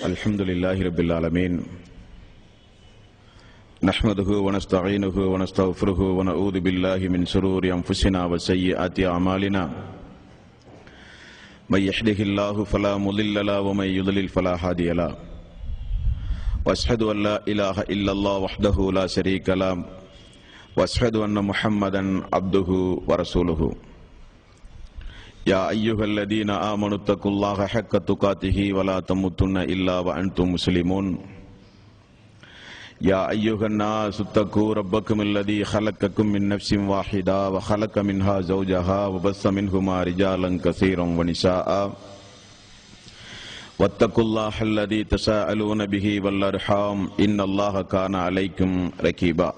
Alhamdulillahi Rabbil Alameen. Nahmaduhu wa nasta'inuhu wa nastaghfiruhu wa na'udhu billahi min shururi anfusina wa sayyiati a'malina. May yahdihillahu fala mudilla lahu wa may yudlil fala hadiya lahu. Wa ashhadu an la ilaha illallah wahdahu la sharika lahu wa ashhadu anna Muhammadan abduhu wa rasuluhu. Ya ayyuhalladhina amanu taqullaha haqqa tuqatihi wa la tamutunna illa wa antum muslimun. Ya ayyuhan nasu taqu rabbakum alladhi khalaqakum min nafsin wahida wa khalaqa minha zawjaha wa bassa minhuma rijalan katsiran wa nisaa'a. Wattaqullaha alladhi tasaaluna bihi wal arham innallaha kana alaykum raqiba.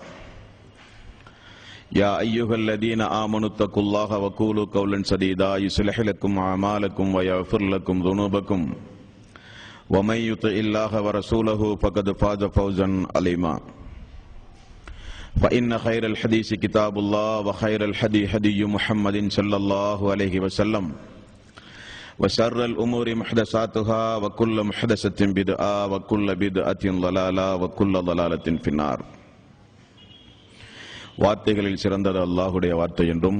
Ya ayyuhalladhina amanu taqullaha wa qulu qawlan sadida yuslih lakum a'malakum wa yaghfir lakum dhunubakum wa may yuti'illaha wa rasulahu faqad faza fawzan 'azima. Fa inna khayral hadisi kitabullah wa khayral hadi hadiyyu Muhammadin sallallahu alayhi wa sallam wa sharral umuri muhdatsatuha wa kullu muhdatsatin bid'ah wa kullu bid'atin dhalalah wa kullu dhalalatin finnar. வார்த்தைகளில் சிறந்தது அல்லாஹுடைய வார்த்தை என்றும்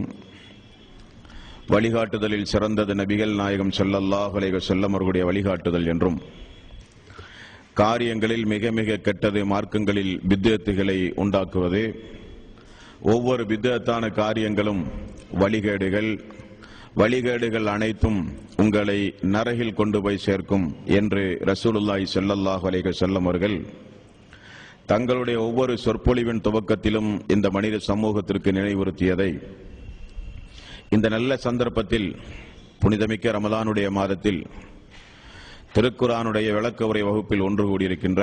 வழிகாட்டுதலில் சிறந்தது நபிகள் நாயகம் ஸல்லல்லாஹு அலைஹி வஸல்லம் அவர்களுடைய வழிகாட்டுதல் என்றும் காரியங்களில் மிக மிக கெட்டது மார்க்கங்களில் பித்அத்துகளை உண்டாக்குவது, ஒவ்வொரு பித்அத்தான காரியங்களும் வழிகேடுகள் அனைத்தும் உங்களை நரகில் கொண்டு போய் சேர்க்கும் என்று ரசூலுல்லாஹி ஸல்லல்லாஹு அலைஹி வஸல்லம் அவர்கள் தங்களுடைய ஒவ்வொரு சொற்பொழிவின் துவக்கத்திலும் இந்த மனித சமூகத்திற்கு நினைவுறுத்தியதை இந்த நல்ல சந்தர்ப்பத்தில் புனிதமிக்க ரமலானுடைய மாதத்தில் திருக்குர்ஆனுடைய விளக்க உரை வகுப்பில் ஒன்று கூடியிருக்கின்ற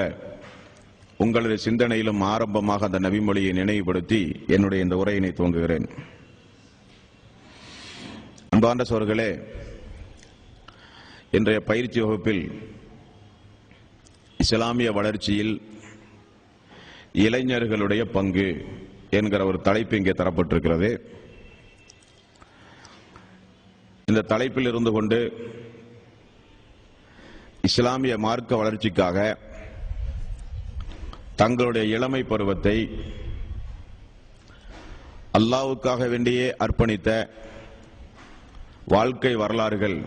உங்களது சிந்தனையிலும் ஆரம்பமாக அந்த நபிமொழியை நினைவுபடுத்தி என்னுடைய இந்த உரையினை துவங்குகிறேன். அன்பார்ந்த சகோதரர்களே, இன்றைய பயிற்சி வகுப்பில் இஸ்லாமிய வளர்ச்சியில் இளைஞர்களுடைய பங்கு என்கிற ஒரு தலைப்பு இங்கே தரப்பட்டிருக்கிறது. இந்த தலைப்பில் இருந்து கொண்டு இஸ்லாமிய மார்க்க வளர்ச்சிக்காக தங்களுடைய இளமை பருவத்தை அல்லாஹ்வுக்காக வேண்டியே அர்ப்பணித்த வாழ்க்கை வரலாறுகள்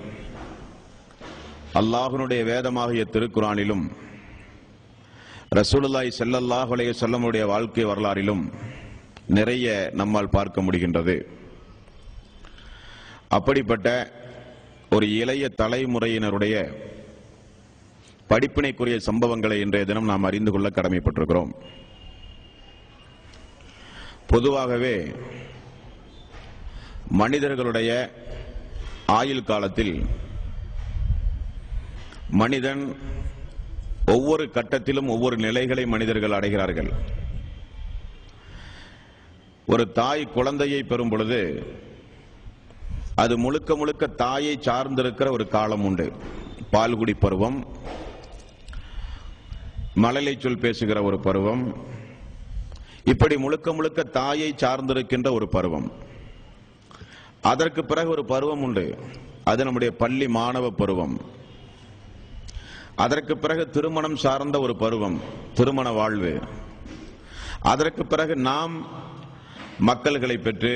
அல்லாஹ்வுடைய வேதமாகிய திருக்குர்ஆனிலும் ரசூலுல்லாஹி ஸல்லல்லாஹு அலைஹி வஸல்லம் உடைய வாழ்க்கை வரலாறிலும் நிறைய நம்மால் பார்க்க முடிகின்றது. அப்படிப்பட்ட ஒரு இளைய தலைமுறையினருடைய படிப்பினைக்குரிய சம்பவங்களை இன்றைய தினம் நாம் அறிந்து கொள்ள கடமைப்பட்டிருக்கிறோம். பொதுவாகவே மனிதர்களுடைய ஆயுள் காலத்தில் மனிதன் ஒவ்வொரு கட்டத்திலும் ஒவ்வொரு நிலைகளை மனிதர்கள் அடைகிறார்கள். ஒரு தாய் குழந்தையை பெறும் பொழுது அது முழுக்க முழுக்க தாயை சார்ந்திருக்கிற ஒரு காலம் உண்டு. பால்குடி பருவம், மழலை சொல் பேசுகிற ஒரு பருவம், இப்படி முழுக்க முழுக்க தாயை சார்ந்திருக்கின்ற ஒரு பருவம். அதற்கு பிறகு ஒரு பருவம் உண்டு, அது நம்முடைய பள்ளி மாணவ பருவம். அதற்கு பிறகு திருமணம் சார்ந்த ஒரு பருவம், திருமண வாழ்வு. அதற்கு பிறகு நாம் மக்கள்களை பெற்று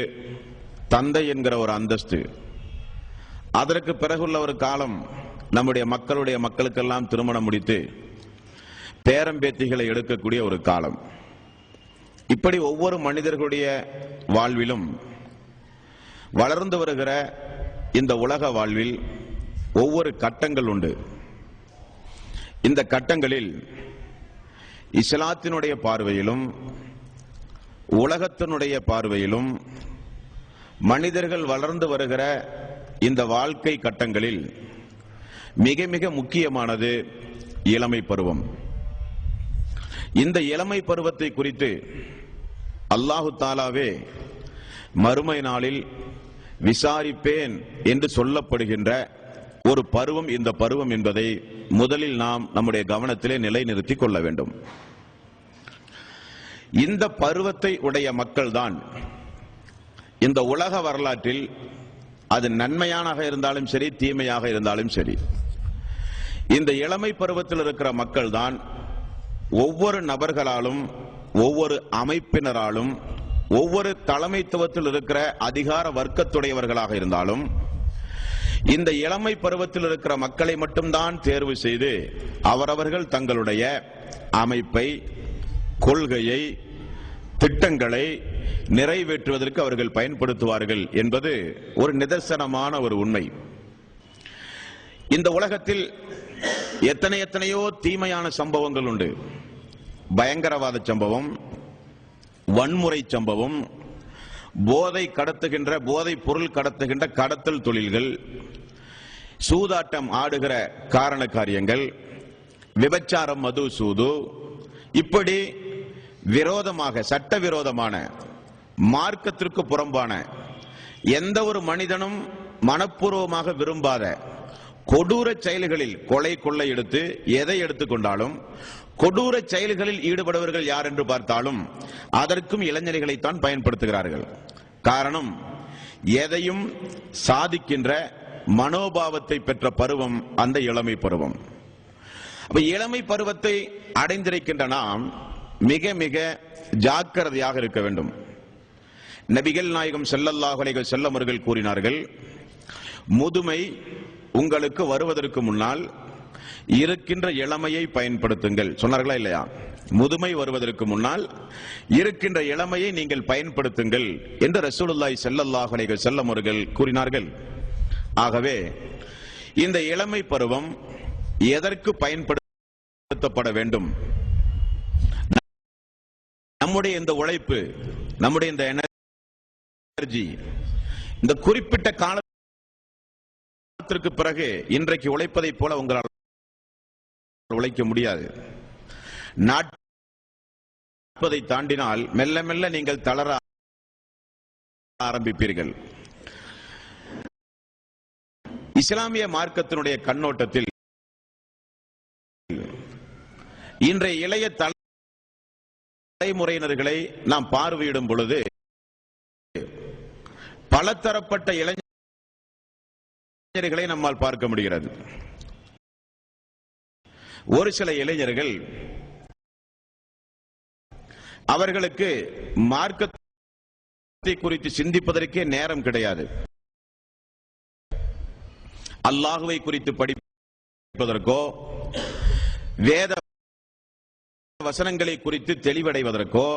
தந்தை என்கிற ஒரு அந்தஸ்து. அதற்கு பிறகுள்ள ஒரு காலம் நம்முடைய மக்களுக்கெல்லாம் திருமணம் முடித்து பேரம்பேத்திகளை எடுக்கக்கூடிய ஒரு காலம். இப்படி ஒவ்வொரு மனிதர்களுடைய வாழ்விலும் வளர்ந்து வருகிற இந்த உலக வாழ்வில் ஒவ்வொரு கட்டங்கள் உண்டு. இந்த கட்டங்களில் இஸ்லாத்தினுடைய பார்வையிலும் உலகத்தினுடைய பார்வையிலும் மனிதர்கள் வளர்ந்து வருகிற இந்த வாழ்க்கை கட்டங்களில் மிக மிக முக்கியமானது இளமை பருவம். இந்த இளமை பருவத்தை குறித்து அல்லாஹு தாலாவே மறுமை நாளில் விசாரிப்பேன் என்று சொல்லப்படுகின்ற ஒரு பருவம் இந்த பருவம் என்பதை முதலில் நாம் நம்முடைய கவனத்திலே நிலைநிறுத்திக் கொள்ள வேண்டும். இந்த பருவத்தை உடைய மக்கள்தான் இந்த உலக வரலாற்றில் அது நன்மையாக இருந்தாலும் சரி, தீமையாக இருந்தாலும் சரி, இந்த இளமை பருவத்தில் இருக்கிற மக்கள் தான் ஒவ்வொரு நபர்களாலும், ஒவ்வொரு அமைப்பினராலும், ஒவ்வொரு தலைமைத்துவத்தில் இருக்கிற அதிகார வர்க்கத்துடையவர்களாக இருந்தாலும் இந்த இளமை பருவத்தில் இருக்கிற மக்களை மட்டும்தான் தேர்வு செய்து அவரவர்கள் தங்களுடைய அமைப்பை, கொள்கையை, திட்டங்களை நிறைவேற்றுவதற்கு அவர்கள் பயன்படுத்துவார்கள் என்பது ஒரு நிதர்சனமான ஒரு உண்மை. இந்த உலகத்தில் எத்தனையோ தீமையான சம்பவங்கள் உண்டு. பயங்கரவாத சம்பவம், வன்முறை சம்பவம், போதை கடத்துகின்ற, போதை பொருள் கடத்துகின்ற கடத்தல் தொழில்கள், சூதாட்டம் ஆடுகிற காரண காரியங்கள், விபச்சாரம், மது, சூது, இப்படி விரோதமாக, சட்டவிரோதமான, மார்க்கத்திற்கு புறம்பான, எந்த ஒரு மனிதனும் மனப்பூர்வமாக விரும்பாத கொடூர செயல்களில், கொலை கொள்ளை எடுத்து எதை எடுத்துக்கொண்டாலும் கொடூர செயல்களில் ஈடுபடுவர்கள் யார் என்று பார்த்தாலும் அதற்கும் இளைஞர்களைத்தான் பயன்படுத்துகிறார்கள். காரணம், எதையும் சாதிக்கின்ற மனோபாவத்தை பெற்ற பருவம் அந்த இளமை பருவம். இளமை பருவத்தை அடைந்திருக்கின்ற நாம் மிக மிக ஜாக்கிரதையாக இருக்க வேண்டும். நபிகள் நாயகம் ஸல்லல்லாஹு அலைஹி வஸல்லம் அவர்கள் கூறினார்கள், முதுமை உங்களுக்கு வருவதற்கு முன்னால் இருக்கின்ற இளமையை பயன்படுத்துங்கள். சொன்னார்களா இல்லையா? முதுமை வருவதற்கு முன்னால் இருக்கின்ற இளமையை நீங்கள் பயன்படுத்துங்கள் என்று ரசூலுல்லாஹி ஸல்லல்லாஹு அலைஹி வஸல்லம் அவர்கள் கூறினார்கள். ஆகவே இந்த இளமை பருவம் எதற்கு பயன்படுத்தப்பட வேண்டும்? நம்முடைய இந்த உழைப்பு, நம்முடைய இந்த எனர்ஜி, இந்த குறிப்பிட்ட காலத்திற்கு பிறகு இன்றைக்கு உழைப்பதை போல உங்களால் உழைக்க முடியாது. நாற்பதை தாண்டினால் மெல்ல மெல்ல நீங்கள் தளர ஆரம்பிப்பீர்கள். இஸ்லாமிய மார்க்கத்தினுடைய கண்ணோட்டத்தில் இன்றைய இளைய தலைமுறையினர்களை நாம் பார்வையிடும் பொழுது பலதரப்பட்ட இளைஞர்களை நம்மால் பார்க்க முடிகிறது. ஒரு சில இளைஞர்கள் அவர்களுக்கு மார்க்கத்தை குறித்து சிந்திப்பதற்கே நேரம் கிடையாது. அல்லாஹ்வை குறித்து படிப்பதற்கோ, வேத வசனங்களை குறித்து தெளிவடைவதற்கோ,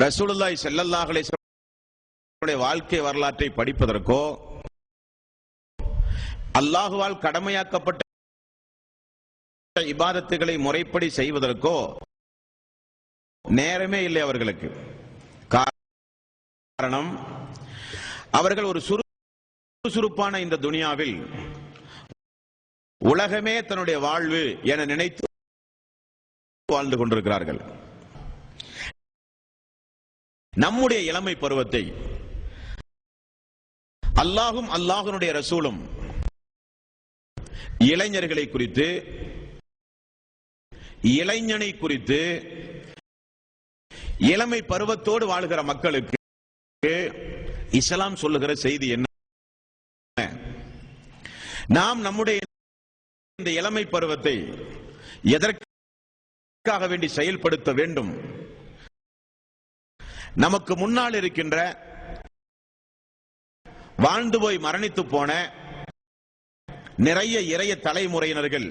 ரசூலுல்லாஹி ஸல்லல்லாஹு அலைஹி வஸல்லம் வாழ்க்கை வரலாற்றை படிப்பதற்கோ, அல்லாஹுவால் கடமையாக்கப்பட்ட இபாதத்துகளை முறைப்படி செய்வதற்கோ நேரமே இல்லை அவர்களுக்கு. காரணம், அவர்கள் ஒரு சுறுசுறுப்பான இந்த துனியாவில் உலகமே தன்னுடைய வாழ்வு என நினைத்து வாழ்ந்து கொண்டிருக்கிறார்கள். நம்முடைய இளமை பருவத்தை அல்லாஹும் அல்லாஹ்வுடைய ரசூலும் இளைஞர்களை குறித்து, இளைஞனை குறித்து, இளமை பருவத்தோடு வாழ்கிற மக்களுக்கு இஸ்லாம் சொல்லுகிற செய்தி என்ன? நாம் நம்முடைய இந்த இளமை பருவத்தை எதற்காக வேண்டி செயல்படுத்த வேண்டும்? நமக்கு முன்னால் இருக்கின்ற வாழ்ந்து போய் மரணித்து போன நிறைய இறைய தலைமுறையினர்கள்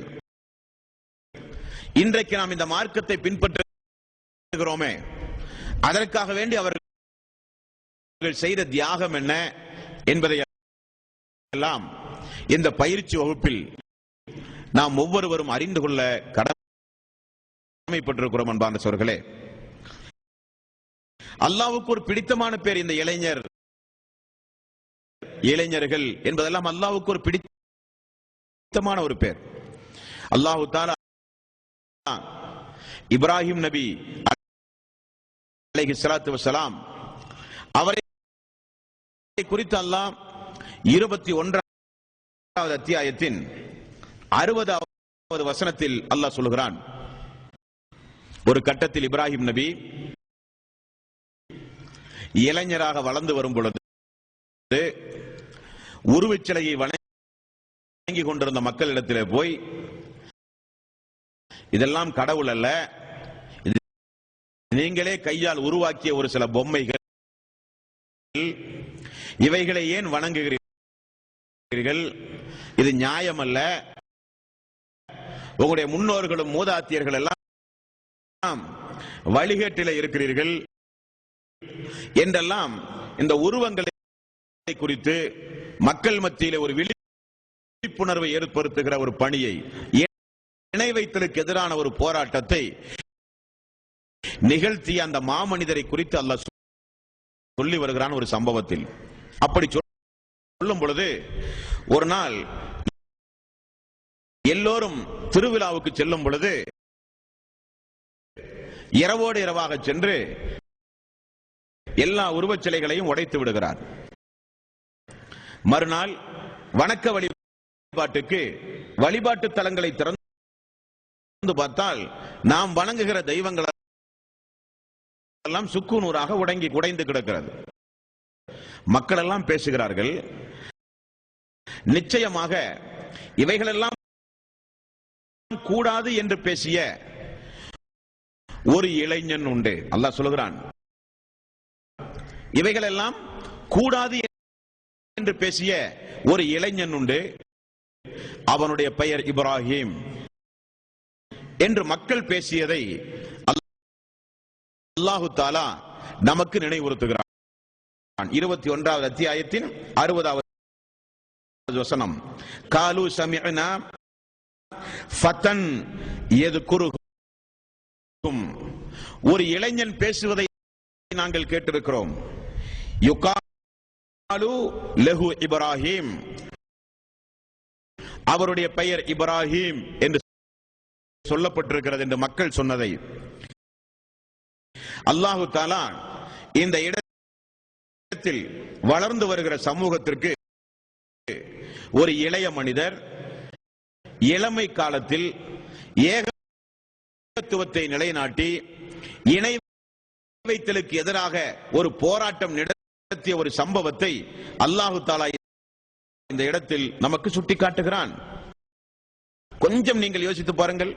இன்றைக்கு நாம் இந்த மார்க்கத்தை பின்பற்றுகிறோமே, அதற்காக வேண்டி அவர்கள் செய்த தியாகம் என்ன என்பதை எல்லாம் இந்த பயிற்சி வகுப்பில் நாம் ஒவ்வொருவரும் அறிந்து கொள்ள கடமைப்பட்டிருக்கிறோம். அன்பார்ந்த சகோதரர்களே, அல்லாஹ்வுக்கு ஒரு பிடித்தமான பேர் இந்த இளைஞர்கள் என்பதெல்லாம் அல்லாஹ்வுக்கு ஒரு பிடித்தமான ஒரு பேர். அல்லாஹ் தஆலா இப்ராஹிம் நபி அலைஹிஸ்ஸலாத்து வஸ்ஸலாம் அவரை குறித்து அல்லாஹ் 21வது அத்தியாயத்தின் 60வது வசனத்தில் அல்லாஹ் சொல்கிறான், ஒரு கட்டத்தில் இப்ராஹிம் நபி இளைஞராக வளர்ந்து வரும் பொழுது உருவச்சிலையை வணங்கி கொண்டிருந்த மக்களிடத்திலே போய், இதெல்லாம் கடவுள் அல்ல, நீங்களே கையால் உருவாக்கிய ஒரு சில பொம்மைகள், இவைகளை ஏன் வணங்குகிறீர்கள்? இது நியாயம் அல்ல. உங்களுடைய முன்னோர்களும் மூதாத்தியர்கள் எல்லாம் வழிகேட்டில இருக்கிறீர்கள் என்றெல்லாம் இந்த உருவங்களை குறித்து மக்கள் மத்தியிலே ஒரு விழிப்புணர்வை ஏற்படுத்துகிற ஒரு பணியை, இணை வைத்தலுக்கு எதிரான ஒரு போராட்டத்தை நிகழ்த்திய அந்த மாமனிதரை குறித்து அல்லாஹ் சொல்லி வருகிறான் ஒரு சம்பவத்தில். அப்படி சொல்லும் பொழுது, ஒரு நாள் எல்லோரும் திருவிழாவுக்கு செல்லும் பொழுது இரவோடு இரவாக சென்று எல்லா உருவச் சிலைகளையும் உடைத்து விடுகிறார். மறுநாள் வணக்க வழிபாட்டுக்கு வழிபாட்டு தலங்களை திறந்து பார்த்தால் நாம் வணங்குகிற தெய்வங்கள் எல்லாம் சுக்கு நூறாக உடைந்து கிடக்கிறது. மக்கள் எல்லாம் பேசுகிறார்கள், நிச்சயமாக இவைகளெல்லாம் கூடாது என்று பேசிய ஒரு இளைஞன் உண்டு. அல்லாஹ் சொல்லுகிறான், இவைகளெல்லாம் கூடாது என்று பேசிய ஒரு இளைஞன் உண்டு, அவனுடைய பெயர் இப்ராஹிம் என்று மக்கள் பேசியதை அல்லாஹு தஆலா நமக்கு நினைவுறுத்துகிறான். 21வது அத்தியாயத்தின் 60வது வசனம், காலு சமிஅனா ஃபதன் யذ்குருஹும், ஒரு இளைஞன் பேசுவதை நாங்கள் கேட்டிருக்கிறோம். யுகாலு லஹு இப்ராஹிம், அவருடைய பெயர் இப்ராஹிம் என்று சொல்லப்பட்டிருக்கிறது என்று மக்கள் சொன்னதை அல்லாஹு தஆலா இந்த இடத்தில் வளர்ந்து வருகிற சமூகத்திற்கு ஒரு இளைய மனிதர் இளமை காலத்தில் ஏகத்துவத்தை நிலைநாட்டி இணை வைத்தலுக்கு எதிராக ஒரு போராட்டம் நடத்திய ஒரு சம்பவத்தை அல்லாஹு தஆலா இந்த இடத்தில் நமக்கு சுட்டிக்காட்டுகிறான். கொஞ்சம் நீங்கள் யோசித்து பாருங்கள்,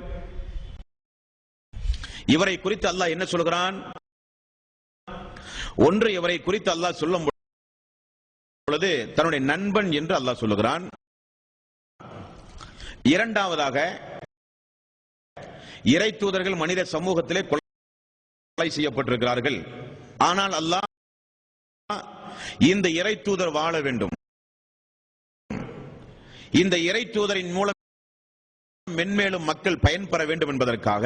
இவரை குறித்து அல்லாஹ் என்ன சொல்கிறான்? ஒன்று, இவரை குறித்து அல்லாஹ் சொல்லும் பொழுது தன்னுடைய நண்பன் என்று அல்லாஹ் சொல்லுகிறான். இரண்டாவதாக, இறை தூதர்கள் மனித சமூகத்திலே கொலை செய்யப்பட்டிருக்கிறார்கள். ஆனால் அல்லாஹ் இந்த இறை தூதர் வாழ வேண்டும், இந்த இறை தூதரின் மூலம் மென்மேலும் மக்கள் பயன்பெற வேண்டும் என்பதற்காக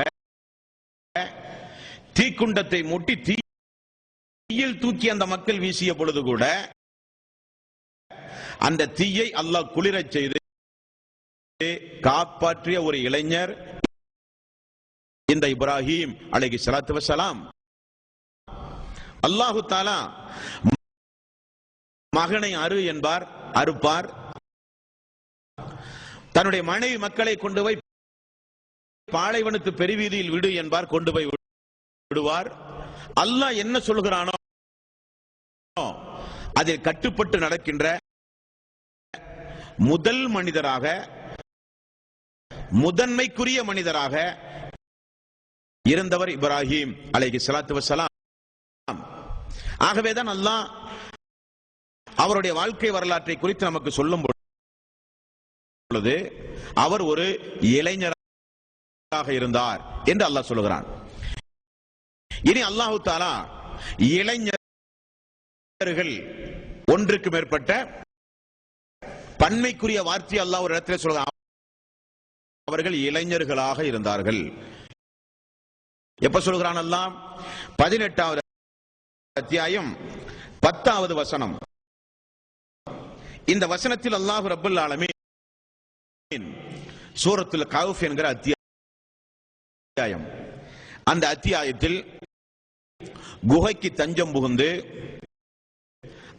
தீக்குண்டத்தை மூட்டி தீயில் தூக்கி அந்த மக்கள் வீசிய பொழுது கூட அந்த தீயை அல்லாஹ் குளிரச் செய்து காப்பாற்றிய ஒரு இளைஞர் இந்த இப்ராஹிம் அலைஹிஸ்ஸலாத்து வஸ்ஸலாம். அல்லாஹு தஆலா மகனை அறு என்பார், அறுப்பார். தன்னுடைய மனைவி மக்களை கொண்டு போய் பாலைவனத்து பெருவீதியில் விடு என்பார், கொண்டு போய் விடுவார். அல்லாஹ் என்ன சொல்கிறானோ அதில் கட்டுப்பட்டு நடக்கின்ற முதல் மனிதராக, முதன்மைக்குரிய மனிதராக இருந்தவர் இப்ராஹிம் அலைஹிஸ்ஸலாத்து வஸ்ஸலாம். ஆகவேதான் அல்லாஹ் அவருடைய வாழ்க்கை வரலாற்றை குறித்து நமக்கு சொல்லும் பொழுது அவர் ஒரு இளைஞராக இருந்தார் என்று அல்லாஹ் சொல்லுகிறான். இனி அல்லாஹு தஆலா இளைஞர்கள் ஒன்றுக்கு மேற்பட்ட பன்மைக்குரிய வார்த்தை அல்லாஹ் ஒரு இடத்திலே சொல்கிறான். அவர்கள் இளைஞர்களாக இருந்தார்கள். எப்ப சொல்கிறான் அல்லாஹ்? 18வது அத்தியாயம் 10வது வசனம். இந்த வசனத்தில் அல்லாஹ் ரப்பல் ஆலமீன் சூரத்துல் கஹ்ஃப் என்கிற அத்தியாயம், அந்த அத்தியாயத்தில் குகைக்கு தஞ்சம் புகுந்து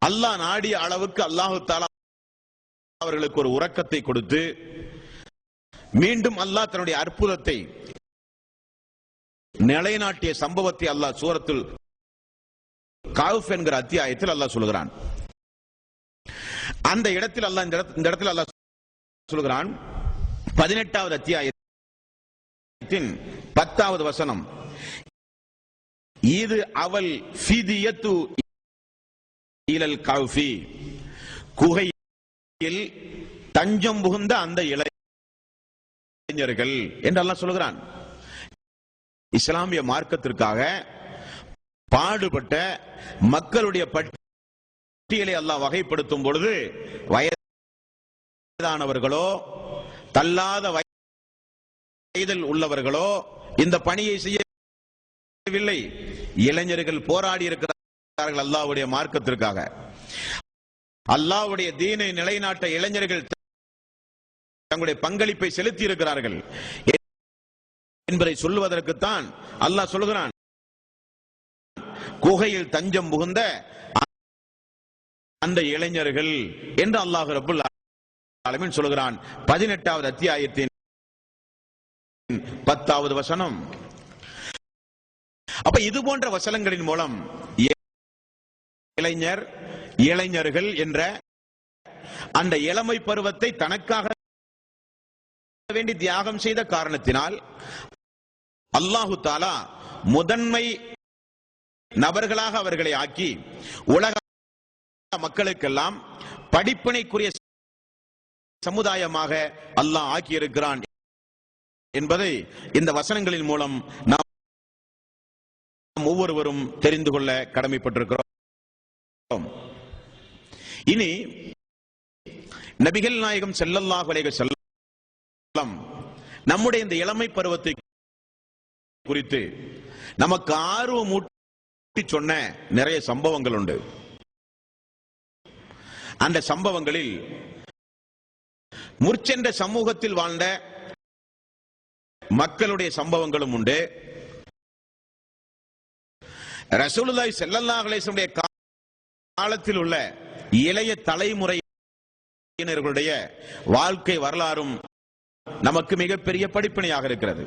அல்லாஹ் நாடிய அளவுக்கு அல்லாஹு தஆலா அவர்களுக்கு ஒரு உறக்கத்தை கொடுத்து மீண்டும் அல்லாஹ் தன்னுடைய அற்புதத்தை நிலைநாட்டிய சம்பவத்தை அல்லாஹ் சூரத்துல் கஹ்ஃப் என்கிற அத்தியாயத்தில் அல்லாஹ் சொல்கிறான். அந்த இடத்தில் அல்லாஹ் இந்த இடத்தில் அல்லாஹ் சொல்கிறான் 18வது அத்தியாயத்தின் 10வது வசனம், இது அவள் ஃபிதியத்து இலல் கஃபி, குகையில் தஞ்சம் புகுந்த அந்த இளைஞர்கள் என்று அல்லாஹ் சொல்கிறான். இஸ்லாமிய மார்க்கத்திற்காக பாடுபட்ட மக்களுடைய பட்டியலை அல்லாஹ் வகைப்படுத்தும் பொழுது வயதானவர்களோ தள்ளாத வயதில் உள்ளவர்களோ இந்த பணியை செய்யவில்லை. இளைஞர்கள் போராடி இருக்கிறார்கள் அல்லாஹ்வுடைய மார்க்கத்திற்காக. அல்லாஹ்வுடைய தீனை நிலைநாட்ட இளைஞர்கள் தங்களுடைய பங்களிப்பை செலுத்தி இருக்கிறார்கள் என்பதை சொல்வதற்குத்தான் அல்லாஹ் சொல்கிறான், குகையில் தஞ்சம் புகுந்த அந்த இளைஞர்கள் என்று அல்லாஹ் ரப்பல் ஆலமீன் சொல்கிறான். 18வது அத்தியாயத்தின் 10வது வசனம். அப்ப இது போன்ற வசனங்களின் மூலம் இளைஞர்கள் என்ற அந்த இளமை பருவத்தை தனக்காக வேண்டி தியாகம் செய்த காரணத்தினால் அல்லாஹு தஆலா முதன்மை நபர்களாக அவர்களை ஆக்கி உலக மக்களுக்கெல்லாம் படிப்பினைக்குரிய சமுதாயமாக அல்லாஹ் ஆக்கி இருக்கிறான் என்பதை இந்த வசனங்களின் மூலம் நாம் ஒவ்வொருவரும் தெரிந்து கொள்ள கடமைப்பட்டிருக்கிறோம். இனி நபிகள் நாயகம் ஸல்லல்லாஹு அலைஹி வஸல்லம் நம்முடைய இந்த இளமை பருவத்தை குறித்து நமக்கு ஆர்வமூட்டி சொன்ன நிறைய சம்பவங்கள் உண்டு. அந்த சம்பவங்களில் முற்சென்ற சமூகத்தில் வாழ்ந்த மக்களுடைய சம்பவங்களும் உண்டு. ரசூலுல்லாஹி ஸல்லல்லாஹு அலைஹி வஸல்லம் காலத்தில் உள்ள இளைய தலைமுறையினர்களுடைய வாழ்க்கை வரலாறும் நமக்கு மிகப்பெரிய படிப்பினையாக இருக்கிறது.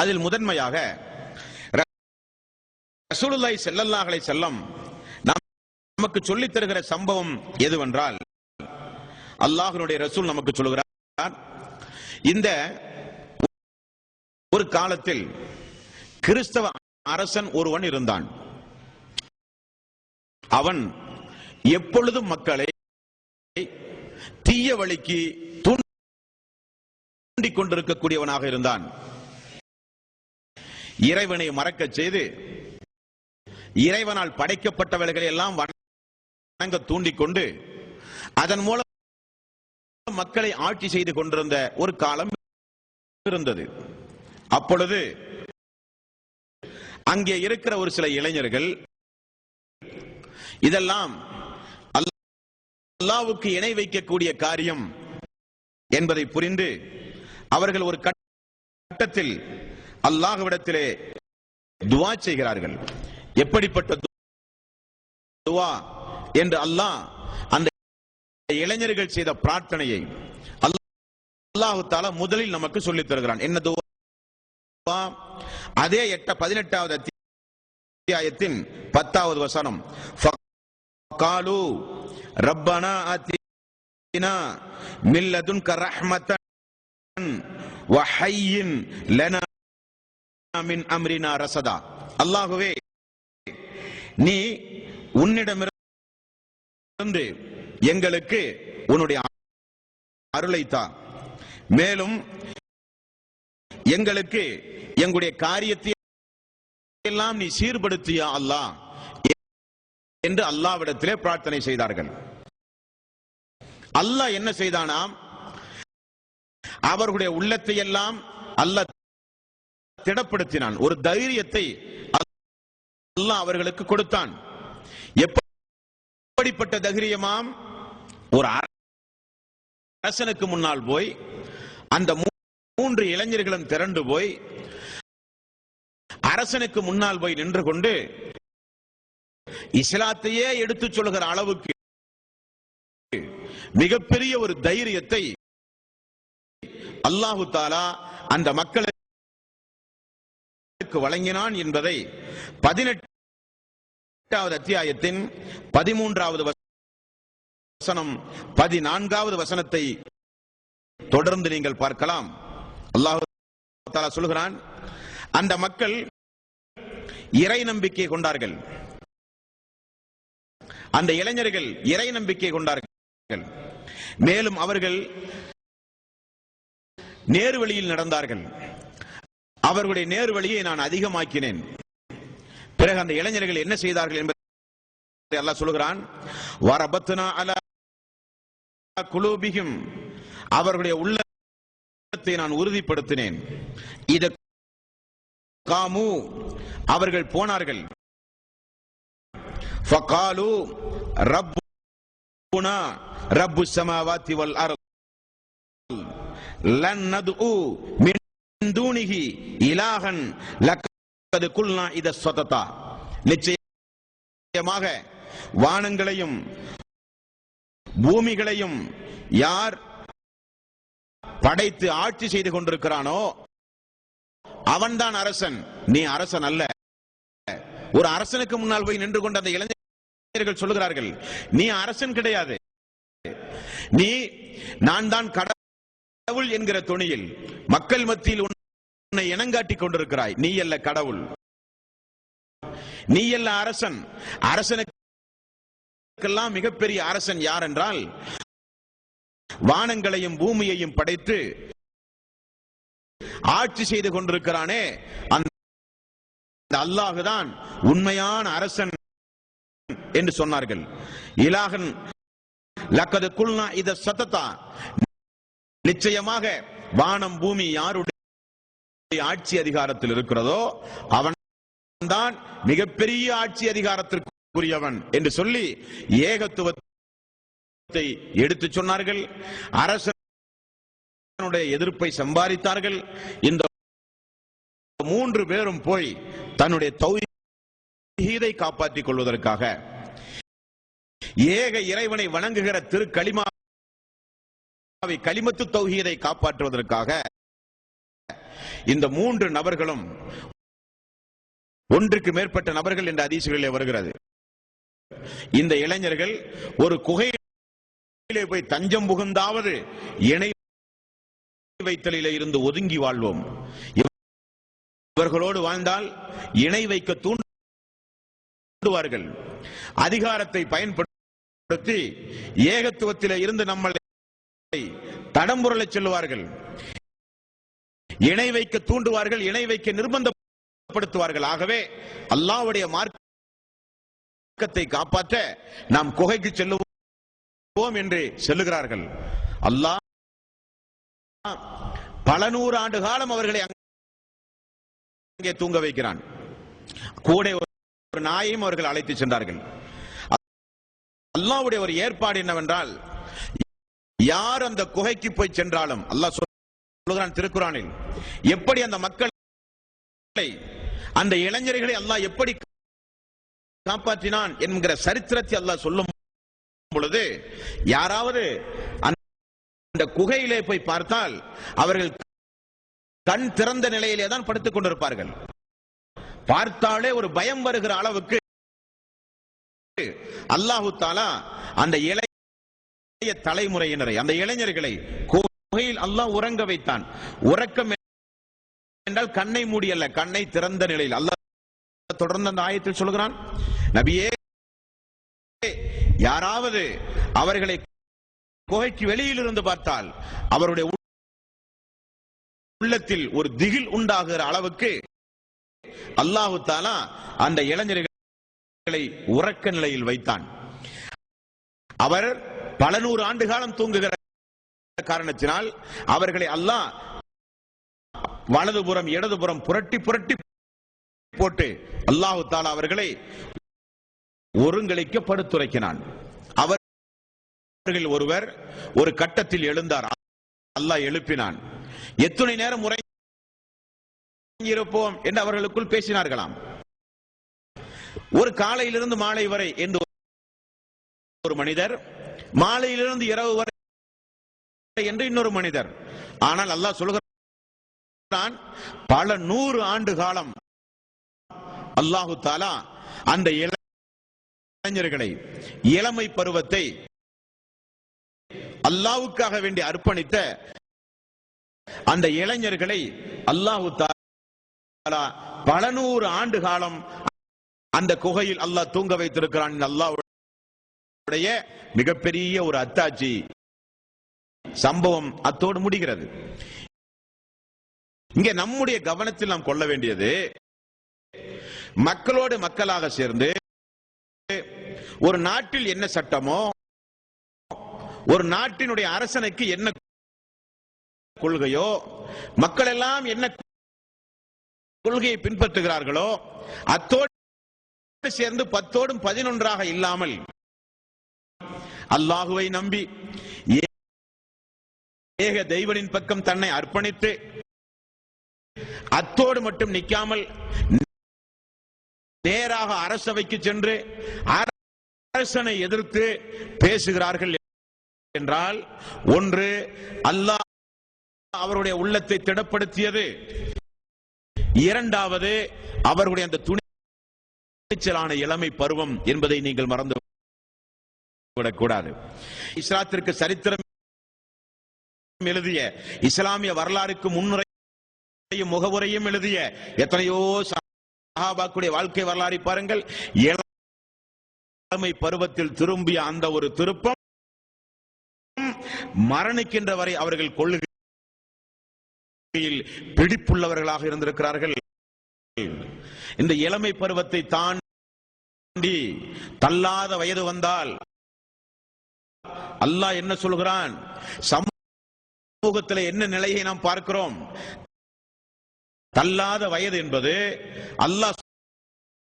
அதில் முதன்மையாக ரசூலுல்லாஹி ஸல்லல்லாஹு அலைஹி வஸல்லம் நமக்கு சொல்லித் தருகிற சம்பவம் எதுவென்றால், அல்லாஹ்வுடைய ரசூல் நமக்கு சொல்கிறார், இந்த ஒரு காலத்தில் கிறிஸ்தவ அரசன் ஒருவன் இருந்தான். அவன் எப்பொழுதும் மக்களை தீய வழிக்கு தூண்டிக் கொண்டிருக்கக்கூடியவனாக இருந்தான். இறைவனை மறக்கச் செய்து இறைவனால் படைக்கப்பட்டவர்களை எல்லாம் வணங்க தூண்டிக் கொண்டு அதன் மூலம் மக்களை ஆட்சி செய்து கொண்டிருந்த ஒரு காலம் இருந்தது. அப்பொழுது அங்கே இருக்கிற ஒரு சில இளைஞர்கள் இதெல்லாம் அல்லாஹ்வுக்கு இணை வைக்கக்கூடிய காரியம் என்பதை புரிந்து அவர்கள் ஒரு கட்டத்தில் அல்லாஹ்விடத்திலே துஆ செய்கிறார்கள். எப்படிப்பட்ட துஆ என்று அல்லாஹ் அந்த இளைஞர்கள் செய்த பிரார்த்தனையை அல்லாஹ் தஆலா முதலில் நமக்கு சொல்லித் தருகிறான். என்ன துஆ? அதே 18வது அத்தியாயத்தின் 10வது வசனம், ஃபகாலு ரப்பனா ஆதினா மின் லதுன்க ரஹ்மத்தன் வஹய்யின் லனா மின் அம்ரினா ரஸதா. அல்லாஹ்வே, நீ உன்னிடமிருந்து எங்களுக்கு உன்னுடைய அருளை தா, மேலும் எங்களுக்கு எங்களுடைய காரியத்தை எல்லாம் நீ சீர்படுத்தியா அல்லாஹ் என்று அல்லாஹ்விடத்திலே பிரார்த்தனை செய்தார்கள். அல்லாஹ் என்ன செய்தானாம்? அவர்களுடைய உள்ளத்தை எல்லாம் அல்லாஹ் திடப்படுத்தினான். ஒரு தைரியத்தை அல்லாஹ் அவர்களுக்கு கொடுத்தான். எப்படிப்பட்ட தைரியமாம்? ஒரு அரசனுக்கு முன்னால் போய் அந்த 3 இளைஞர்களும் திரண்டு போய் அரசனுக்கு முன்னால் போய் நின்று கொண்டு இஸ்லாத்தையே எடுத்துச் சொல்கிற அளவுக்கு மிகப்பெரிய ஒரு தைரியத்தை அல்லாஹு தஆலா அந்த மக்களுக்கு வழங்கினான் என்பதை 18வது அத்தியாயத்தின் 13வது வசனம் 14வது வசனத்தை தொடர்ந்து நீங்கள் பார்க்கலாம். அல்லாஹ் தஆலா சொல்கிறான், அந்த மக்கள் இறை நம்பிக்கை கொண்டார்கள், அந்த இளைஞர்கள் இறை நம்பிக்கை கொண்டார்கள், மேலும் அவர்கள் நேர்வழியில் நடந்தார்கள், அவர்களுடைய நேர்வழியை நான் அதிகமாக்கினேன். பிறகு அந்த இளைஞர்கள் என்ன செய்தார்கள் என்பதை அல்லாஹ் சொல்கிறான், வரபத்னா அலா குலூபிஹிம், அவர்களுடைய உள்ளத்தை நான் உறுதிப்படுத்தினேன். இத காமு, அவர்கள் போனார்கள், ஃபகாலு ரப்புனா ரப்புஸ் ஸமாவாதி வல் அர்த் லன் நதுஉ மின் தூனிஹி இலாஹன் லக்கத் குல்னா இத ஸததா, நிச்சயமாக வானங்களையும் பூமிகளையும் யார் படைத்து ஆட்சி செய்து கொண்டிருக்கிறானோ அவன்தான் அரசன், நீ அரசன் அல்ல. ஒரு அரசனுக்கு முன்னால் போய் நின்று கொண்ட அந்த இளைஞர்கள் சொல்லுகிறார்கள், நீ அரசன் கிடையாது, நீ நான் தான் கடவுள் என்கிற துணியில் மக்கள் மத்தியில் உன்னை இனங்காட்டிக் கொண்டிருக்கிறாய், நீ அல்ல கடவுள், நீ அல்ல அரசன். அரசனுக்கெல்லாம் மிகப்பெரிய அரசன் யார் என்றால், வானங்களையும் பூமியையும் படைத்து ஆட்சி செய்து கொண்டிருக்கிறானே அந்த அல்லாஹுதான் உண்மையான அரசன் என்று சொன்னார்கள். இலாஹன் லக்கத் குல்னா இத ஸததா, நிச்சயமாக வானம் பூமி யாருடைய ஆட்சி அதிகாரத்தில் இருக்கிறதோ அவன்தான் மிகப்பெரிய ஆட்சி அதிகாரத்திற்குரியவன் என்று சொல்லி ஏகத்துவத்தை எடுத்து சொன்னார்கள். அரசனுடைய எதிர்ப்பை சம்பாதித்தார்கள். இந்த 3 பேரும் போய் தன்னுடைய தௌஹீதை காப்பாற்றிக் கொள்வதற்காக, ஏக இறைவனை வணங்குகிற திரு கலிமாவை கலிமத்து தௌஹீதை காப்பாற்றுவதற்காக இந்த 3 நபர்களும், ஒன்றுக்கு மேற்பட்ட நபர்கள் என்ற ஹதீஸ்களிலே வருகிறது, இந்த இளைஞர்கள் ஒரு குகையிலே போய் தஞ்சம் புகுந்தாவது இணை வைத்தலிலே இருந்து ஒதுங்கி வாழ்வோம், இவர்களோடு வாழ்ந்தால் இணை வைக்க தூண்டுவார்கள், அதிகாரத்தை பயன்படுத்தி ஏகத்துவத்திலே இருந்து நம்மளை தடம்புரள சொல்லுவார்கள், இணை வைக்க தூண்டுவார்கள், இணை வைக்க நிர்பந்தப்படுத்துவார்கள். ஆகவே அல்லாஹ்வுடைய மார்க்கத்தை காப்பாற்ற நாம் குகைக்கு செல்லுவோம் என்று சொல்லுகிறார்கள். அல்லாஹ் பல 100 ஆண்டு காலம் அவர்களை அங்கே தூங்க வைக்கிறான். கூட ஒரு நாயையும் அவர்கள் அழைத்து சென்றார்கள். அல்லாஹ்வுடைய ஒரு ஏற்பாடு என்னவென்றால், யார் அந்த குகைக்கு போய் சென்றாலும் அல்லாஹ் சொல்லுகிறான் திருக்குரானில், எப்படி அந்த மக்களை, அந்த இளைஞர்களை அல்லாஹ் எப்படி காப்பாற்றினான் என்கிற சரித்திரத்தை அல்லாஹ் சொல்லும் பொழுது, யாராவது அந்த குகையிலே போய் பார்த்தால் அவர்கள் கண் திறந்த நிலையிலே தான் படுத்துக் கொண்டிருப்பார்கள். பார்த்தாலே ஒரு பயம் வருகிற அளவுக்கு அல்லாஹு தஆலா அந்த இளைய தலைமுறையினரை, அந்த இளைஞர்களை குகையில் அல்லாஹ் உறங்க வைத்தான். உறக்கம் என்றால் கண்ணை மூடி அல்ல, கண்ணை திறந்த நிலையில். அல்லாஹ் தொடர்ந்து அந்த ஆயத்தில் சொல்கிறான், நபியே, யாராவது அவர்களை குகைக்கு வெளியில் இருந்து பார்த்தால் அவருடைய உள்ளத்தில் ஒரு திகில் உண்டாகிற அளவுக்கு அல்லாஹு தஆலா அந்த இளைஞர்களை உறக்க நிலையில் வைத்தான். அவர் பல 100 ஆண்டு காலம் தூங்குகிற காரணத்தினால் அவர்களை அல்லாஹ் வலதுபுறம் இடதுபுறம் புரட்டி புரட்டி போட்டு அல்லாஹு தஆலா அவர்களை ஒருங்கிணைக்க படுத்துரைக்கினான். அவர்கள் ஒருவர் ஒரு கட்டத்தில் எழுந்தார், அல்லாஹ் எழுப்பினான். எத்தனை நேரம் உறங்கியிருப்போம் என்று அவர்களுக்குள் பேசினார்களாம். ஒரு காலையிலிருந்து மாலை வரை என்று ஒரு மனிதர், மாலையிலிருந்து இரவு வரை என்று இன்னொரு மனிதர். ஆனால் அல்லாஹ் சொல்கிறான், பல 100 ஆண்டு காலம் அல்லாஹு தஆலா அந்த இளைஞர்களை, இளமை பருவத்தை அல்லாஹ்வுக்காக வேண்டி அர்ப்பணித்த அந்த இளைஞர்களை அல்லாஹ் தஆலா பல நூறு ஆண்டு காலம் அந்த குகையில் அல்லாஹ் தூங்க வைத்திருக்கிறான். அல்லாஹ்வுடைய மிகப்பெரிய ஒரு அத்தாட்சி சம்பவம் அத்தோடு முடிகிறது. இங்கே நம்முடைய கவனத்தில் நாம் கொள்ள வேண்டியது, மக்களோடு மக்களாக சேர்ந்து ஒரு நாட்டில் என்ன சட்டமோ, ஒரு நாட்டினுடைய அரசனுக்கு என்ன கொள்கையோ, மக்கள் எல்லாம் என்ன கொள்கையை பின்பற்றுகிறார்களோ அத்தோடு சேர்ந்து 10ஓடும் 11ஆக இல்லாமல் அல்லாஹுவை நம்பி ஏக தெய்வனின் பக்கம் தன்னை அர்ப்பணித்து அத்தோடு மட்டும் நிற்காமல் நேராக அரசவைக்கு சென்று அரசனை எதிர்த்து பேசுகிறார்கள் என்றால், ஒன்று அல்லாஹ் அவருடைய உள்ளத்தை திடப்படுத்தியது, இரண்டாவது அவருடைய அந்த துணிச்சலான இளமை பருவம் என்பதை நீங்கள் மறந்து விடக்கூடாது. இஸ்லாத்திற்கு சரித்திரம் எழுதிய, இஸ்லாமிய வரலாறுக்கு முன்னுரையும் முகவுரையும் எழுதிய எத்தனையோ சஹாபாக்களுடைய வாழ்க்கை வரலாறு பாருங்கள். இளமை பருவத்தில் திரும்பிய அந்த ஒரு திருப்பம் மரணிக்கின்ற வரை அவர்கள் கொள்கையில் பிடிப்புள்ளவர்களாக இருந்திருக்கிறார்கள். இந்த இளமை பருவத்தை தாண்டி தள்ளாத வயது வந்தால் அல்லாஹ் என்ன சொல்கிறான்? சமூகத்தில் என்ன நிலையை நாம் பார்க்கிறோம்? தள்ளாத வயது என்பது அல்லாஹ்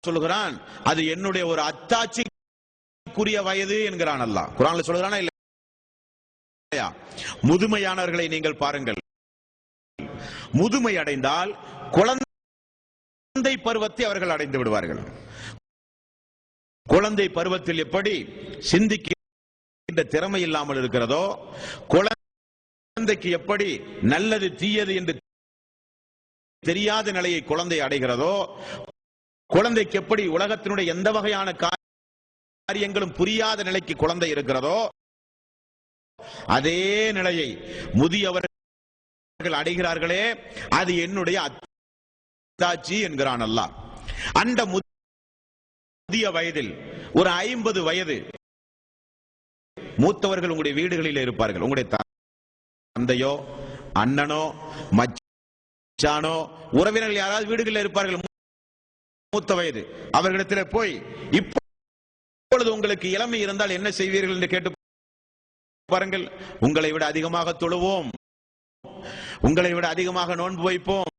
சொல்கிறான், அது என்னுடைய ஒரு அத்தாட்சிக்குரிய வயது என்கிறான். அல்லாஹ் குர்ஆன்ல சொல்கிறானா இல்லையா? முதுமையானவர்களை நீங்கள் பாருங்கள். முதுமை அடைந்தால் குழந்தை பருவத்தை அவர்கள் அடைந்து விடுவார்கள். குழந்தை பருவத்தில் எப்படி சிந்திக்கின்ற திறமை இல்லாமல் இருக்கிறதோ, குழந்தைக்கு எப்படி நல்லது தீயது என்று தெரியாத நிலையை குழந்தை அடைகிறதோ, குழந்தைக்கு எப்படி உலகத்தினுடைய எந்த வகையான காரியங்களும் புரியாத நிலைக்கு குழந்தை இருக்கிறதோ, அதே நிலையை முதியவர்கள் அடைகிறார்களே, அது என்னுடைய அத்தாட்சி என்கிறான் அல்லாஹ். அந்த முதிய வயதில் ஒரு 50 வயது மூத்தவர்கள் உங்களுடைய வீடுகளில் இருப்பார்கள். உங்களுடைய தந்தையோ அண்ணனோ மச்சானோ உறவினர்கள் யாராவது வீடுகளில் இருப்பார்கள், மூத்த வயது. அவர்களிடத்தில் போய் இப்பொழுது உங்களுக்கு இளமை இருந்தால் என்ன செய்வீர்கள் என்று கேட்டு பாருங்கள். உங்களை விட அதிகமாக தொழுவோம், உங்களை விட அதிகமாக நோன்பு வைப்போம்,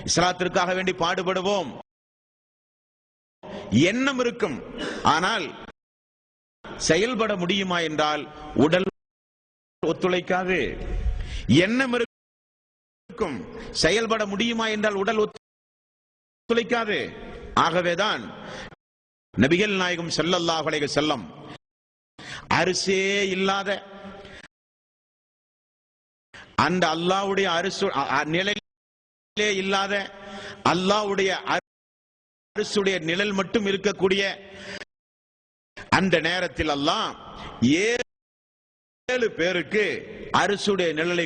இஸ்லாத்திற்காக வேண்டி பாடுபடுவோம் எண்ணம் இருக்கும். ஆனால் செயல்பட முடியுமா என்றால் உடல் ஒத்துழைக்காது. எண்ணம் இருக்கும், செயல்பட முடியுமா என்றால் உடல் ஒத்துழைக்காது. ஆகவேதான் நபிகள் நாயகம் ஸல்லல்லாஹு அலைஹி வஸல்லம் அரிசே இல்லாத அந்த அல்லாஹ்வுடைய அரிசு நிழலே இல்லாத, அல்லாஹ்வுடைய அரிசுடைய நிழல் மட்டும் இருக்கக்கூடிய அந்த நேரத்தில் அல்லாஹ் 7 பேருக்கு அரிசுடைய நிழலை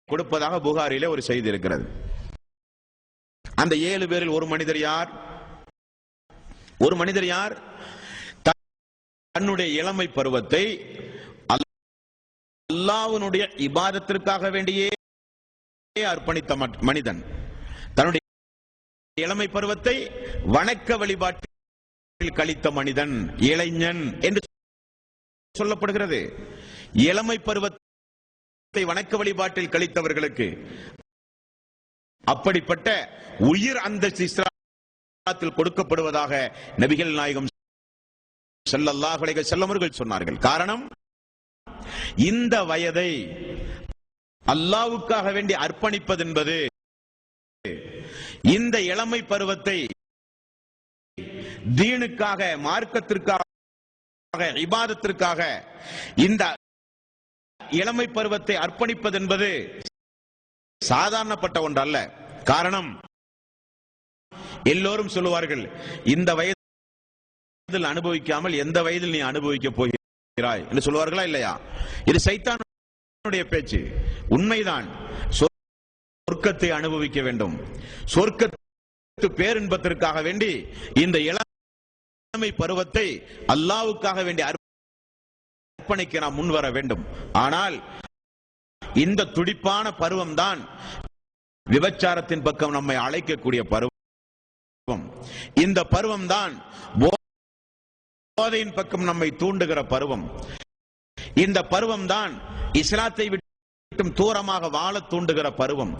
கொடுப்பதாக புகாரிலே ஒரு செய்தி இருக்கிறது. அந்த 7 பேரில் ஒரு மனிதர் யார்? ஒரு மனிதர் யார்? தன்னுடைய இளமை பருவத்தை அல்லாஹ்வுடைய இபாதத்திற்காக வேண்டியே அர்ப்பணித்த மனிதன், தன்னுடைய இளமை பருவத்தை வணக்க வழிபாட்டில் கழித்த மனிதன் இளைஞன் என்று சொல்லப்படுகிறது. இளமை பருவத்தை வணக்க வழிபாட்டில் கழித்தவர்களுக்கு அப்படிப்பட்ட உயிர் அந்தஸ்து இஸ்லாத்தில் கொடுக்கப்படுவதாக நபிகள் நாயகம் ஸல்லல்லாஹு அலைஹி வஸல்லம் அவர்கள் சொன்னார்கள். காரணம், இந்த வயதை அல்லாஹ்வுக்காக வேண்டி அர்ப்பணிப்பது என்பது, இந்த இளமை பருவத்தை தீனுக்காக, மார்க்கத்திற்காக, இபாதத்திற்காக இந்த இளமை பருவத்தை அர்ப்பணிப்பது என்பது சாதாரணப்பட்ட ஒன்று அல்ல. காரணம், எல்லோரும் சொல்லுவார்கள், இந்த வயதில் அனுபவிக்காமல் எந்த வயதில் நீ அனுபவிக்க போகிறாய் என்று சொல்வார்களா இல்லையா? இது சைத்தானுடைய பேச்சு. உண்மைதான். சொர்க்கத்தை அனுபவிக்க வேண்டும், சொர்க்கத்து பேரின்பத்திற்காக வேண்டி இந்த இளமை பருவத்தை அல்லாஹ்வுக்காக வேண்டி அர்ப்பணிக்க நாம் முன்வர வேண்டும். ஆனால் இந்த துடிப்பான பருவம் தான் விபச்சாரத்தின் பக்கம் நம்மை அழைக்கக்கூடிய பருவம். இந்த பருவம் தான் போதையின் பக்கம் நம்மை தூண்டுகிற பருவம். இந்த பருவம் தான் இஸ்லாத்தை விட்டு தூரமாக வாழ தூண்டுகிற பருவம்.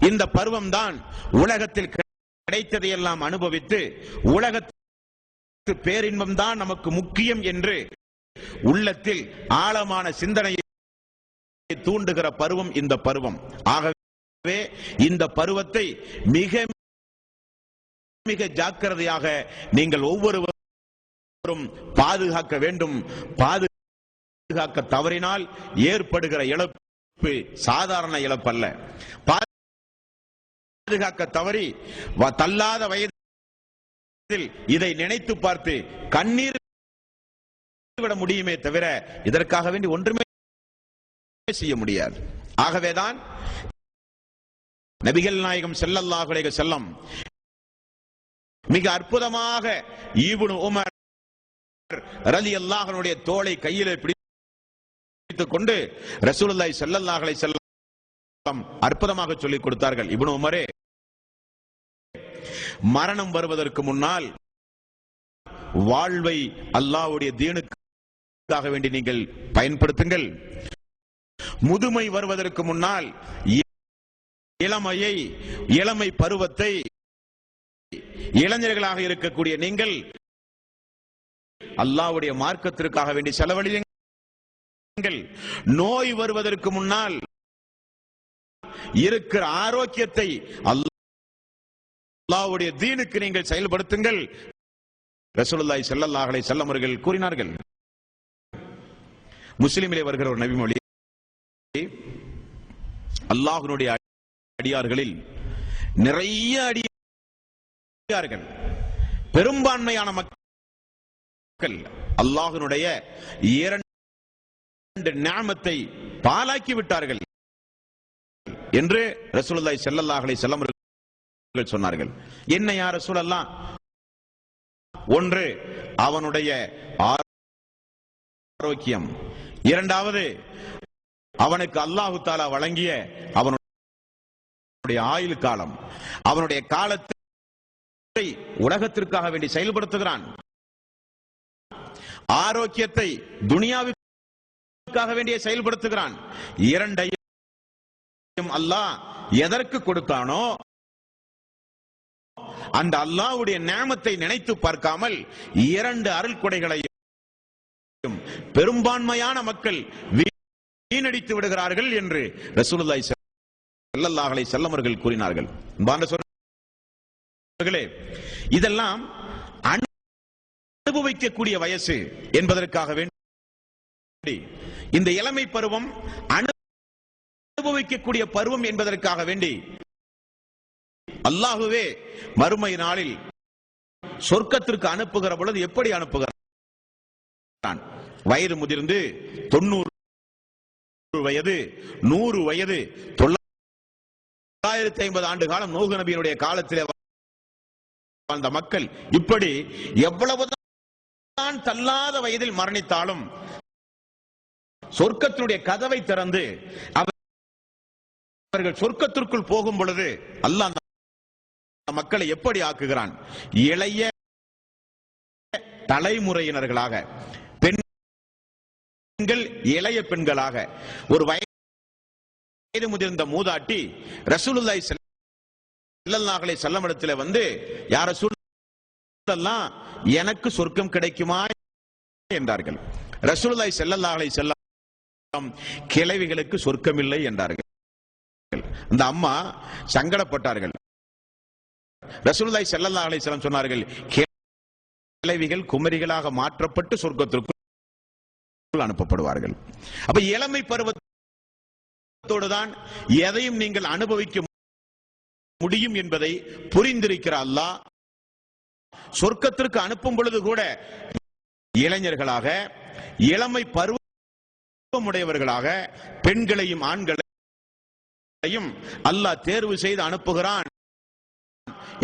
இந்த பருவம் தான் உலகத்தில் கிடைத்ததையெல்லாம் அனுபவித்து உலகத்து பேரின்பம் தான் நமக்கு முக்கியம் என்று உள்ளத்தில் ஆழமான சிந்தனையை தூண்டுகிற பருவம் இந்த பருவம். ஆகவே இந்த பருவத்தை மிக மிக ஜாக்கிரதையாக நீங்கள் ஒவ்வொருவரும் பாதுகாக்க வேண்டும். பாதுகாக்க தவறினால் ஏற்படுகிற இழப்பு சாதாரண இழப்பு அல்ல. பாதுகாக்க தவறி தள்ளாத வயதில் இதை நினைத்து பார்த்து கண்ணீர் விட முடியுமே தவிர இதற்காக வேண்டி ஒன்றுமே செய்ய முடியாது. ஆகவேதான் நபிகள் நாயகம் ஸல்லல்லாஹு அலைஹி வஸல்லம் மிக அற்புதமாக இப்னு உமர் ரலியல்லாஹு அன்ஹுடைய தோளை கையிலே பிடித்துக் கொண்டு ரசூலுல்லாஹி ஸல்லல்லாஹு அலைஹி வஸல்லம் அற்புதமாக சொல்லிக் கொடுத்தார்கள். இப்னு உமரே, மரணம் வருவதற்கு முன்னால் வாழ்வை அல்லாஹ்வுடைய தீனுக்காக வேண்டி நீங்கள் பயன்படுத்துங்கள். முதுமை வருவதற்கு முன்னால் இளமை பருவத்தை இளைஞர்களாக இருக்கக்கூடிய நீங்கள் அல்லாஹ்வுடைய மார்க்கத்திற்காக வேண்டி செலவழியுங்கள். நோய் வருவதற்கு முன்னால் இருக்கிற ஆரோக்கியத்தை அல்லாஹ்வுடைய தீனுக்கு நீங்கள் செயல்படுத்துங்கள். ரசூலுல்லாஹி ஸல்லல்லாஹு அலைஹி வஸல்லம் அவர்கள் கூறினார்கள். முஸ்லிமிலே வருகிற ஒரு நபிமொழி, அல்லாஹ்வுடைய அடியார்களில் நிறைய அடியார்கள், பெரும்பான்மையான மக்கள் அல்லாஹ்வுடைய இரண்டு நிஅமத்தை பாலாக்கி விட்டார்கள் என்று ரசூலுல்லாஹி ஸல்லல்லாஹு அலைஹி வஸல்லம் அவர்கள் சொன்னார்கள். என்ன யா ரசூலல்லாஹ்? ஒன்று அவனுடைய ஆரோக்கியம், இரண்டாவது அவனுக்கு அல்லாஹு தஆலா வழங்கிய அவனுடைய ஆயுள் காலம். அவனுடைய காலத்தை உலகத்திற்காக வேண்டி செயல்படுத்துகிறான். ஆரோக்கியத்தை துனியாவுக்காக வேண்டிய செயல்படுத்துகிறான். இரண்டையும் அல்லாஹ் எதற்கு கொடுத்தானோ அந்த அல்லாஹ்வுடைய நிஅமத்தை நினைத்து பார்க்காமல் இரண்டு அருள் கொடைகளையும் பெரும்பான்மையான மக்கள் வீணடித்து விடுகிறார்கள் என்று ரசூலுல்லாஹி ஸல்லல்லாஹு அலைஹி வஸல்லம் அவர்கள் கூறினார்கள். இதெல்லாம் அனுபவிக்கக்கூடிய வயசு என்பதற்காக வேண்டி, இந்த இளமை பருவம் அனுபவிக்கக்கூடிய பருவம் என்பதற்காக வேண்டி அல்லாஹ்வே மறுமை நாளில் சொர்க்கத்திற்கு அனுப்புகிற பொழுது எப்படி அனுப்புகிறான்? வயது முதிர்ந்து 90 வயது, 100 வயது, 950 ஆண்டு காலம் நூஹ் நபியினுடைய காலத்திலே வாழ்ந்த மக்கள் இப்படி எவ்வளவுதான் தள்ளாத வயதில் மரணித்தாலும் சொர்க்கத்தினுடைய கதவை திறந்து அவர்கள் சொர்க்கத்திற்குள் போகும் பொழுது அல்லாஹ் மக்களை எப்படி ஆக்குகிறான்? இளைய தலைமுறையினர்களாக, பெண்கள் இளைய பெண்களாக. ஒரு வயது முதிர்ந்த மூதாட்டி ரசூலுல்லாஹி ஸல்லல்லாஹு அலைஹி வஸல்லம் இடத்திலே வந்து, யா ரசூலல்லாஹ், எனக்கு சொர்க்கம் கிடைக்குமா என்றார்கள். ரசூலுல்லாஹி ஸல்லல்லாஹு அலைஹி வஸல்லம், கிழவிகளுக்கு சொர்க்கம் இல்லை என்றார்கள். அந்த அம்மா சங்கடப்பட்டார்கள். ரசூலுல்லாஹி ஸல்லல்லாஹு அலைஹி வஸல்லம் சொன்னார்கள், கிழவிகள் குமரிகளாக மாற்றப்பட்டு சொர்க்கத்திற்குள் அனுப்பப்படுவார்கள். அப்ப இளமை பருவத்தோடு தான் எதையும் நீங்கள் அனுபவிக்க முடியும் என்பதை புரிந்திருக்கிற அல்லாஹ் சொர்க்கத்திற்கு அனுப்பும் பொழுது கூட இளைஞர்களாக, இளமை பருவமுடையவர்களாக பெண்களையும் ஆண்களையும் அல்லாஹ் தேர்வு செய்து அனுப்புகிறான்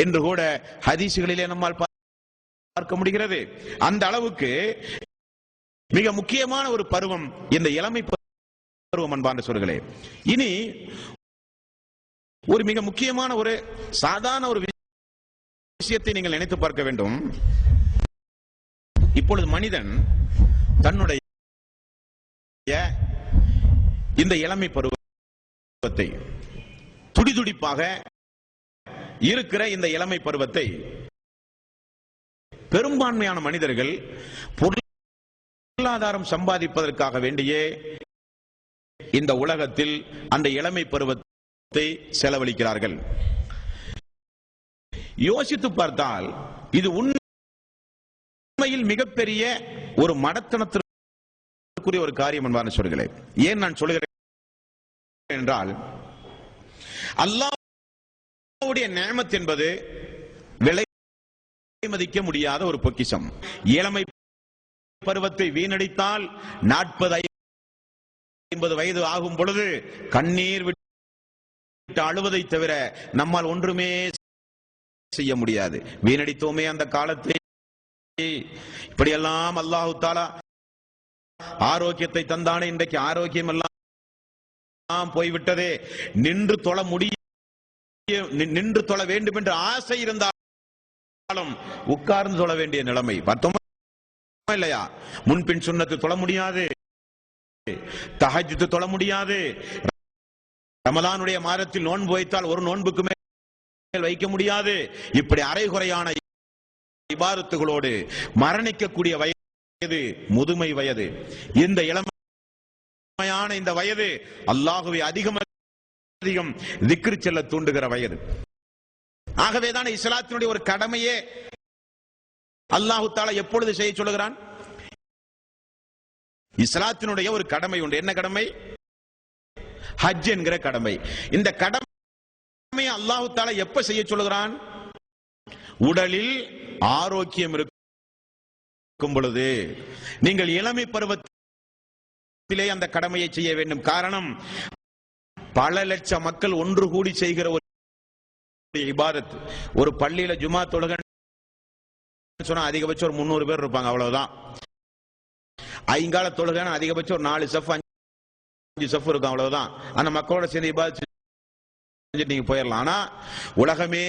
என்று கூட ஹதீசுகளிலே நம்மால் பார்க்க முடிகிறது. அந்த அளவுக்கு மிக முக்கியமான ஒரு பருவம் இந்த இளமை பருவம் அன்பான சகோதரர்களே. இனி ஒரு மிக முக்கியமான ஒரு சாதாரண ஒரு விஷயத்தை நீங்கள் நினைத்து பார்க்க வேண்டும். இப்பொழுது மனிதன் தன்னுடைய இந்த இளமை பருவத்தை துடிதுடிப்பாக இருக்கிற இந்த இளமை பருவத்தை பெரும்பான்மையான மனிதர்கள் பொருளாதாரம் சம்பாதிப்பதற்காக வேண்டியே இந்த உலகத்தில் அந்த இளமை பருவத்தை செலவழிக்கிறார்கள். யோசித்து பார்த்தால் இது உண்மையில் மிகப்பெரிய ஒரு மடத்தனத்திற்குரிய ஒரு காரியம் என்பான சொல்கிறே. ஏன் நான் சொல்கிறேன் என்றால், அல்லாஹ்வுடைய நிஅமத் என்பது விலை மதிக்க முடியாத ஒரு பொக்கிஷம். இளமை பருவத்தை வீணடித்தால் 40-50 வயது ஆகும் பொழுது கண்ணீர் விட்டு அழுவதை தவிர நம்மால் ஒன்றுமே செய்ய முடியாது. வீணடித்தோமே அந்த காலத்தை. இப்படியெல்லாம் அல்லாஹ் தஆலா ஆரோக்கியத்தை தந்தானே, இன்றைக்கு ஆரோக்கியம் எல்லாம் போய்விட்டதே. நின்று தொழ வேண்டும் என்ற ஆசை இருந்தாலும் உட்கார்ந்து தொழ வேண்டிய நிலைமை. பார்த்தோமா இல்லையா? முன்பின் சுன்னத்து தொழ முடியாது, தஹஜ்ஜுத் தொழ முடியாது, ரமலானுடைய மாதத்தில் நோன்பு வைத்தால் ஒரு நோன்புக்கு மேல் வைக்க முடியாது. இப்படி அரைகுறையான இபாதத்துகளோடு மரணிக்கக்கூடிய வயது முதுமை வயது. இந்த இளமையான இந்த வயது அல்லாஹ்வை அதிகம் திக்ர் செல்ல தூண்டுகிற வயது. ஆகவேதான் இஸ்லாத்தினுடைய ஒரு கடமையே அல்லாஹ் தஆலா எப்பொழுது செய்ய சொல்லுகிறான்? இஸ்லாத்தினுடைய ஒரு கடமை உண்டு. என்ன கடமை? ஹஜ் என்கிற கடமை. இந்த கடமை அல்லாஹ் தஆலா எப்ப செய்ய சொல்லுகிறான்? உடலில் ஆரோக்கியம் இருக்கும் பொழுது. நீங்கள் இளமை பருவத்திலே அந்த கடமையை செய்ய வேண்டும். காரணம், பல லட்சம் மக்கள் ஒன்று கூடி செய்கிற ஒரு இபாதத். ஒரு பள்ளியில ஜுமா தொழுக சொன்னா அதிகபட்சம் ஒரு 300 பேர் இருப்பாங்க, அவ்வளவுதான். ஐங்கால தொழுகை அதிகபட்சம் ஒரு 4 சஃப் 5 சஃப் இருக்கும், அவ்வளவுதான். அந்த மக்களோட சேர்ந்து இபாதத் செஞ்சு நீங்க போயிடலாம். ஆனா உலகமே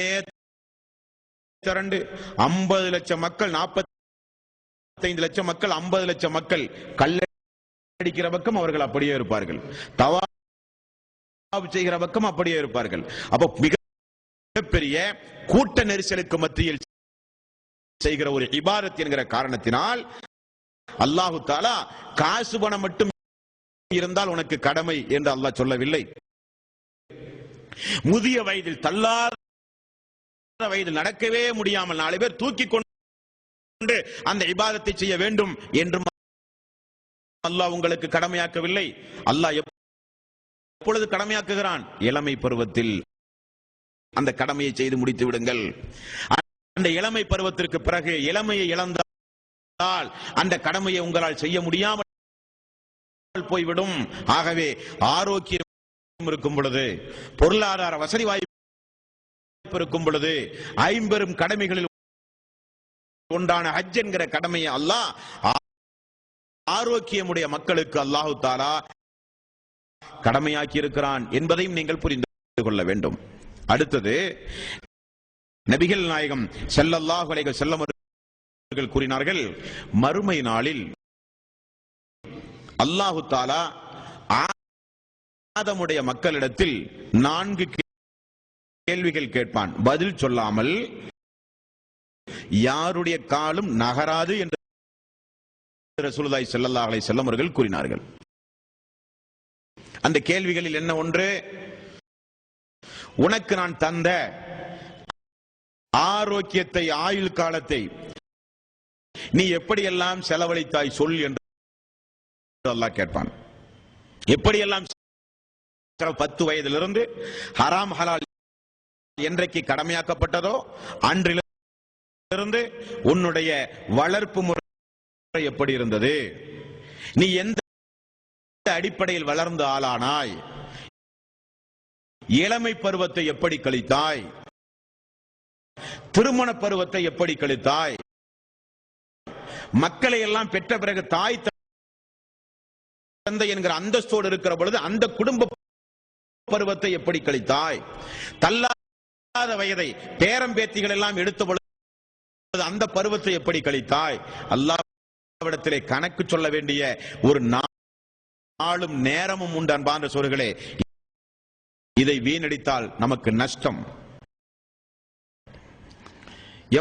திரண்டு 50 லட்சம் மக்கள், 45 லட்சம் மக்கள், 50 லட்சம் மக்கள் கல்லடிக்கிற பக்கம் அவர்கள் அப்படியே இருப்பார்கள், தவாப் செய்கிற பக்கம் அப்படியே இருப்பார்கள். அப்ப மிகப்பெரிய கூட்ட நெரிசலுக்கு மத்தியில் செய்கிற ஒரு இபாதத் என்கிற காரணத்தினால் அல்லாஹ் தஆலா காசு பணம் மட்டும் இருந்தால் உனக்கு கடமை என்று அல்லாஹ் சொல்லவில்லை. முதிய வயதில், தள்ளாத வயதில், நடக்கவே முடியாமல் 4 பேர் தூக்கி கொண்டு அந்த இபாதத்தை செய்ய வேண்டும் என்று அல்லாஹ் உங்களுக்கு கடமையாக்கவில்லை. அல்லாஹ் எப்பொழுது கடமையாக்குகிறான்? இளமை பருவத்தில் அந்த கடமையை செய்து முடித்து விடுங்கள். அந்த இளமை பருவத்திற்கு பிறகு இளமையை இழந்தால் அந்த கடமையை உங்களால் செய்ய முடியாமல் போய்விடும். ஆகவே ஆரோக்கியம் இருக்கும் பொழுது, பொருளாதார வசதி வாய்ப்பு இருக்கும் பொழுது, 50 கடமைகளில் ஒன்றான ஹஜ் என்கிற கடமையை அல்லாஹ் ஆரோக்கியமுடைய மக்களுக்கு அல்லாஹ் தஆலா கடமையாக்கி இருக்கிறான் என்பதையும் நீங்கள் புரிந்து கொள்ள வேண்டும். அடுத்தது, நபிகள் நாயகம் ஸல்லல்லாஹு அலைஹி வஸல்லம் அவர்கள் கூறினார்கள், மறுமை நாளில் அல்லாஹ் தஆலா ஆதமுடைய மக்களிடத்தில் 4 கேள்விகள் கேட்பான். பதில் சொல்லாமல் யாருடைய காலும் நகராது என்று ரசூலுல்லாஹி ஸல்லல்லாஹு அலைஹி வஸல்லம் அவர்கள் கூறினார்கள். அந்த கேள்விகளில் என்ன ஒன்று? உனக்கு நான் தந்த ஆரோக்கியத்தை, ஆயுள் காலத்தை நீ எப்படியெல்லாம் செலவழித்தாய் சொல் என்று அல்லாஹ் கேட்பான். எப்படியெல்லாம் 10 வயதிலிருந்து ஹராம் ஹலால் என்றைக்கு கடமையாக்கப்பட்டதோ அன்றிலிருந்து உன்னுடைய வளர்ப்பு முறை எப்படி இருந்தது, நீ எந்த அடிப்படையில் வளர்ந்து ஆளானாய்? இளமை பருவத்தை எப்படி கழித்தாய்? திருமண பருவத்தை எப்படி கழித்தாய்? மக்களை எல்லாம் பெற்ற பிறகு தாய் தந்தை என்கிற அந்தஸ்தோடு இருக்கிற பொழுது அந்த குடும்ப பருவத்தை எப்படி கழித்தாய்? தள்ளாத வயதை பேரம்பேத்திகள் எல்லாம் எடுத்த பொழுது அந்த பருவத்தை எப்படி கழித்தாய்? அல்லாஹ்விடத்திலே கணக்கு சொல்ல வேண்டிய ஒரு நாளும் நேரமும் உண்டு அன்பார்ந்த சோர்களே. இதை வீணடித்தால் நமக்கு நஷ்டம்.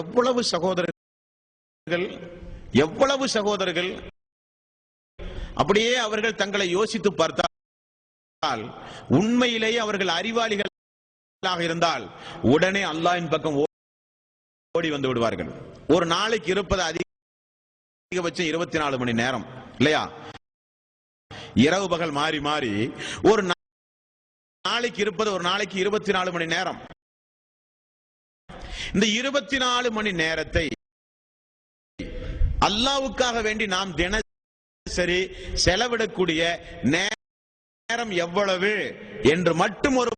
எவ்வளவு சகோதரர்கள் அப்படியே அவர்கள் தங்களை யோசித்து பார்த்தால் உண்மையிலேயே அவர்கள் அறிவாளிகளாக இருந்தால் உடனே அல்லாஹ்வின் பக்கம் ஓடி வந்து விடுவார்கள். ஒரு நாளைக்கு இருப்பது அதிகபட்சம் 24 மணி நேரம் இல்லையா? இரவு பகல் மாறி மாறி ஒரு நாளைக்கு இருப்பது ஒரு நாளைக்கு 24 மணி நேரம். இந்த 24 மணி நேரத்தை அல்லாஹ்வுக்காக வேண்டி நாம் தினசரி செலவிடக்கூடிய நேரம் எவ்வளவு என்று மட்டும் ஒரு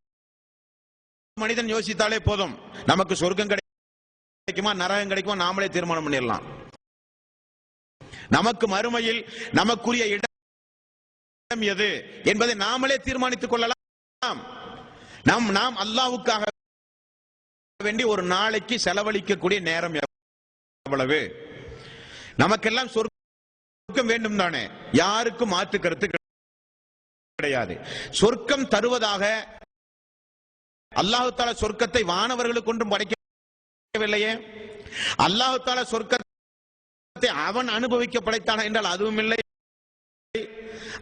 மனிதன் யோசித்தாலே போதும். நமக்கு சொர்க்கம் கிடைக்குமா நரகம் கிடைக்குமா நாமளே தீர்மானம் பண்ணிடலாம். நமக்கு மறுமையில் நமக்குரிய இடம் எது என்பதை நாமளே தீர்மானித்துக் கொள்ளலாம். நாம் அல்லாஹ்வுக்காக வேண்டி ஒரு நாளைக்கு செலவழிக்கக்கூடிய நேரம் எவ்வளவு? நமக்கெல்லாம் சொர்க்கம் வேண்டும் தானே? யாருக்கும் மாற்று கருத்து கிடையாது. சொர்க்கம் தருவதாக அல்லாஹ் தஆலா சொர்க்கத்தை வானவர்களுக்கு ஒன்றும் படைக்கவில்லையே. அல்லாஹ் தஆலா சொர்க்கத்தை அவன் அனுபவிக்க படைத்தான் என்றால் அதுவும் இல்லை.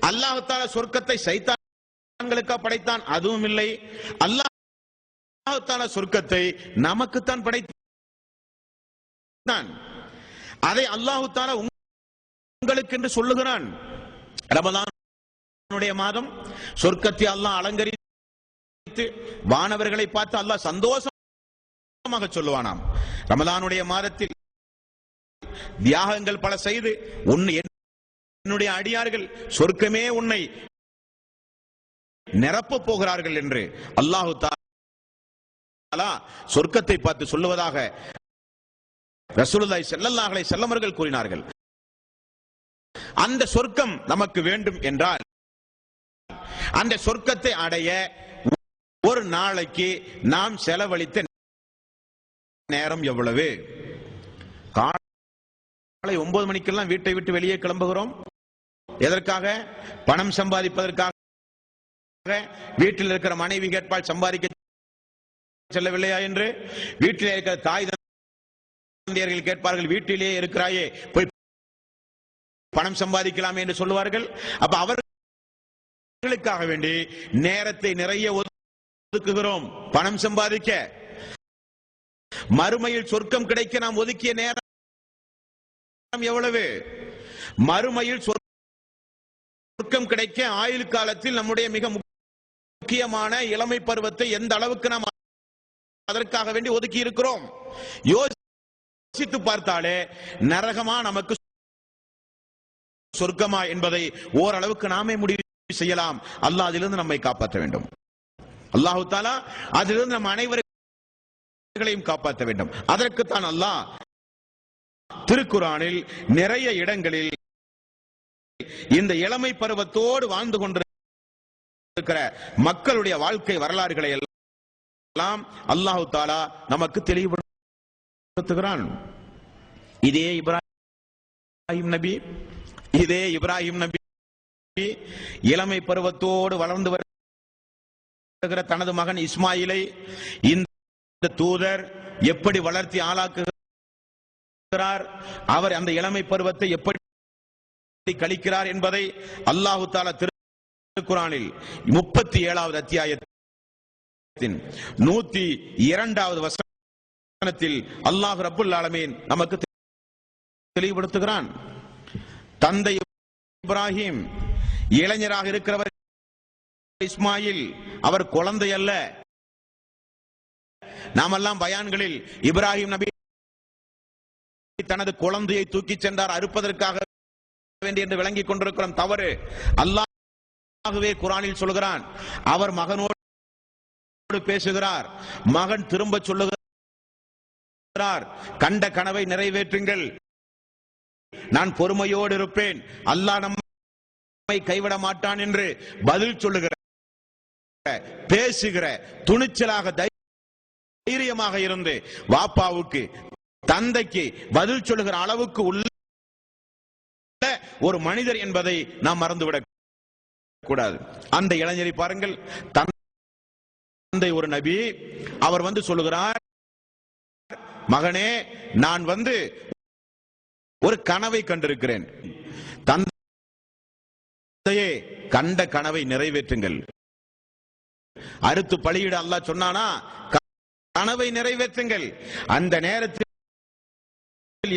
அல்லாஹ் தஆலா சொர்க்கத்தை சைத்தான்களுக்கா படைத்தான் அதுவும் இல்லை. அல்லாஹ் தஆலா சொர்க்கத்தை நமக்குத்தான் படைத்தான். அதை அல்லாஹ் தஆலா உங்களுக்கு என்று சொல்லுகிறான். ரமலானுடைய மாதம் சொர்க்கத்தை அல்லாஹ் அலங்கரித்து வானவர்களை பார்த்து அல்லாஹ் சந்தோஷமாக சொல்லுவானாம். ரமலானுடைய மாதத்தில் தியாகங்கள் பல செய்து என்னுடைய அடியார்கள் சொர்க்கமே உன்னை நிரப்ப போகிறார்கள் என்று அல்லாஹ் தஆலா சொர்க்கத்தை பார்த்து சொல்லுவதாக ரசூலுல்லாஹி ஸல்லல்லாஹு அலைஹி வஸல்லம் அவர்கள் கூறினார்கள். அந்த சொர்க்கம் நமக்கு வேண்டும் என்றால் அந்த சொர்க்கத்தை அடைய ஒரு நாளைக்கு நாம் செலவழித்த நேரம் எவ்வளவு? காலை 9 மணிக்கெல்லாம் வீட்டை விட்டு வெளியே கிளம்புகிறோம். எதற்காக? பணம் சம்பாதிப்பதற்காக. வீட்டில் இருக்கிற மனைவி கேட்பால் சம்பாதிக்க செல்லவில்லையா என்று. வீட்டிலே இருக்கிற தாய் தந்தையர்கள் கேட்பார்கள், வீட்டிலே இருக்கிறாயே போய் பணம் சம்பாதிக்கலாமே என்று சொல்லுவார்கள். அப்ப அவர்களுக்காக வேண்டி நேரத்தை நிறைய ஒதுக்குகிறோம் பணம் சம்பாதிக்க. மறுமையில் சொர்க்கம் கிடைக்க நாம் ஒதுக்கிய நேரம் எவ்வளவு? மறுமையில் சொர்க்கம் கிடைக்க ஆயுள் காலத்தில் நம்முடைய மிக முக்கியமான இளமை பருவத்தை எந்த அளவுக்கு நாம் அதற்காக வேண்டி ஒதுக்கி இருக்கிறோம். யோசித்து பார்த்தாலே நரகமா நமக்கு சொர்க்கமா என்பதை ஓரளவுக்கு நாமே முடிவு செய்யலாம். அல்லாஹ் அதிலிருந்து நம்மை காப்பாற்ற வேண்டும். அல்லாஹ் தஆலா அதிலிருந்து நம் அனைவரையும் காப்பாற்ற வேண்டும். அதற்குத்தான் அல்லாஹ் திருக்குர்ஆனில் நிறைய இடங்களில் இந்த இளமை பருவத்தோடு வாழ்ந்து கொண்டிருக்கிற மக்களுடைய வாழ்க்கை வரலாறுகளை எல்லாம் அல்லாஹ் தஆலா நமக்கு தெளிவுபடுத்துகிறான். இதே இப்ராஹிம் நபி இளமை பருவத்தோடு வளர்ந்து வருகிற தனது மகன் இஸ்மாயிலை இந்த தூதர் எப்படி வளர்த்தி ஆளாக்குகிறார், அவர் அந்த இளமை பருவத்தை எப்படி கழிக்கிறார் என்பதை அல்லாஹ் தஆலா திருக்குர்ஆனில் 37வது அத்தியாயத்தின் 102வது வசனத்தில் அல்லாஹ் ரப்புல் ஆலமீன் நமக்கு தெளிவுபடுத்துகிறான். தந்தை இப்ராஹிம் இளைஞராக இருக்கிறவர் இஸ்மாயில், அவர் குழந்தை அல்ல. நாமெல்லாம் பயான்களில் இப்ராஹிம் நபி தனது குழந்தையை தூக்கி சென்றார் அறுப்பதற்காக வேண்டும் என்று விளங்கிக் கொண்டிருக்கிறோம். தவறு. அல்லாஹ்வே குர்ஆனில் சொல்கிறான். அவர் மகனோடு பேசுகிறார். மகன் திரும்ப சொல்லுகிறார், கண்ட கனவை நிறைவேற்றுங்கள், நான் பொறுமையோடு இருப்பேன், அல்லாஹ் நம்மை கைவிட மாட்டான் என்று பதில் சொல்லுகிற, பேசுகிற, துணிச்சலாக தைரியமாக இருந்து வாப்பாவுக்கு தந்தைக்கு பதில் சொல்லுகிற அளவுக்கு உள்ள ஒரு மனிதர் என்பதை நாம் மறந்துவிடக் கூடாது. அந்த இளைஞரை பாருங்கள். தந்தை ஒரு நபி. அவர் வந்து சொல்லுகிறார், மகனே, நான் வந்து ஒரு கனவை கண்டிருக்கிறேன். தந்தையே, கண்ட கனவை நிறைவேற்றுங்கள். அறுத்து பலியிட அல்லாஹ் சொன்னானா, கனவை நிறைவேற்றுங்கள். அந்த நேரத்தில்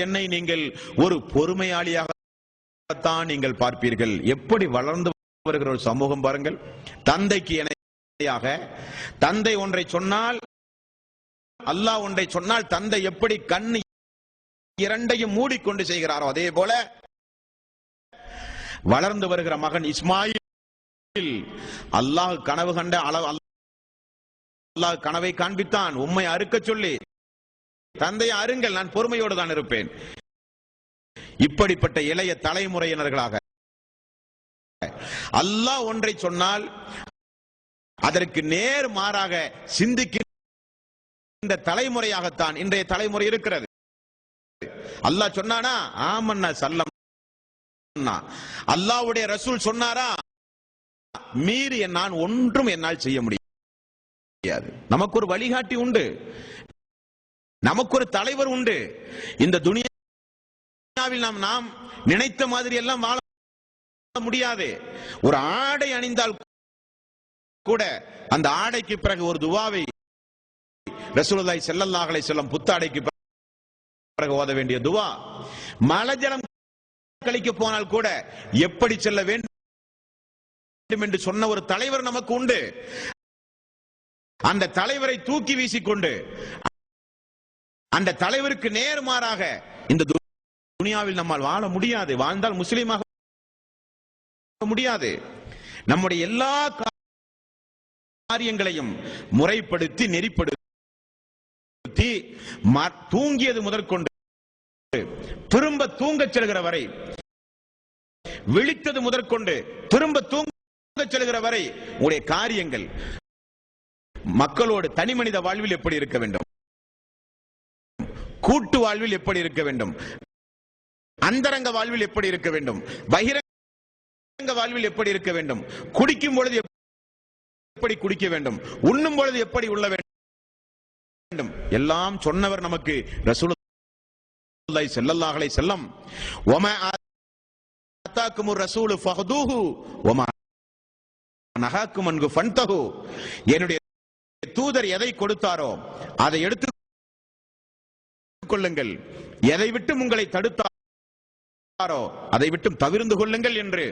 என்னை நீங்கள் ஒரு பொறுமையாளியாக தான் நீங்கள் பார்ப்பீர்கள். எப்படி வளர்ந்து வருகிற ஒரு சமூகம் பாருங்கள். தந்தைக்கு இணையாக தந்தை ஒன்றை சொன்னால், அல்லாஹ் ஒன்றை சொன்னால், தந்தை எப்படி கண் இரண்டையும் மூடிக்கொண்டு செய்கிறாரோ அதே போல வளர்ந்து வருகிற மகன் இஸ்மாயில், அல்லாஹ் கனவு கண்ட அளவு அல்லாஹ் கனவை காண்பித்தான், உம்மை அறுக்க சொல்லி, தந்தையை அருங்கள், நான் பொறுமையோடு தான் இருப்பேன். இப்படிப்பட்ட இளைய தலைமுறையினர்களாக அல்லாஹ் ஒன்றை சொன்னால் அதற்கு நேர் மாறாக சிந்திக்கின்ற தலைமுறையாகத்தான் இன்றைய தலைமுறை இருக்கிறது. அல்லாஹ் சொன்னானா, ஆமன்னா சல்லம். அல்லாஹ்வுடைய ரசூல் சொன்னாரா, மீறி நான் ஒன்றும் என்னால் செய்ய முடியாது. நமக்கு ஒரு வழிகாட்டி உண்டு, நமக்கு ஒரு தலைவர் உண்டு. இந்த துனியாவில் நாம் நினைத்த மாதிரி எல்லாம் வாழ முடியாது. ஒரு ஆடை அணிந்தால் கூட அந்த ஆடைக்கு பிறகு ஒரு துவாவை ரசூலுல்லாஹி ஸல்லல்லாஹு அலைஹி வஸல்லம் புத்தாடைக்கு பிறகு ஓத வேண்டிய துவா. மலஜலம் கழிக்க போனால் கூட எப்படி செல்ல வேண்டும் என்று சொன்ன ஒரு தலைவர் நமக்கு உண்டு. அந்த தலைவரை தூக்கி வீசிக்கொண்டு அந்த தலைவருக்கு நேர்மாறாக இந்த துனியாவில் நம்மால் வாழ முடியாது. வாழ்ந்தால் முஸ்லீமாக முடியாது. நம்முடைய எல்லா காரியங்களையும் முறைப்படுத்தி நெறிப்படுத்தி தூங்கியது முதற்கொண்டு திரும்ப தூங்கச் செல்கிற வரை, விழித்தது முதற்கொண்டு திரும்ப தூங்கச் செல்கிற வரை உங்களுடைய காரியங்கள் மக்களோடு தனி மனித வாழ்வில் எப்படி இருக்க வேண்டும், கூட்டு வாழ்வில் எப்படி இருக்க வேண்டும், அந்தரங்க வாழ்வில் எப்படி இருக்க வேண்டும், பகிரங்க வாழ்வில் எப்படி இருக்க வேண்டும், குடிக்கும் பொழுது எப்படி குடிக்க வேண்டும், உண்ணும் பொழுது எப்படி உள்ள வேண்டும், எல்லாம் சொன்னவர் நமக்கு ரசூலுல்லாஹி ஸல்லல்லாஹு அலைஹி வஸல்லம். வமா ஆதாகுமுர் ரசூலு ஃபஹ்தூஹு வமா நஹாகும் அன்ஹு ஃபன்தஹு. என்னுடைய தூதர் எதை கொடுத்தாரோ அதை எடுத்துக் கொள்ளுங்கள், எதை விட்டு உங்களை தடுத்தாரோ அதை விட்டு தவிர்ந்து கொள்ளுங்கள் என்று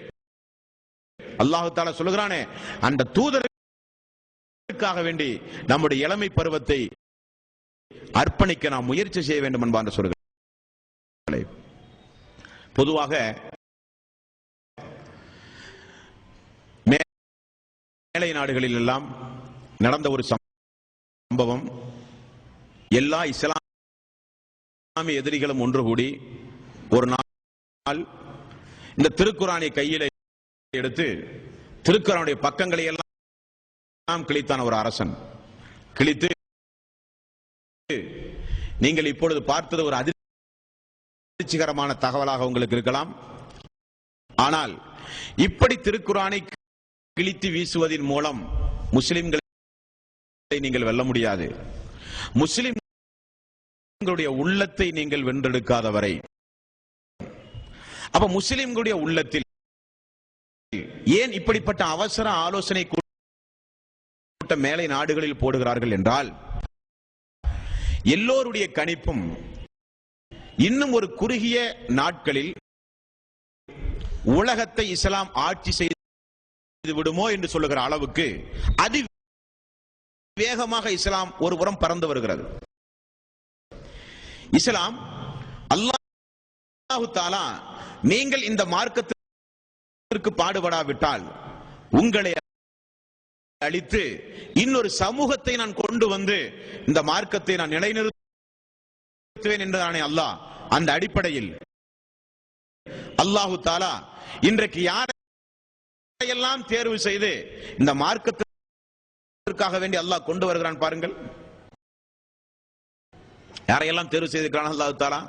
அல்லாஹ் தஆலா சொல்கிறானே. அந்த தூதருக்காக வேண்டி நம்முடைய இளமை பருவத்தை அர்ப்பணிக்க நாம் முயற்சி செய்ய வேண்டும் என்பார் சொல்கிறார். பொதுவாக மேலை நாடுகளில் எல்லாம் நடந்த ஒரு சம்பவம், எல்லா இஸ்லாமிய எதிரிகளும் ஒன்று கூடி ஒரு நாள் இந்த திருக்குர்ஆனை கையில் எடுத்து திருக்குர்ஆனுடைய பக்கங்களை எல்லாம் கிழித்தான் ஒரு அரசன். கிழித்து, நீங்கள் இப்பொழுது பார்த்தது ஒரு அதிர்ச்சிகரமான தகவலாக உங்களுக்கு இருக்கலாம். ஆனால் இப்படி திருக்குர்ஆனை கிழித்து வீசுவதன் மூலம் முஸ்லிம்களை நீங்கள் வெல்ல முடியாது. முஸ்லிம்களுடைய உள்ளத்தை நீங்கள் வென்றெடுக்காத வரை, அப்ப முஸ்லிம்களுடைய உள்ளத்தில் ஏன் இப்படிப்பட்ட அவசர ஆலோசனை கூட்டம் மேலை நாடுகளில் போடுகிறார்கள் என்றால், எல்லோருடைய கணிப்பும் இன்னும் ஒரு குறுகிய நாட்களில் உலகத்தை இஸ்லாம் ஆட்சி செய்து விடுமோ என்று சொல்லுகிற அளவுக்கு அதி வேகமாக இஸ்லாம் ஒரு புறம் பறந்து வருகிறது. இஸ்லாம் அல்லாஹ் அல்லாஹ் தஆலா நீங்கள் இந்த மார்க்கத்திற்கு பாடுபடாவிட்டால் உங்களை அழித்து இன்னொரு சமூகத்தை நான் கொண்டு வந்து இந்த மார்க்கத்தை நான் நிலைநிறுத்துவேன் என்றானே அல்லாஹ். அந்த அடிப்படையில் அல்லாஹ் தஆலா இன்றைக்கு யாரையெல்லாம் தேர்வு செய்து இந்த மார்க்கத்திற்காக வேண்டி அல்லாஹ் கொண்டு வருகிறான் பாருங்கள். யாரையெல்லாம் தேர்வு செய்திருக்கிறான் அல்லாஹ் தஆலா?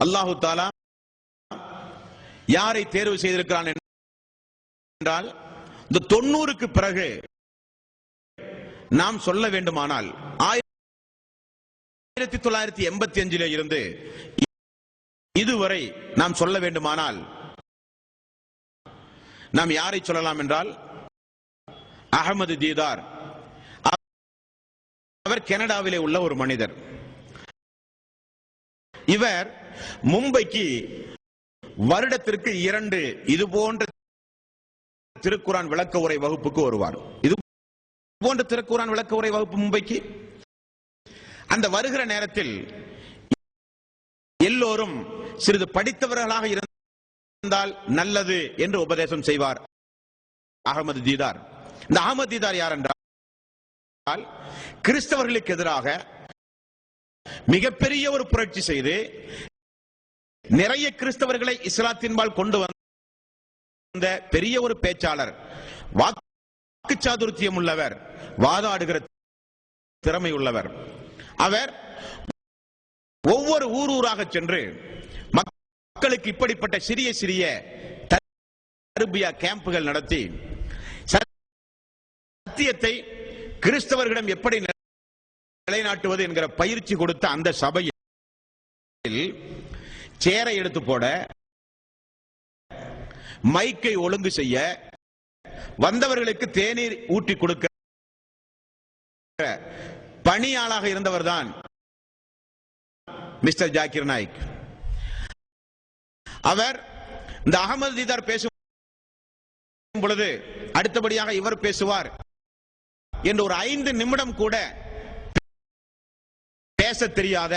அல்லாஹ் தஆலா யாரை தேர்வு செய்திருக்கிறான் என்றால், இந்த 90க்கு பிறகு நாம் சொல்ல வேண்டுமானால் 1985 இருந்து இதுவரை நாம் சொல்ல வேண்டுமானால் நாம் யாரை சொல்லலாம் என்றால், அகமது தீதார். அவர் கனடாவிலே உள்ள ஒரு மனிதர். இவர் மும்பைக்கு வருடத்திற்கு 2 இது போன்ற திருக்குரான் விளக்க உரை வகுப்புக்கு வருவார். இது போன்ற திருக்குரான் விளக்க உரை வகுப்பு மும்பைக்கு அந்த வருகிற நேரத்தில் எல்லோரும் சிறிது படித்தவர்களாக இருந்தால் நல்லது என்று உபதேசம் செய்வார் அகமது தீதார். இந்த அகமது தீதார் யார் என்றால், கிறிஸ்தவர்களுக்கு எதிராக மிகப்பெரிய ஒரு புரட்சி செய்து நிறைய கிறிஸ்தவர்களை இஸ்லாத்தின்பால் கொண்டு வந்த பெரிய ஒரு பேச்சாளர், வாக்கு சாதுர்த்தியம் உள்ளவர், வாதாடுகிற திறமை உள்ளவர். அவர் ஒவ்வொரு ஊராக சென்று மக்களுக்கு இப்படிப்பட்ட சிறிய சிறிய தர்பியா கேம்புகள் நடத்தி சத்தியத்தை கிறிஸ்தவர்களிடம் எப்படி நிலைநாட்டுவது என்கிற பயிற்சி கொடுத்த அந்த சபையில் சேரை எடுத்து போட, மைக்கை ஒழுங்கு செய்ய, வந்தவர்களுக்கு தேநீர் ஊட்டி கொடுக்க பணியாளாக இருந்தவர் தான் மிஸ்டர் ஜாக்கிர் நாயிக். அவர் இந்த அகமது தீதார் பேசும் பொழுது அடுத்தபடியாக இவர் பேசுவார் என்று ஒரு 5 நிமிடம் கூட பேச தெரியாத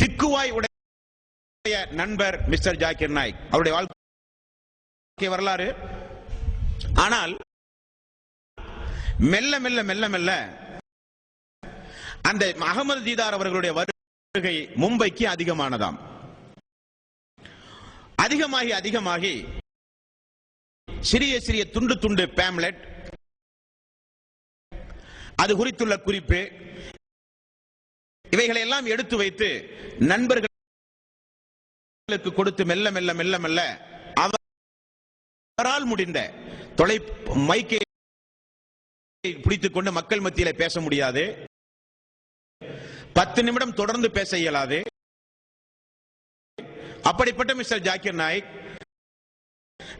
திக்குவாய் உடைய நண்பர் மிஸ்டர் ஜாக்கிர் நாயிக். அவருடைய வாழ்க்கை வரலாறு. ஆனால் மெல்ல மெல்ல மெல்ல மெல்ல அந்த அகமது தீதார் அவர்களுடைய வருகை மும்பைக்கு அதிகமானதாம். அதிகமாகி அதிகமாகி சிறிய சிறிய துண்டு துண்டு பேம்லெட், அது குறித்துள்ள குறிப்பு, இவைகளை எல்லாம் எடுத்து வைத்து நண்பர்களுக்கு கொடுத்து மெல்ல மெல்ல மெல்ல மெல்ல அவரால் முடிந்த மைக்கை பிடித்துக் கொண்டு மக்கள் மத்தியிலே பேச முடியாது, 10 நிமிடம் தொடர்ந்து பேச இயலாது. அப்படிப்பட்ட மிஸ்டர் ஜாக்கிர் நாயிக்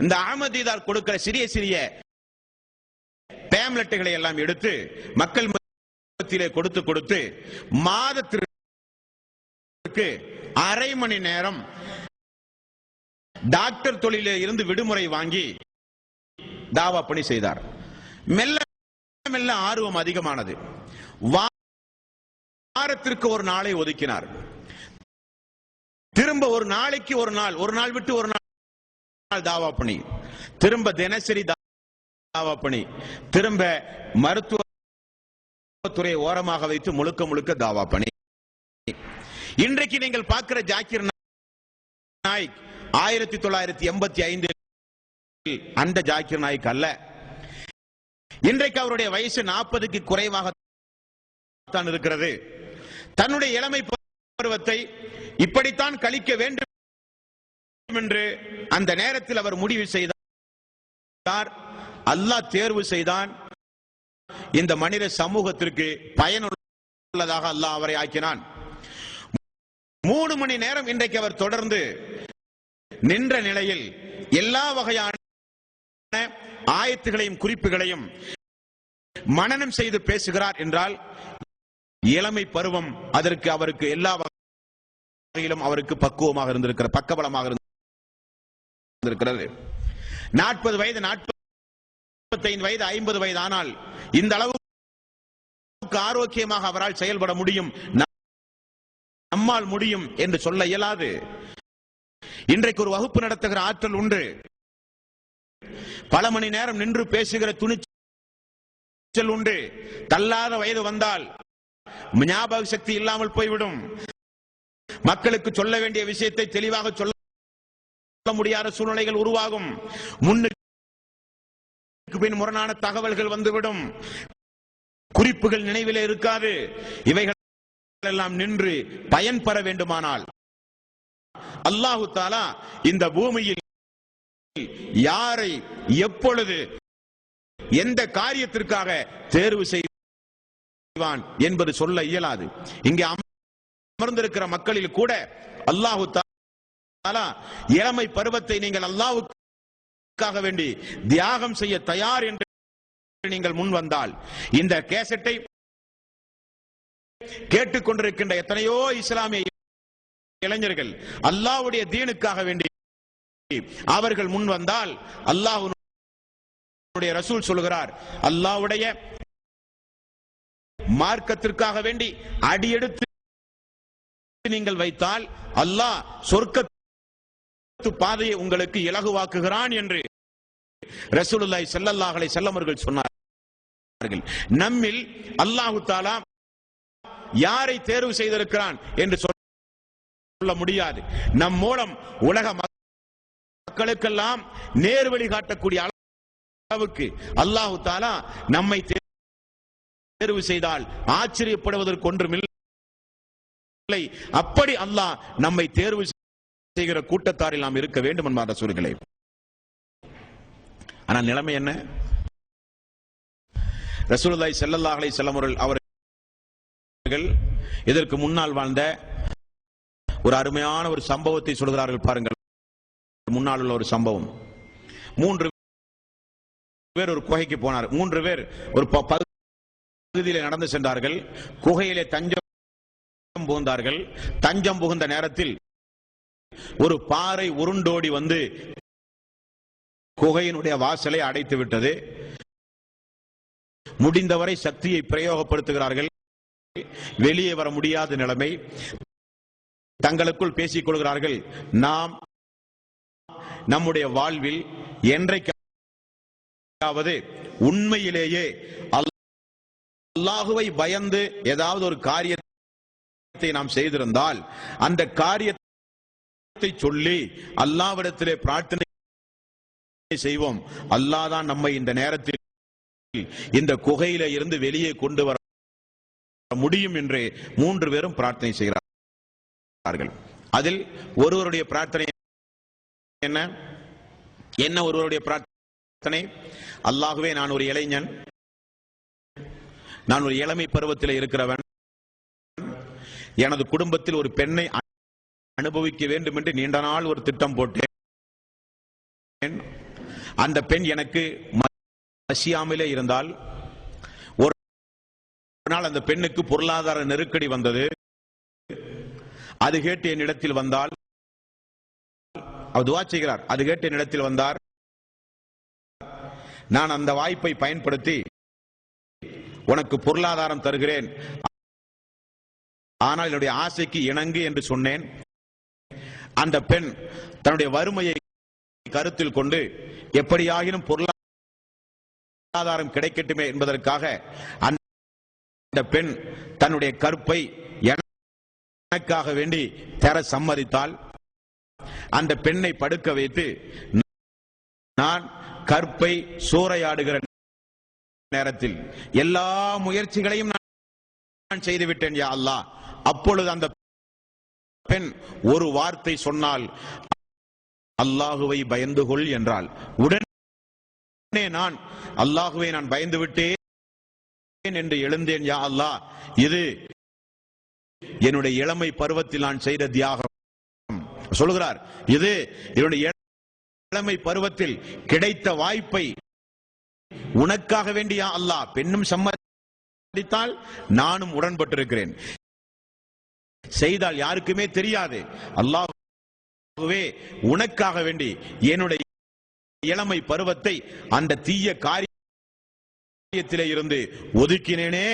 இந்த அகமது தீதார் கொடுக்கிற சிறிய சிறிய பேம்லெட்டுகளை எல்லாம் எடுத்து மக்கள் மத்தியிலே கொடுத்து கொடுத்து மாதத்திற்கு அரை மணி நேரம் டாக்டர் தொழிலே இருந்து விடுமுறை வாங்கி தாவா பணி செய்தார். மெல்ல மெல்ல ஆர்வம் அதிகமானது. வாரத்திற்கு ஒரு நாளை ஒதுக்கினார். திரும்ப ஒரு நாளைக்கு ஒரு நாள் விட்டு ஒரு நாள் தாவா பணி, திரும்ப தினசரி தாவா பணி, திரும்ப மருத்துவத்துறை ஓரமாக வைத்து முழுக்க முழுக்க தாவா பணி. இன்றைக்கு நீங்கள் பார்க்கிற ஜாக்கிர் நாயிக் 1985 அந்த ஜாக்கிர் நாயிக் அல்ல. இன்றைக்கு அவருடைய வயசு 40க்கு குறைவாக தான் இருக்கிறது. தன்னுடைய இளமை பருவத்தை இப்படித்தான் கழிக்க வேண்டும் என்று அந்த நேரத்தில் அவர் முடிவு செய்தார். அல்லாஹ் தேர்வு செய்தான். இந்த மனித சமூகத்திற்கு பயனுள்ளதாக அல்லாஹ் அவரை ஆக்கினான். 3 மணி நேரம் இன்றைக்கு அவர் தொடர்ந்து நின்ற நிலையில் எல்லா வகையான ஆயத்துகளையும் குறிப்புகளையும் மனனம் செய்து பேசுகிறார் என்றால், இளமை பருவம் அதற்கு அவருக்கு எல்லா வகையிலும் அவருக்கு பக்குவமாக இருந்திருக்கிற, பக்கபலமாக இருந்திருக்கிறது. 40 வயது, 45 வயது, 50 வயது ஆனால் இந்த அளவுக்கு ஆரோக்கியமாக அவரால் செயல்பட முடியும். நம்மால் முடியும் என்று சொல்ல இயலாது. இன்றைக்கு ஒரு வகுப்பு நடத்துகிற ஆற்றல் உண்டு. பல மணி நேரம் நின்று பேசுகிற துணிச்சல் உண்டு. தள்ளாத வயது வந்தால் ஞாபக சக்தி இல்லாமல் போய்விடும். மக்களுக்கு சொல்ல வேண்டிய விஷயத்தை தெளிவாக சொல்ல முடியாத சூழ்நிலைகள் உருவாகும். முன்னுக்கு பின் முரணான தகவல்கள் வந்துவிடும். குறிப்புகள் நினைவிலே இருக்காது. இவைகள் எல்லாம் நின்று பயன் பெற வேண்டுமானால் அல்லாஹு தஆலா இந்த பூமியில் யாரை எப்பொழுது எந்த காரியத்திற்காக தேர்வு செய்வான் என்பது சொல்ல இயலாது. இங்கே அமர்ந்திருக்கிற மக்களில் கூட அல்லாஹு தஆலா இளமை பருவத்தை நீங்கள் அல்லாஹ்வுக்காக வேண்டி தியாகம் செய்ய தயார் என்று நீங்கள் முன் வந்தால், இந்த கேசட்டை கேட்டுக்கொண்டிருக்கின்ற எத்தனையோ இஸ்லாமிய இளைஞர்கள் அல்லாஹ்வுடைய தீனுக்காக வேண்டி அவர்கள் முன் வந்தால், அல்லாஹ்வுடைய ரசூல் சொல்கிறார், அல்லாஹ்வுடைய மார்க்கத்திற்காக வேண்டி அடியெடுத்து நீங்கள் வைத்தால் அல்லாஹ் சொர்க்க பாதையை உங்களுக்கு இலகுவாக்குகிறான் என்று ரசூலுல்லாஹி ஸல்லல்லாஹு அலைஹி வஸல்லம் அவர்கள் சொன்னார்கள். நம்மில் அல்லாஹ் தஆலா யாரை தேர்வு செய்திருக்கிறான் என்று சொல்ல முடியாது. நம் மூலம் உலக மக்களுக்கெல்லாம் நேர்வழி காட்டக்கூடிய அளவுக்கு அல்லாஹ் தஆலா நம்மை தேர்வு செய்தால் ஆச்சரியப்படுவதற்கு ஒன்றுமில்லை. அப்படி அல்லாஹ் நம்மை தேர்வு செய்கிற கூட்டத்தாரில் நாம் இருக்க வேண்டும் என்பார் ரசூலுகளே. ஆனால் நிலைமை என்ன? ரசூலுல்லாஹி ஸல்லல்லாஹு அலைஹி வஸல்லம் அவர்கள் இதற்கு முன்னால் வாழ்ந்த ஒரு அருமையான ஒரு சம்பவத்தை சொல்கிறார்கள். பாருங்கள், முன்னால் உள்ள ஒரு சம்பவம். 3 பேர் ஒரு குகைக்கு போனார். 3 பேர் ஒரு பகுதியிலே நடந்து சென்றார்கள். குகையிலே தஞ்சம் புகுந்தார்கள். தஞ்சம் புகுந்த நேரத்தில் ஒரு பாறை உருண்டோடி வந்து குகையினுடைய வாசலை அடைத்து விட்டது. முடிந்தவரை சக்தியை பிரயோகப்படுத்துகிறார்கள். வெளியே வர முடியாத நிலைமை. தங்களுக்குள் பேசிக் கொள்கிறார்கள், நாம் நம்முடைய வாழ்வில் என்றைக்காவது உண்மையிலேயே அல்லாஹுவை பயந்து ஏதாவது ஒரு காரியத்தை நாம் செய்திருந்தால் அந்த காரியத்தை சொல்லி அல்லாஹ்விடத்திலே பிரார்த்தனை செய்வோம். அல்லாஹ் தான் நம்மை இந்த நேரத்தில் இந்த குகையில இருந்து வெளியே கொண்டு வர முடியும் என்று 3 பேரும் பிரார்த்தனை செய்கிறார்கள். அதில் ஒருவருடைய பிரார்த்தனை என்ன? ஒருவருடைய பிரார்த்தனை, அல்லாஹ்வே, நான் ஒரு இளைஞன், நான் ஒரு இளமை பருவத்தில் இருக்கிறவன், எனது குடும்பத்தில் ஒரு பெண்ணை அனுபவிக்க வேண்டும் என்று நீண்ட நாள் ஒரு திட்டம் போட்டேன். அந்த பெண் எனக்கு மசியாமலே இருந்தால், ஒரு நாள் அந்த பெண்ணுக்கு பொருளாதார நெருக்கடி வந்தது. அது கேட்டு என்னிடத்தில் வந்தால், அவர் துஆ செய்கிறார், அது கேட்டு என்னிடத்தில் வந்தார். நான் அந்த வாய்ப்பை பயன்படுத்தி உனக்கு பொருளாதாரம் தருகிறேன், ஆனால் என்னுடைய ஆசைக்கு இணங்கு என்று சொன்னேன். அந்த பெண் தன்னுடைய வறுமையை கருத்தில் கொண்டு எப்படியாகினும் பொருளாதாரம் கிடைக்கட்டுமே என்பதற்காக அந்த பெண் தன்னுடைய கற்பை எனக்காக வேண்டி தர சம்மதித்தால், அந்த பெண்ணை படுக்க வைத்து நான் கற்பை சூறையாடுகிற நேரத்தில் எல்லா முயற்சிகளையும் நான் செய்துவிட்டேன் யா அல்லாஹ். அப்பொழுது அந்த பெண் ஒரு வார்த்தை சொன்னால், அல்லாஹுவை பயந்து கொள் என்றால், உடனே நான் அல்லாஹுவை நான் பயந்து விட்டேன் என்று எழுந்தேன் யா அல்லாஹ். இது என்னுடைய இளமை பருவத்தில் நான் செய்த தியாகம். சொல்கிறார், இது என்னுடைய இளமை பருவத்தில் கிடைத்த வாய்ப்பை உனக்காக வேண்டிய அல்லாஹ். பெண்ணும் சம்மதித்தால் நானும் உடன்பட்டிருக்கிறேன். செய்தால் யாருக்குமே தெரியாது. அல்லாஹ்வே, உனக்காக வேண்டி என்னுடைய இளமை பருவத்தை அந்த தீய காரியத்திலே இருந்து ஒதுக்கினேனே,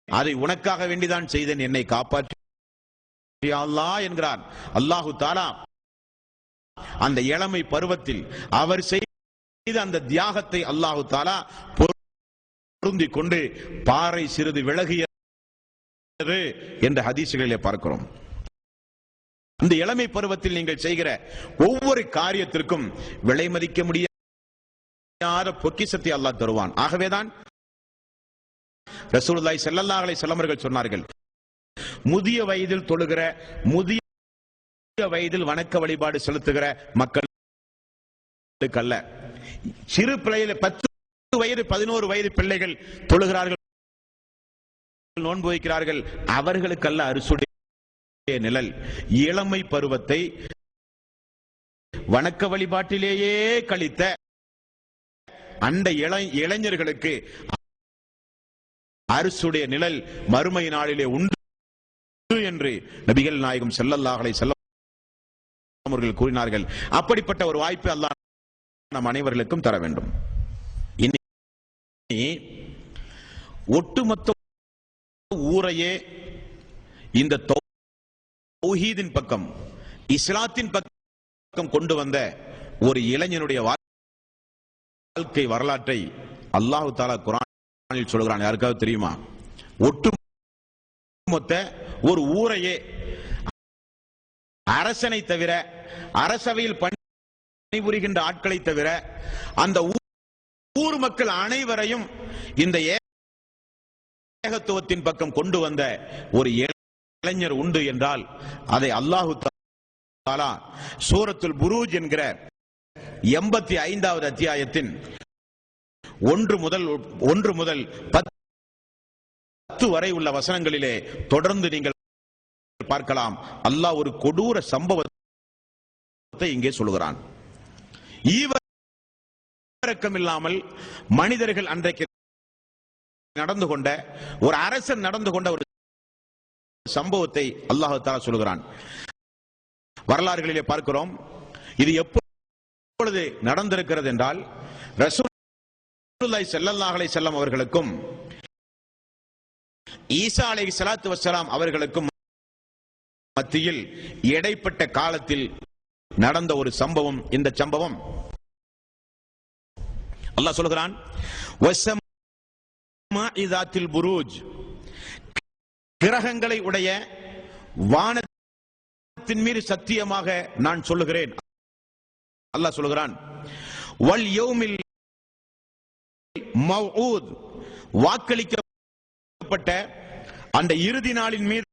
அதை உனக்காக வேண்டிதான் செய்தேன், என்னை காப்பாற்றி யா அல்லாஹ் என்கிறார். அல்லாஹு தஆலா அந்த இளமை பருவத்தில் அவர் செய்த அந்த தியாகத்தை அல்லாஹு தஆலா பொருந்திக் கொண்டு பாறை சிறிது விலகியது என்ற ஹதீசுகளிலே பார்க்கிறோம். இந்த இளமை பருவத்தில் நீங்கள் செய்கிற ஒவ்வொரு காரியத்திற்கும் விலை மதிக்க முடியாத பொக்கிஷத்தை அல்லாஹ் தருவான். ஆகவேதான் ரசூலுல்லாஹி ஸல்லல்லாஹு அலைஹி வஸல்லம் அவர்கள் சொன்னார்கள், முதிய வயதில் தொழுகிற, முதிய வயதில் வணக்க வழிபாடு செலுத்துகிற மக்களுக்கு அல்ல, சிறு பிள்ளைகள் 10 வயது 11 வயது பிள்ளைகள் தொழுகிறார்கள், நோன்பு வைக்கிறார்கள், அவர்களுக்கு அல்ல அரிசுடைய நிழல். இளமை பருவத்தை வணக்க வழிபாட்டிலேயே கழித்த அந்த இளைஞர்களுக்கு அரிசுடைய நிழல் மறுமை நாளிலே உண்டு என்று நபிகள் நாயகம் ஸல்லல்லாஹு அலைஹி வஸல்லம் அவர்கள் கூறினார்கள். அப்படிப்பட்ட ஒரு வாய்ப்பு அல்லாஹ் நம் அனைவர்களுக்கும் தர வேண்டும். இனி ஒட்டுமொத்த ஊரையே இந்த தௌஹீதின் பக்கம், இஸ்லாத்தின் பக்கம் கொண்டு வந்த ஒரு இளைஞனுடைய வாழ்க்கை வரலாற்றை அல்லாஹ் தஆலா குர்ஆனில் சொல்கிறான். யாருக்காவது தெரியுமா? ஒட்டுமொத்த ஒரு ஊரையே, அரசனை தவிர, அரசவையில் பணிபுரிகின்ற ஆட்களை தவிர, அந்த ஊர் மக்கள் அனைவரையும் இந்த ஏகத்துவத்தின் பக்கம் கொண்டு வந்த ஒரு இளைஞர் உண்டு என்றால் அதை அல்லாஹு தஆலா சூரத்துல் புரூஜ் என்கிற 85வது அத்தியாயத்தின் 1 முதல் 10 வரை உள்ள வசனங்களிலே தொடர்ந்து நீங்கள் பார்க்கலாம். அல்லாஹ் ஒரு கொடூர சம்பவத்தை இங்கே சொல்கிறான். ஈவிரக்கம் இல்லாமல் மனிதர்கள் அன்றைக்கு நடந்து கொண்ட, ஒரு அரசன் நடந்து கொண்ட ஒரு சம்பவத்தை அல்லாஹ் தஆலா சொல்கிறான். வரலாறுகளிலே பார்க்கிறோம். இது எப்பொழுது நடந்திருக்கிறது என்றால், ரசூலுல்லாஹி ஸல்லல்லாஹு அலைஹி வஸல்லம் அவர்களுக்கும் ஈசா அலைஹிஸ்ஸலாத்து வஸ்ஸலாம் அவர்களுக்கும் மத்தியில் இடைப்பட்ட காலத்தில் நடந்த ஒரு சம்பவம். இந்த சம்பவம் அல்லாஹ் சொல்கிறான், வஸமாஇதாத்தில் புரூஜ், கிரகங்களை உடைய வானத்தின் மீது சத்தியமாக நான் சொல்லுகிறேன். அல்லாஹ் சொல்கிறான், வல் யௌமில் மவ்ஊத், வாக்களிக்கப்பட்ட அந்த இறுதி நாளின் மீது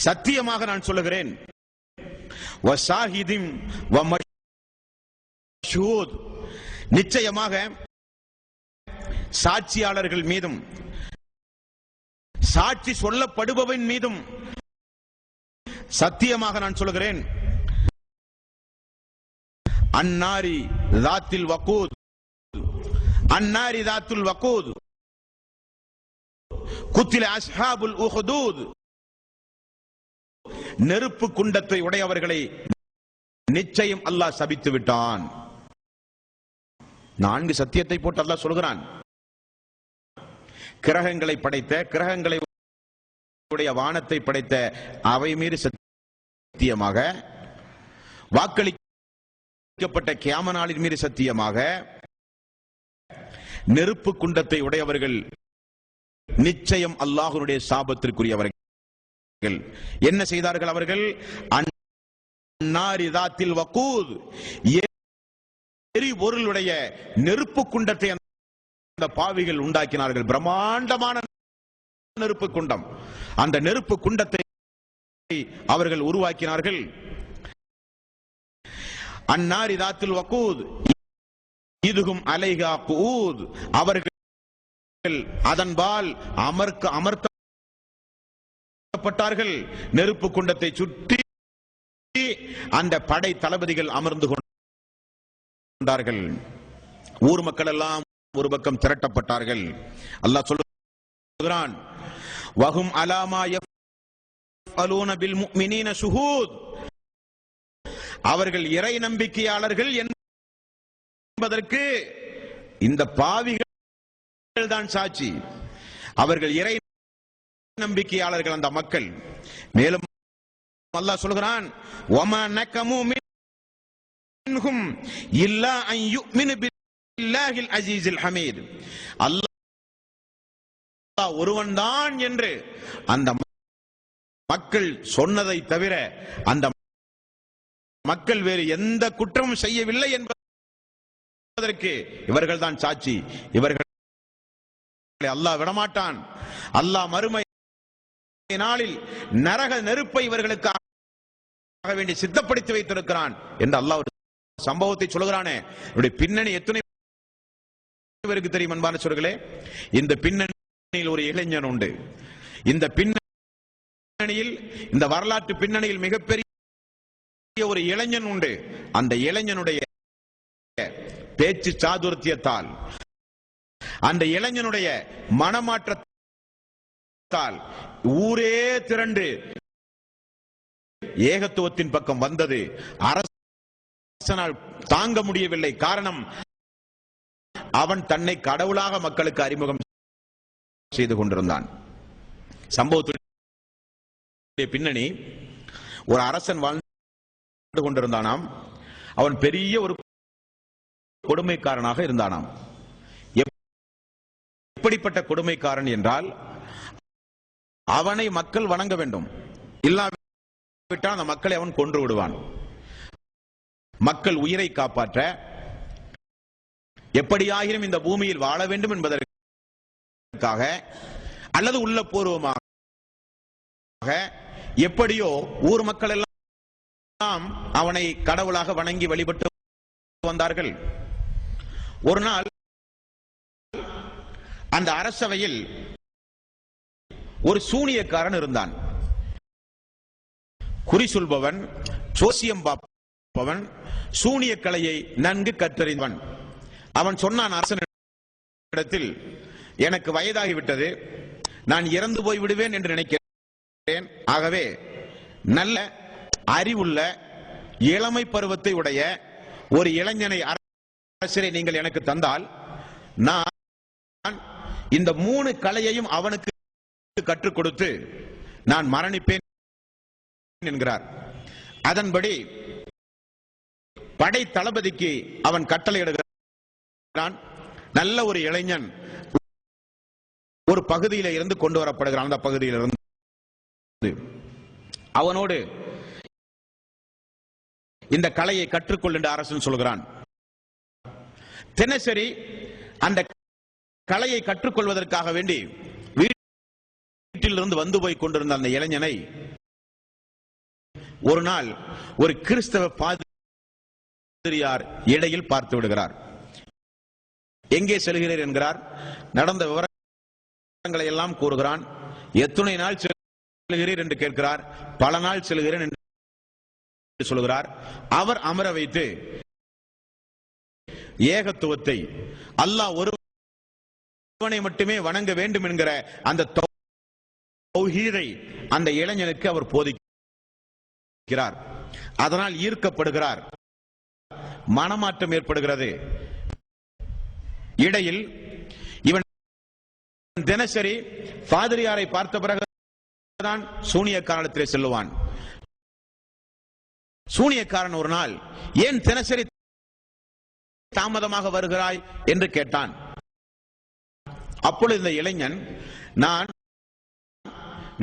சத்தியமாக நான் சொல்லுகிறேன். வஸாஹிதின் வமஷ்ஹூத், நிச்சயமாக சாட்சியாளர்கள் மீதும் சாட்சி சொல்லப்படுபவன் மீதும் சத்தியமாக நான் சொல்லுகிறேன். அன்னாரி தாத்தில் வகூத், அன்னாரி தாத்துல் வகூத், குத்தில அஸ்ஹாபுல் உஹ்தூத், நெருப்பு குண்டத்தை உடையவர்களை நிச்சயம் அல்லாஹ் சபித்து விட்டான். 4 சத்தியத்தை போட்டு அல்லாஹ் சொல்கிறான். கிரகங்களை படைத்த, கிரகங்களை உடைய வானத்தை படைத்த அவை மீது சத்தியமாக, வாக்களிக்கப்பட்ட கியாம நாளின் மீது சத்தியமாக, நெருப்பு குண்டத்தை உடையவர்கள் நிச்சயம் அல்லாஹ்வுடைய சாபத்திற்குரியவர்கள். என்ன செய்தார்கள் அவர்கள்? அன்னாரி தாத்தில் வகூத், எரிபொருளுடைய நெருப்பு குண்டத்தை அந்த பாவிகள் உண்டாக்கினார்கள். பிரம்மாண்டமான நெருப்பு குண்டம். அந்த நெருப்பு குண்டத்தை அவர்கள் உருவாக்கினார்கள். அன்னாரி தாத்தில் வகூத் இதுகும் அலைஹா குஊத், அவர்கள் அதன்பால் அமர்த்தப்பட்டார்கள். நெருப்பு குண்டத்தை சுற்றி அந்த படை தளபதிகள் அமர்ந்து கொண்டார்கள். ஊர் மக்கள் எல்லாம் ஒரு பக்கம் திரட்டப்பட்டார்கள். அல்லாஹ் சொல்கிறான், வஹும் அலாமா யஃஅலூன பில் முஃமினீன ஷுஹூத், அவர்கள் இறை நம்பிக்கையாளர்கள் என்பதற்கு இந்த பாவிகள் தான் சாட்சி. அவர்கள் இறை நம்பிக்கையாளர்கள் அந்த மக்கள். மேலும் அல்லாஹ் சொல்கிறான், வமா நகமு மின்ஹும் இல்லா அன் யுமினு பில்லாஹில் அஸீஸில் ஹமீத். அல்லாஹ் ஒருவன்தான் என்று அந்த மக்கள் சொன்னதை தவிர அந்த மக்கள் வேறு எந்த குற்றமும் செய்யவில்லை என்பதற்கு இவர்கள் தான் சாட்சி. இவர்கள் அல்லாஹ் விடமாட்டான். அல்லாஹ் மறுமை நாளில் நரக நெருப்பை இவர்களுக்காக வேண்டி சித்தப்படுத்தி வைத்திருக்கிறான் என்று அல்லாஹ் ஒரு சம்பவத்தை சொல்கிறானே. இவருடைய பின்னணி எத்தனை பேருக்கு தெரியும் அன்பான சகோதரர்களே? இந்த பின்னணியில் ஒரு இளைஞன் உண்டு. இந்த பின்னணியில், இந்த வரலாற்று பின்னணியில் மிகப்பெரிய ஒரு இளைஞன் உண்டு. அந்த இளைஞனுடைய பேச்சு சாதுர்த்தியத்தால், அந்த இளைஞனுடைய மனமாற்றத்தால் ஊரே திரண்டு ஏகத்துவத்தின் பக்கம் வந்தது. அரசனால் தாங்க முடியவில்லை. காரணம், அவன் தன்னை கடவுளாக மக்களுக்கு அறிமுகம் செய்து கொண்டிருந்தான். சம்பவத்துடைய பின்னணி, ஒரு அரசன் வாழ்ந்து கொண்டிருந்தானாம். அவன் பெரிய ஒரு கொடுமைக்காரனாக இருந்தானாம். எப்படிப்பட்ட கொடுமைக்காரன் என்றால், அவனை மக்கள் வணங்க வேண்டும், இல்லாவிட்டால் அந்த மக்களை அவன் கொன்று விடுவான். மக்கள் உயிரை காப்பாற்ற எப்படியாகிலும் இந்த பூமியில் வாழ வேண்டும் என்பதற்காக அல்லது உள்ளபூர்வமாக எப்படியோ ஊர் மக்கள் எல்லாம் அவனை கடவுளாக வணங்கி வழிபட்டு வந்தார்கள். ஒரு நாள் அந்த அரசவையில் ஒரு சூனியக்காரன் இருந்தான். குறி சொல்பவன், ஜோசியம் பார்ப்பவன், சூனிய கலையை நன்கு கற்றறிந்தவன். அவன் சொன்னான் அரசனிடத்தில், எனக்கு வயதாகிவிட்டது, நான் இறந்து போய் விடுவேன் என்று நினைக்கிறேன். ஆகவே நல்ல அறிவுள்ள இளமை பருவத்தை உடைய ஒரு இளைஞனை அரசரை நீங்கள் எனக்கு தந்தால் நான் இந்த 3 கலையையும் அவனுக்கு கற்றுக் கொடுத்து நான் மரணிப்பேன் என்கிறார். அதன்படி படை தளபதிக்கு அவன் கட்டளையிடுகிறான். நல்ல ஒரு இளைஞன் ஒரு பகுதியில இருந்து கொண்டு வரப்படுகிறான். அந்த பகுதியிலிருந்து அவனோடு இந்த கலையை கற்றுக்கொள் என்று அரசன் சொல்கிறான். தினசரி அந்த கலையை கற்றுக்கொள்வதற்காக வேண்டி வீட்டிலிருந்து வந்து போய் கொண்டிருந்த அந்த இளைஞனை ஒரு நாள் ஒரு கிறிஸ்தவ பாதிரியார் இடையில் பார்த்து விடுகிறார். எங்கே செல்கிறீர் என்கிறார். நடந்த விவரங்களை எல்லாம் கூறுகிறான். எத்தனை நாள் செல்கிறீர் என்று கேட்கிறார். பல நாள் செல்கிறேன் என்று சொல்கிறார். அவர் அமர வைத்து ஏகத்துவத்தை, அல்லாஹ் ஒருவனை மட்டுமே வணங்க வேண்டும் என்கிற அந்த தௌஹீதை அந்த இளைஞனுக்கு அவர் போதிக்கிறார். அதனால் ஈர்க்கப்படுகிறார், மனமாற்றம் ஏற்படுகிறது. இடையில் இவன் தினசரி பாதிரியாரை பார்த்த பிறகுதான் சூனியக்காரனிடத்திலே செல்லுவான். சூனியக்காரன் ஒரு நாள், ஏன் தினசரி தாமதமாக வருகிறாய் என்று கேட்டான். அப்பொழுது இந்த இளைஞன், நான்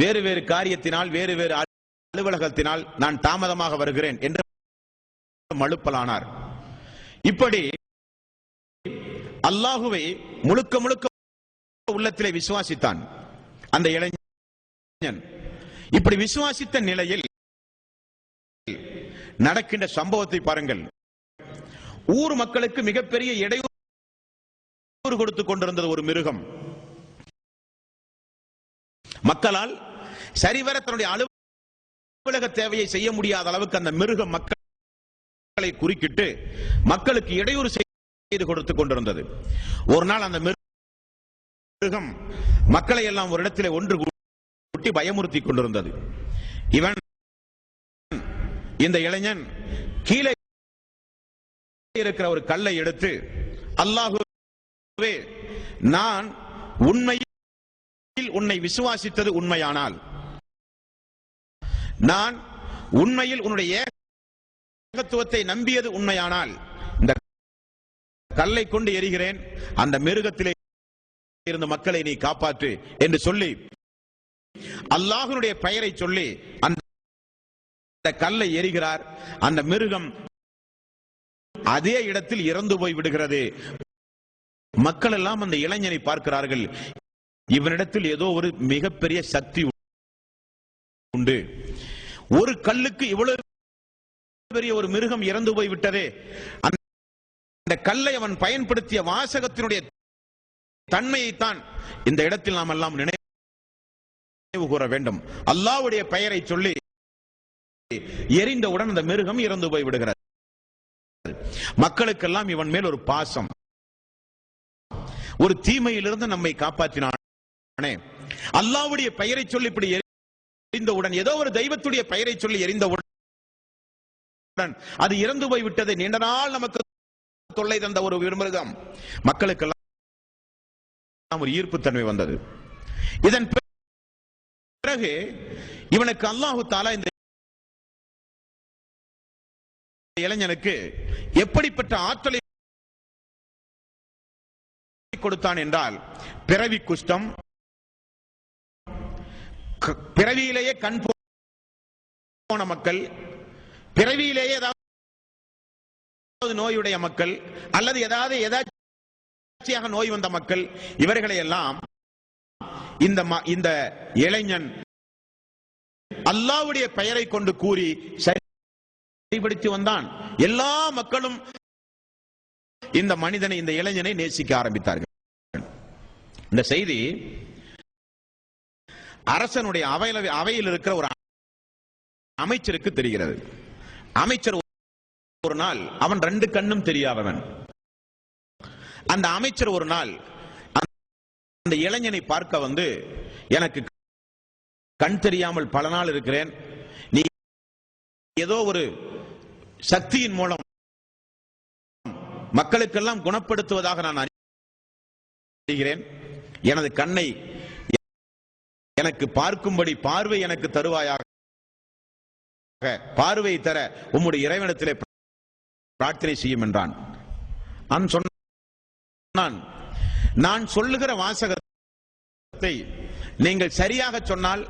வேறு வேறு காரியத்தினால், வேறு வேறு அலுவலகத்தினால் நான் தாமதமாக வருகிறேன் என்று மழுப்பலானார். இப்படி அல்லாஹுவை முழுக்க முழுக்க உள்ளத்திலே விசுவாசித்தான் அந்த இளைஞன். இப்படி விசுவாசித்த நிலையில் நடக்கின்ற சம்பவத்தை பாருங்கள். ஊர் மக்களுக்கு மிகப்பெரிய இடையூறு கொடுத்துக் கொண்டிருந்தது ஒரு மிருகம். மக்களால் சரிவர தன்னுடைய அலுவலக தேவையை செய்ய முடியாத அளவுக்கு அந்த மிருகம் மக்களை குறுக்கிட்டு மக்களுக்கு இடையூறு செய்து கொடுத்துக் கொண்டிருந்தது. ஒரு நாள் அந்த மிருகம் மக்களை எல்லாம் ஒரு இடத்திலே ஒன்று கூட்டி பயமுறுத்தி கொண்டிருந்தது. இவன், இந்த இளைஞன் கீழே இருக்கிற ஒரு கல்லை எடுத்து, அல்லாஹ்வே, நான் உண்மையில் உன்னை விசுவாசித்தது உண்மையானால், நான் உண்மையில் உன்னுடைய ஏகத்துவத்தை நம்பியது உண்மையானால் இந்த கல்லை கொண்டு எரிகிறேன், அந்த மிருகத்திலே இருந்த மக்களை நீ காப்பாற்று என்று சொல்லி அல்லாஹ்வுடைய பெயரை சொல்லி அந்த கல்லை எரிகிறார். அந்த மிருகம் அதே இடத்தில் இறந்து போய் விடுகிறது. மக்கள் எல்லாம் அந்த இளைஞனை பார்க்கிறார்கள். இவனிடத்தில் ஏதோ ஒரு மிகப்பெரிய சக்தி உண்டு. ஒரு கல்லுக்கு இவ்வளவு பெரிய ஒரு மிருகம் இறந்து போய் விட்டதே. அந்த கல்லை அவன் பயன்படுத்திய வாசகத்தினுடைய தன்மையைத்தான் இந்த இடத்தில் நாம் எல்லாம் நினைவு கூற வேண்டும். அல்லாஹ்வுடைய பெயரை சொல்லி எரிந்தவுடன் அந்த மிருகம் இறந்து போய் விடுகிறது. மக்களுக்கெல்லாம் இவன் மேல் ஒரு பாசம், ஒரு தீமையிலிருந்து நம்மை காப்பாற்றினானே, அல்லாஹ்வுடைய பெயரை சொல்லி இப்படி எரிந்தவுடன், ஏதோ ஒரு தெய்வத்துடைய பெயரை சொல்லி எரிந்தவுடன் அது இறந்து போய் விட்டது. நீண்ட நாள் நமக்கு தொல்லை தந்த ஒரு மிருகம். மக்களுக்கெல்லாம் ஒரு ஈர்ப்பு தன்மை வந்தது. இதன் பிறகு இவனுக்கு அல்லாஹு தஆலா இந்த இளைஞனுக்கு எப்படிப்பட்ட ஆற்றலை கொடுத்தான் என்றால், பிறவி குஷ்டம், பிறவியிலேயே கண் போன மக்கள், பிறவியிலேயே ஏதாவது நோயுடைய மக்கள், அல்லது ஏதாச்சியாக நோய் வந்த மக்கள், இவர்களை எல்லாம் இந்த இளைஞன் அல்லாஹ்வுடைய பெயரை கொண்டு கூறி சரிபடுத்தி வந்தான். எல்லா மக்களும் இந்த மனிதனை, இந்த இளைஞனை நேசிக்க ஆரம்பித்தார்கள். இந்த செய்தி அரசனுடைய அவையில் இருக்கிற ஒரு அமைச்சருக்கு தெரிகிறது. அமைச்சர் ஒரு நாள், அவன் 2 கண்ணும் தெரியாதவன். அந்த அமைச்சர் ஒரு நாள் அந்த இளைஞனை பார்க்க வந்து, எனக்கு கண் தெரியாமல் பல நாள் இருக்கிறேன், நீ ஏதோ ஒரு சக்தியின் மூலம் மக்களுக்கெல்லாம் குணப்படுத்துவதாக நான் அறிகிறேன். எனது கண்ணை எனக்கு பார்க்கும்படி பார்வை எனக்கு தருவாயாக, பார்வை தர உம்முடைய இறைவனிடத்திலே பிரார்த்தனை செய்யும் என்றான். சொன்னான், நான் சொல்லுகிற வாசகத்தை நீங்கள் சரியாக சொன்னால்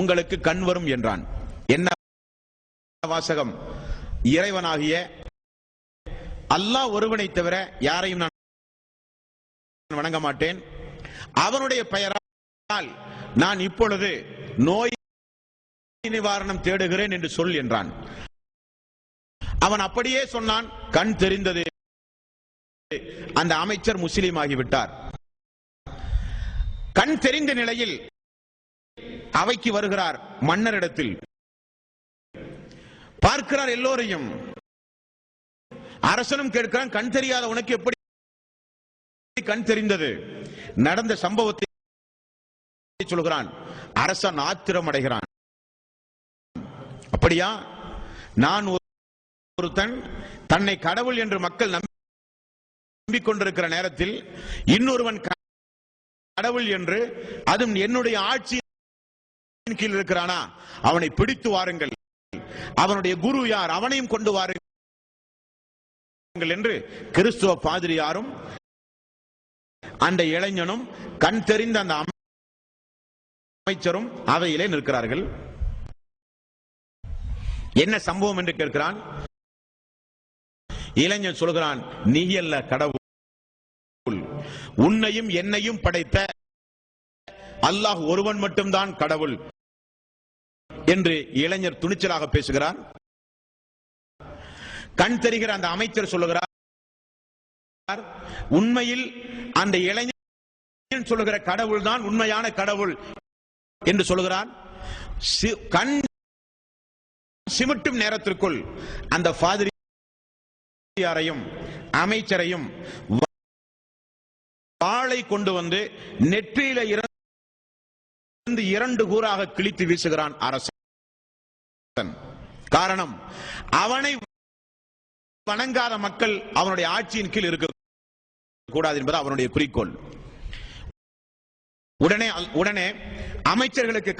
உங்களுக்கு கண் வரும் என்றான். என்ன வாசகம்? இறைவனாகிய அல்லாஹ் ஒருவனை தவிர யாரையும் நான் வணங்க மாட்டேன், அவனுடைய பெயரால் நான் இப்பொழுது நோய் நிவாரணம் தேடுகிறேன் என்று சொல் என்றான். அவன் அப்படியே சொன்னான். கண் தெரிந்தது. அந்த அமைச்சர் முஸ்லீம் ஆகிவிட்டார். கண் தெரிந்த நிலையில் அவைக்கு வருகிறார். மன்னரிடத்தில் பார்க்கிறார் எல்லோரையும். அரசனும் கேட்கிறான், கண் தெரியாத உனக்கு எப்படி கண் தெரிந்தது? நடந்த சம்பவத்தை சொல்கிறான். அரசன் ஆத்திரம் அடைகிறான். அப்படியா? நான் ஒருத்தன் தன்னை கடவுள் என்று மக்கள் நம்பிக்கொண்டிருக்கிற நேரத்தில் இன்னொருவன் கடவுள் என்று, அதுவும் என்னுடைய ஆட்சியின் கீழ் இருக்கிறானா, அவனை பிடித்து வாருங்கள், அவனுடைய குரு யார், அவனையும் கொண்டு வாருங்கள் என்று கிறிஸ்துவ பாதிரியாரும் அந்த இளைஞனும் கண் தெரிந்த அந்த அமைச்சரும் அவையிலே நிற்கிறார்கள். என்ன சம்பவம் என்று கேட்கிறான். இளைஞன் சொல்கிறான், நீ அல்ல கடவுள், உன்னையும் என்னையும் படைத்த அல்லாஹ் ஒருவன் மட்டும்தான் கடவுள் என்று இளைஞர் துணிச்சலாக பேசுகிறார். கண் தெரிகிற அந்த அமைச்சர் சொல்லுகிறார், உண்மையில் அந்த இளைஞன் சொல்லுகிற கடவுள் தான் உண்மையான கடவுள் என்று சொல்லுகிறார். கண் சிமிட்டும் நேரத்திற்குள் அந்த பாதிரியாரையும் அமைச்சரையும் வாளை கொண்டு வந்து நெற்றியில இருந்து 2 கூறாக கிழித்து வீசுகிறான் அரசன். காரணம், அவனை வணங்காத மக்கள் அவனுடைய ஆட்சியின் கீழ் இருக்க கூடாது என்பது அவனுடைய குறிக்கோள். உடனே அமைச்சர்களுக்கு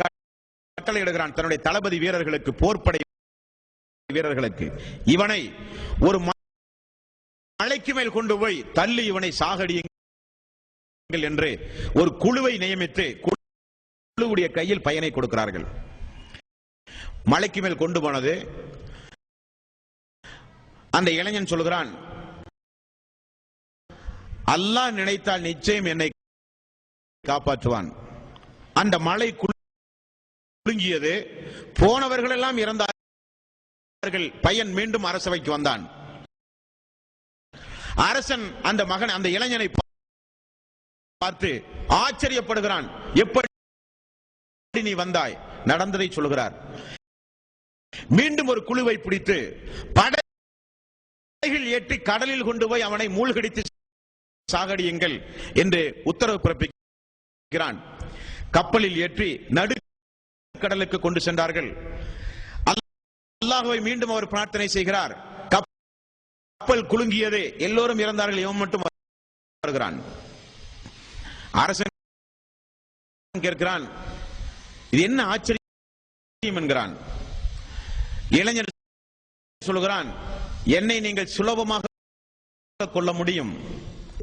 கட்டளையிடுகிறான் தன்னுடைய தளபதி வீரர்களுக்கு, போர்ப்படை வீரர்களுக்கு, இவனை ஒரு மலைக்கு மேல் கொண்டு போய் தள்ளி இவனை சாகடியுங்கள் என்று ஒரு குழுவை நியமித்து குழுவுடைய கையில் பயனை கொடுக்கிறார்கள். மலைக்கு மேல் கொண்டு போனது. அந்த இளைஞன் சொல்கிறான், அல்லாஹ் நினைத்தால் நிச்சயம் என்னை காப்பாற்றுவான். அந்த மலை குலுங்கியது. போனவர்கள் எல்லாம் இறந்தார்கள். பையன் மீண்டும் அரசவைக்கு வந்தான். அரசன் அந்த மகன், அந்த இளைஞனை பார்த்து ஆச்சரியப்படுகிறான். எப்படி நீ வந்தாய்? நடந்ததை சொல்கிறார். மீண்டும் ஒரு குழுவை பிடித்து படகில் ஏற்றி கடலில் கொண்டு போய் அவனை மூழ்கடித்து சாகடியுங்கள் என்று உத்தரவு பிறப்பிக்கிறான். கப்பலில் ஏற்றி நடுக்கடலுக்கு கொண்டு சென்றார்கள். அல்லாஹ்வை மீண்டும் அவர் பிரார்த்தனை செய்கிறார். கப்பல் குலுங்கியது. எல்லோரும் இறந்தார்கள். இவன் மட்டும் வருகிறான். அரசன் கேட்கிறான், இது என்ன ஆச்சரியம் என்கிறான். இளைஞர் சொல்கிறான், என்னை நீங்கள் சுலபமாக கொள்ள முடியும்.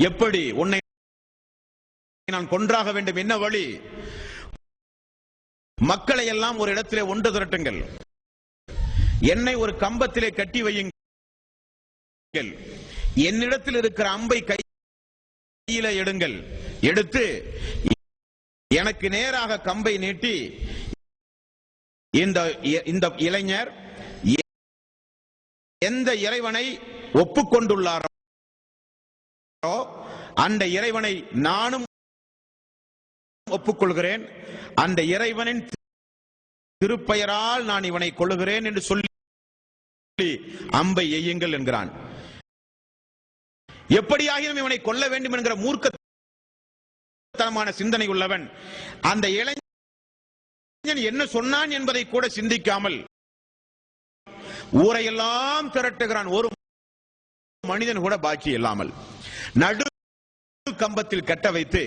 எப்படி? உன்னை நான் கொன்றாக வேண்டும். என்ன வழி? மக்களை எல்லாம் ஒரு இடத்திலே ஒன்று திரட்டுங்கள். என்னை ஒரு கம்பத்திலே கட்டி வையுங்கள். என்னிடத்தில் இருக்கிற அம்பை கையில எடுங்கள். எடுத்து எனக்கு நேராக கம்பை நீட்டி இந்த இளைஞர் எந்த இறைவனை ஒப்புக்கொண்டுள்ளாரோ அந்த இறைவனை நானும் ஒப்புக்கொள்கிறேன். அந்த இறைவனின் திருப்பெயரால் நான் இவனை கொள்ளுகிறேன் என்று சொல்லி அம்பை எய்யுங்கள் என்கிறான். எப்படியாகிலும் இவனை கொல்ல வேண்டும் என்கிற மூர்க்கத்தனமான சிந்தனை உள்ளவன் அந்த இளைஞன் என்ன சொன்னான் என்பதை கூட சிந்திக்காமல் ஊரையெல்லாம் திரட்டுகிறான். ஒரு மனிதன் கூட பாக்கி இல்லாமல் நடு கம்பத்தில் கட்ட வைத்து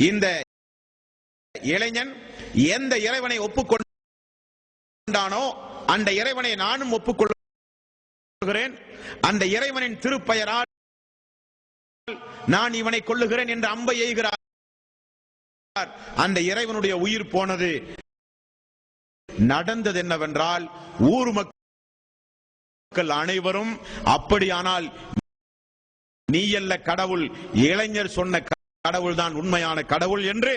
இந்த இளைஞன் எந்த இறைவனை ஒப்புக்கொண்டானோ அந்த இறைவனை நானும் ஒப்புக்கொள்கிறேன். அந்த இறைவனின் திருப்பெயரால் நான் இவனை கொல்லுகிறேன் என்று அம்பை எய்கிறார். அந்த இறைவனுடைய உயிர் போனது. நடந்தது என்னவென்றால், ஊர் மக்கள் அனைவரும் அப்படியானால் நீ அல்ல கடவுள், இளைஞர் சொன்ன கடவுள் தான் உண்மையான கடவுள் என்று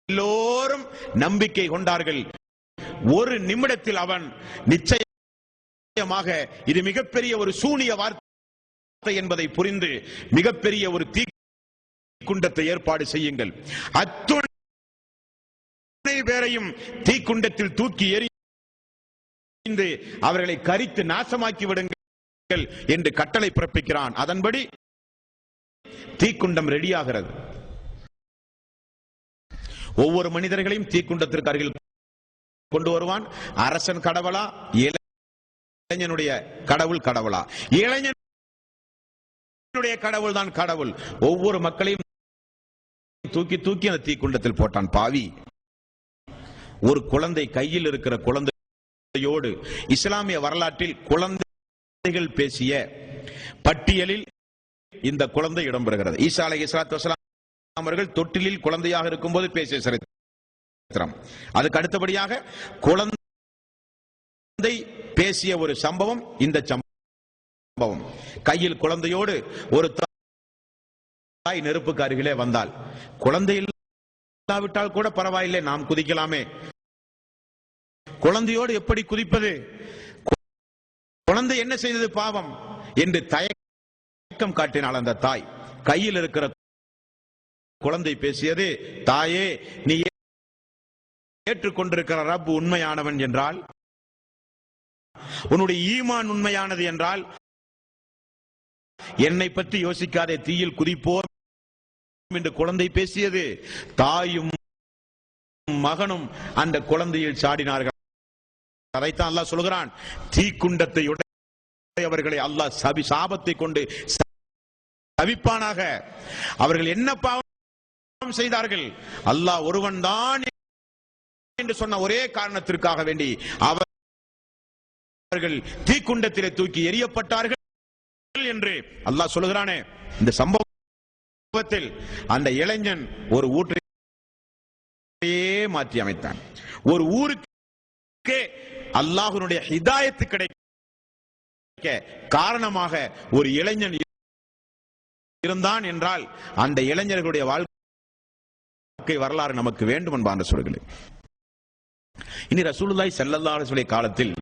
எல்லோரும் நம்பிக்கை கொண்டார்கள். ஒரு நிமிடத்தில் அவன் நிச்சயமாக இது மிகப்பெரிய ஒரு சூனிய வார்த்தை என்பதை புரிந்து மிகப்பெரிய ஒரு தீக்குண்டத்தை ஏற்பாடு செய்யுங்கள். அத்துணை பேரையும் தீக்குண்டத்தில் தூக்கி எறிந்து அவர்களை கரித்து நாசமாக்கி விடுங்கள் என்று கட்டளை பிறப்பிக்கிறான். அதன்படி தீக்குண்டம் ரெடியாகிறது. ஒவ்வொரு மனிதர்களையும் தீக்குண்டத்திற்கு அருகில் கொண்டு வருவான். அரசன் கடவுளா, இளைஞனுடைய கடவுள் கடவுளா? இளைஞனுடைய கடவுள் தான் கடவுள். ஒவ்வொரு மக்களையும் தூக்கி தூக்கி அந்த தீக்குண்டத்தில் போட்டான். பாவி, ஒரு குழந்தை கையில் இருக்கிற குழந்தையோடு இஸ்லாமிய வரலாற்றில் குழந்தைகள் பேசிய பட்டியலில் இந்த குழந்தை இடம்பெறுகிறது. ஈசா அலைஹிஸ்ஸலாத்து வஸலாம் அவர்கள் தொட்டிலில் குழந்தையாக இருக்கும் போது பேசிய சரித்திரம். அதுக்கு அடுத்தபடியாக குழந்தை பேசிய ஒரு சம்பவம் இந்த சம்பவம். கையில் குழந்தையோடு ஒரு தாய் நெருப்புக்கு அருகிலே வந்தால், குழந்தை இல்லாவிட்டால் கூட பரவாயில்லை, நாம் குதிக்கலாமே, குழந்தையோடு எப்படி குதிப்பது? குழந்தை என்ன செய்தது பாவம் என்று தயக்கம் காட்டினாள் அந்த தாய். கையில் இருக்கிற குழந்தை பேசியது, தாயே, நீ ஏற்றுக்கொண்டிருக்கிற ரப் உண்மையானவன் என்றால், உன்னுடைய ஈமான் உண்மையானது என்றால் என்னை பற்றி யோசிக்காதே, தீயில் குதிப்போம் என்று குழந்தை பேசியது. தாயும் மகனும் அந்த குழந்தையில் சாடினார்கள். அதைத்தான் அல்லாஹ் சொல்கிறான், தீக்குண்டத்தை உடையவர்களை அல்லாஹ் சாபத்தை கொண்டு சபிப்பானாக. அவர்கள் என்ன பாவம் செய்தார்கள்? அல்லாஹ் ஒருவன் தான் என்று சொன்ன ஒரே காரணத்திற்காக வேண்டி அவர்கள் தீக்குண்டத்திலே தூக்கி எறியப்பட்டார்கள் என்று அல்லாஹ் சொல்லுகிறானே. இந்த சம்பவத்தில் அந்த இளைஞன் ஒரு ஊற்றையே மாற்றி அமைத்தான். ஒரு ஊருக்கு அல்லாஹ்வுடைய ஹிதாயத்து கிடைக்க காரணமாக ஒரு இளைஞன் இருந்தான் என்றால் அந்த இளைஞர்களுடைய வாழ்க்கை வரலாறு நமக்கு வேண்டும் என்பார் சொல்கிறே. இனி ரசூலுல்லாஹி ஸல்லல்லாஹு அலைஹி வஸல்லம் காலத்தில்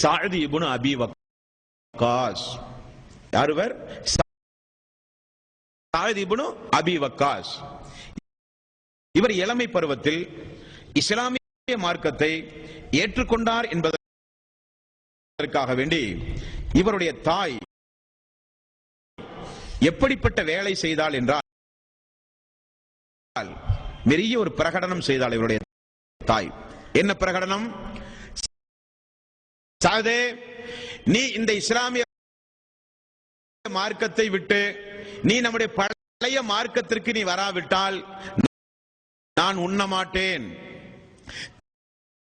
சஅத் இப்னு அபி வக்காஸ், யாருவர்? சஅத் இப்னு அபி வக்காஸ். இவர் இளமை பருவத்தில் இஸ்லாமிய மார்க்கத்தை ஏற்றுக்கொண்டார் என்பதற்காக வேண்டி இவருடைய தாய் எப்படிப்பட்ட வேலை செய்தாள் என்றால் பெரிய ஒரு பிரகடனம் செய்தாள் இவருடைய தாய். என்ன பிரகடனம்? சஅதே, நீ இந்த இஸ்லாமிய மார்க்கத்தை விட்டு நீ நம்முடைய பழைய மார்க்கத்திற்கு நீ வராவிட்டால் நான் உண்ண மாட்டேன்,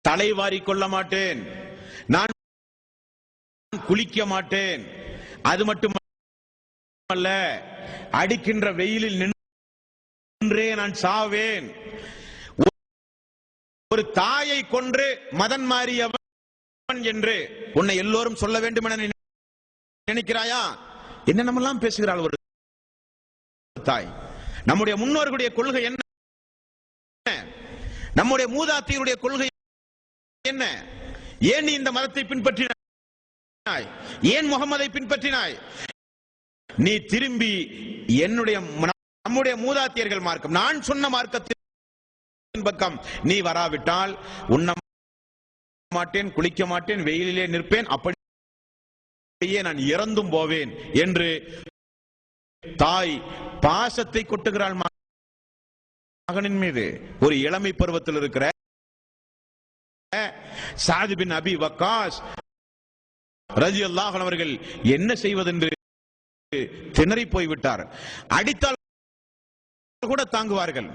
தலை வாரிக் கொள்ள மாட்டேன், நான் குளிக்க மாட்டேன், அது மட்டுமல்ல அடிக்கின்ற வெயிலில் நின்றே நான் சாவேன். ஒரு தாயை கொன்று மதன் மாறியவன் என்று உன்னை எல்லோரும் சொல்ல வேண்டும் என நினைக்கிறாயா? என்னென்னமெல்லாம் பேசுகிறாள் ஒரு தாய். நம்முடைய முன்னோர்களுடைய கொள்கை என்ன? நம்முடைய மூதாதையருடைய கொள்கை என்ன? ஏன் நீ இந்த மதத்தை பின்பற்றினாய்? ஏன் முகமதை பின்பற்றினாய்? நீ திரும்பி நம்முடைய மூதாதையர்கள் மார்க்கம், நான் சொன்ன மார்க்கத்தின் பக்கம் நீ வராவிட்டால் உண்ண மாட்டேன், குளிக்க மாட்டேன், வெயிலிலே நிற்பேன், அப்படியே நான் இறந்தும் போவேன் என்று தாய் பாசத்தை கொட்டுகிறாள் மகனின் மீது. ஒரு இளமை பருவத்தில் இருக்கிற சஅத் பின் அபி வக்காஸ் ரலியல்லாஹு அன்ஹு அவர்கள் என்ன செய்வதென்று திணறி போய்விட்டார். அடித்தால் கூட தாங்குவார்கள்,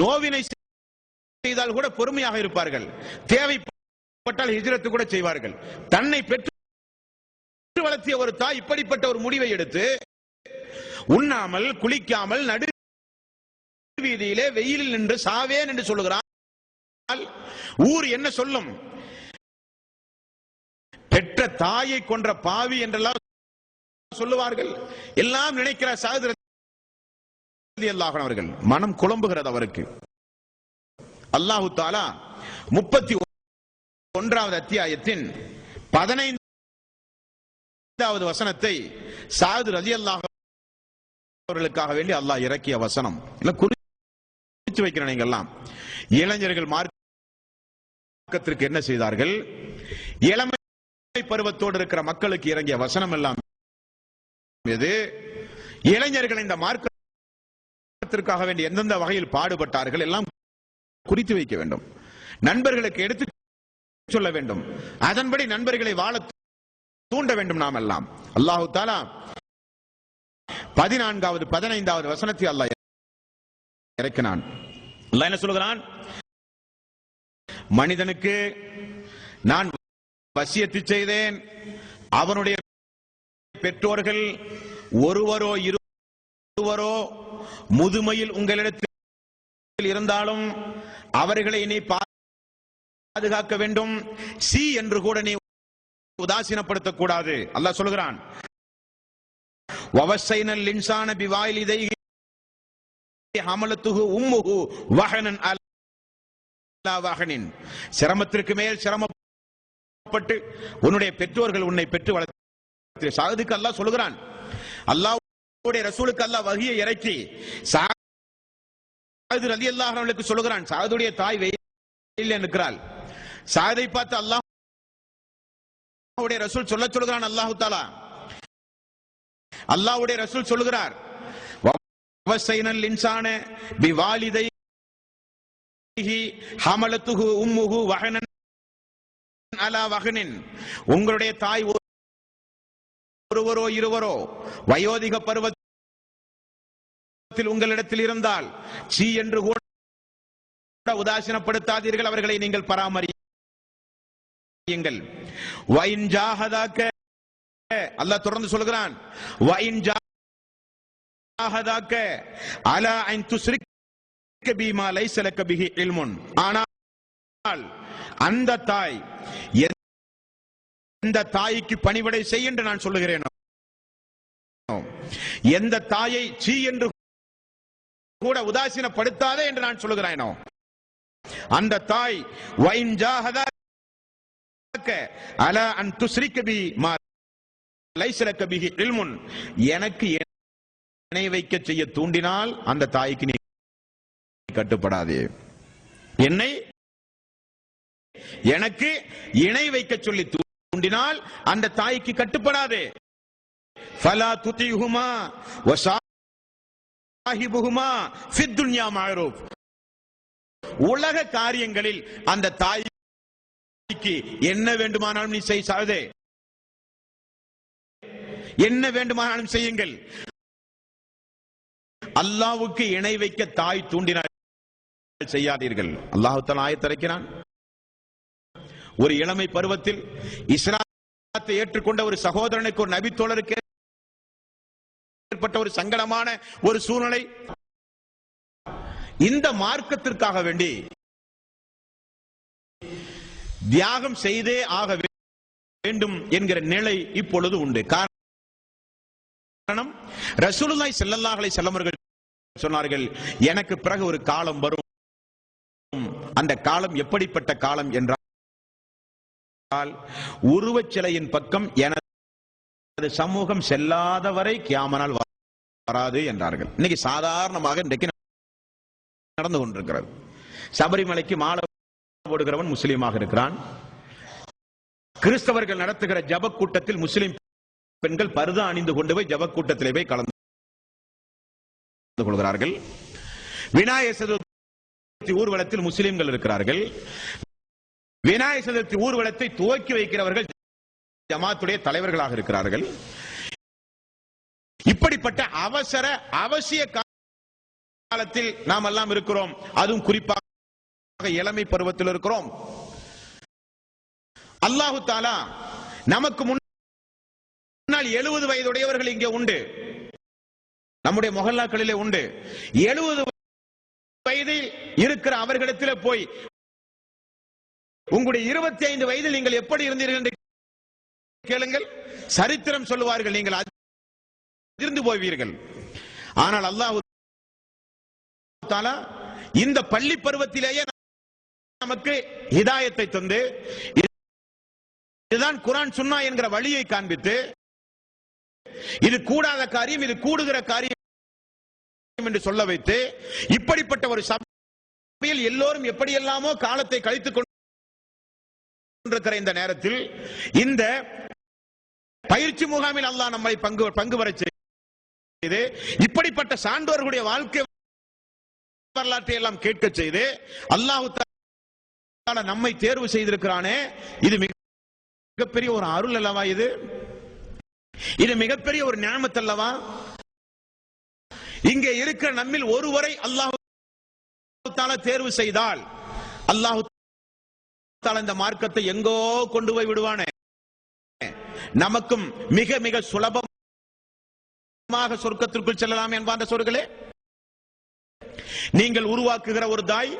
நோவினை செய்தால் கூட பொறுமையாக இருப்பார்கள், தேவைப்பட்டால் ஹிஜ்ரத் கூட செய்வார்கள். தன்னை பெற்று வளர்த்திய ஒரு தாய் இப்படிப்பட்ட ஒரு முடிவை எடுத்து உண்ணாமல் குளிக்காமல் நடு வீதியிலே வெயிலில் நின்று சாவேன் என்று சொல்லுகிறார். ஊர் என்ன சொல்லும்? பெற்ற தாயை கொன்ற பாவி என்றெல்லாம் சொல்லுவார்கள். எல்லாம் நினைக்கிற சஅத் ரலியல்லாஹு அன்ஹு அவர்கள் மனம் குழம்புகிறது அவருக்கு. அல்லாஹு தஆலா 31வது அத்தியாயத்தின் 15வது வசனத்தை சஅத் ரலியல்லாஹு அவர்களுக்காக வேண்டி அல்லாஹ் இறக்கிய வசனம். குறித்து வைக்கிறேன். நீங்க எல்லாம் இளைஞர்கள் மார்க்கத்திற்கு என்ன செய்தார்கள்? இளமை பருவத்தோடு இருக்கிற மக்களுக்கு இறங்கிய வசனம் எல்லாம் எது? இளைஞர்கள் இந்த மார்க்கத்திற்காக வேண்டி எந்தெந்த வகையில் பாடுபட்டார்கள் எல்லாம் குறித்து வைக்க வேண்டும். நண்பர்களுக்கு எடுத்து சொல்ல வேண்டும். அதன்படி நண்பர்களை வாழ தூண்ட வேண்டும். நாம் எல்லாம் அல்லாஹு தஆலா 14வது 15வது வசனத்தை அல்லாஹ் இறக்கினான். அல்லாஹ் என்ன சொல்கிறான்? மனிதனுக்கு நான் வசியத்து செய்தேன், அவனுடைய பெற்றோர்கள் ஒருவரோ இருவரோ முதுமையில் உங்களிடத்தில் இருந்தாலும் அவர்களை நீ பாதுகாக்க வேண்டும். சி என்று கூட நீ உதாசீனப்படுத்தக் கூடாது. அல்லாஹ் சொல்கிறான், வவஸைனல் இன்சான பிவாலிதைஹி ஹமலத்துஹு உம்முஹு வஹனன் அலா வஹனின். சிரமத்திற்கு மேல் சிரமப்பட்டு உன்னுடைய பெற்றோர்கள் உன்னை பெற்று வளர்த்து. சஅதுக்கு அல்லாஹ் சொல்கிறான், அல்லாஹ்வுடைய ரசூலுக்கு அல்லாஹ் வஹியை இறக்கி சஅத் ரலியல்லாஹு அன்ஹுவுக்கு சொல்கிறான். சஅதுடைய தாய் வெயிலில் நிற்கிறாள். சஅதை பார்த்து அல்லாஹ்வுடைய ரசூல் சொல்கிறான். அல்லாஹ் தஆலா அல்லாஹ்வுடைய ரசூல் சொல்கிறார், வவஸைனல் இன்சான பிவாலிதைஹி ஹமலத்துஹு உம்முஹு வஹனன் அலா வஹனின். உங்களுடைய தாய் ஒருவரோ இருவரோ வயோதிக பருவத்தில் உங்களிடத்தில் இருந்தால் சி என்று கூட உதாசீனப்படுத்தாதீர்கள், அவர்களை நீங்கள் பராமரியுங்கள். வஇன் ஜாஹதாக, அல்லாஹ் தொடர்ந்து சொல்கிறான், வஇன் ஜாஹதாக அலா அன் துஸ்ரிக பிமா லைஸ லக பிஹி இல்முன், ஆனால் அந்த தாய் எந்த தாய்க்கு பணிவிடை செய் என்று நான் சொல்லுகிறேனோ, எந்த தாயை சீ என்று கூட உதாசீனப்படுத்தாதே என்று நான் சொல்லுகிறேனோ, அந்த தாய் வஇன் ஜாஹதாக அலா அன் துஸ்ரிக பிமா லைஸ லக பிஹி இல்முன், எனக்கு இணை வைக்க செய்ய தூண்டினால் அந்த தாய்க்கு நீ கட்டுப்படாதே. எனக்கு இணை வைக்க சொல்லி தூண்டினால் அந்த தாய்க்கு கட்டுப்படாதே. ஃபலா துதிஹுமா வஸாஹிபுஹுமா ஃபித் துன்யா மஅரூஃப், உலக காரியங்களில் அந்த தாய்க்கு என்ன வேண்டுமானாலும் நீ செய்யாதே, என்ன வேண்டுமானாலும் செய்யுங்கள். அல்லாஹ்வுக்கு இணை வைக்க தாய் தூண்டினால் செய்யாதீர்கள். அல்லாஹ் தஆலா ஆயத் இறக்கினான். ஒரு இளமை பருவத்தில் இஸ்லாத்தை ஏற்றுக்கொண்ட ஒரு சகோதரனுக்கு, ஒரு நபி தோழருக்கு ஏற்பட்ட ஒரு சங்கடமான ஒரு சூழ்நிலை, இந்த மார்க்கத்திற்காக வேண்டி தியாகம் செய்தே ஆக வேண்டும் என்கிற நிலை இப்பொழுது உண்டு. காரணம், ரசூலுல்லாஹி ஸல்லல்லாஹு அலைஹி வஸல்லம் அவர்கள் சொன்னார்கள், எனக்கு பிறகு ஒரு காலம் வரும், அந்த காலம் எப்படிப்பட்ட காலம் என்றால், உருவச் சிலையின் பக்கம் எனது சமூகம் செல்லாத வரை கியாமனால் வராது என்றார்கள். இன்னைக்கு சாதாரணமாக இன்றைக்கு நடந்து கொண்டிருக்கிறது. சபரிமலைக்கு மாலை போடுகிறவன் முஸ்லீமாக இருக்கிறான். கிறிஸ்தவர்கள் நடத்துகிற ஜப கூட்டத்தில் முஸ்லிம் பெண்கள் பர்தா அணிந்து கொண்டு போய் ஜப கூட்டத்திலே போய் கலந்து கொள்கிறார்கள். விநாயகர் சதுர்த்தி ஊர்வலத்தில் முஸ்லிம்கள் இருக்கிறார்கள். விநாயகர் சதுர்த்தி ஊர்வலத்தை துவக்கி வைக்கிறவர்கள் ஜமாத்துடைய தலைவர்களாக இருக்கிறார்கள். இப்படிப்பட்ட அவசிய காலத்தில் நாம் எல்லாம் இருக்கிறோம். அதுவும் குறிப்பாக இளமை பருவத்தில் இருக்கிறோம். அல்லாஹு தஆலா நமக்கு முன்னால் 70 வயதுடையவர்கள் இங்கே உண்டு, நம்முடைய மொஹல்லாக்களிலே உண்டு. 70 வயதில் இருக்கிற அவர்களிடத்திலே போய், உங்களுடைய 25 வயதில் நீங்கள் எப்படி இருந்தீர்கள் என்று கேளுங்கள், சரித்திரம் சொல்லுவார்கள், நீங்கள் அதிர்ந்து போவீர்கள். ஆனால் அல்லாஹ் தஆலா இந்த பள்ளி பருவத்திலேயே நமக்கு ஹிதாயத்தை தந்து, இதுதான் குர்ஆன் சுன்னா என்கிற வழியை காண்பித்து, இது கூடாத காரியம், இது கூடுகிற காரியம் என்று சொல்ல வைத்து, இப்படிப்பட்ட ஒரு சபையில் எல்லோரும் எப்படியெல்லாமோ காலத்தை கழித்துக் கொண்டிருக்கிற இந்த நேரத்தில், இந்த பயிற்சி முகாமில் அல்லாஹ் நம்மை பங்கு வர செய்து, இப்படிப்பட்ட சான்றோர்களுடைய வாழ்க்கை வரலாற்றை எல்லாம் கேட்க செய்து, அல்லாஹ் தஆலா நம்மை தேர்வு செய்திருக்கிறானே, இது மிகப்பெரிய ஒரு அருள் அல்லவா? இது மிகப்பெரிய ஒரு நிஅமத் அல்லவா? இங்கே இருக்கிற நம்மில் ஒருவரை அல்லாஹ் தஆலா தேர்வு செய்தால், அல்லாஹ் தஆலா இந்த மார்க்கத்தை எங்கோ கொண்டு போய் விடுவானே, நமக்கும் மிக மிக சுலபமாக சொர்க்கத்திற்குள் செல்லலாம் என்பான்ற சொற்களே. நீங்கள் உருவாக்குகிற ஒரு தாய்,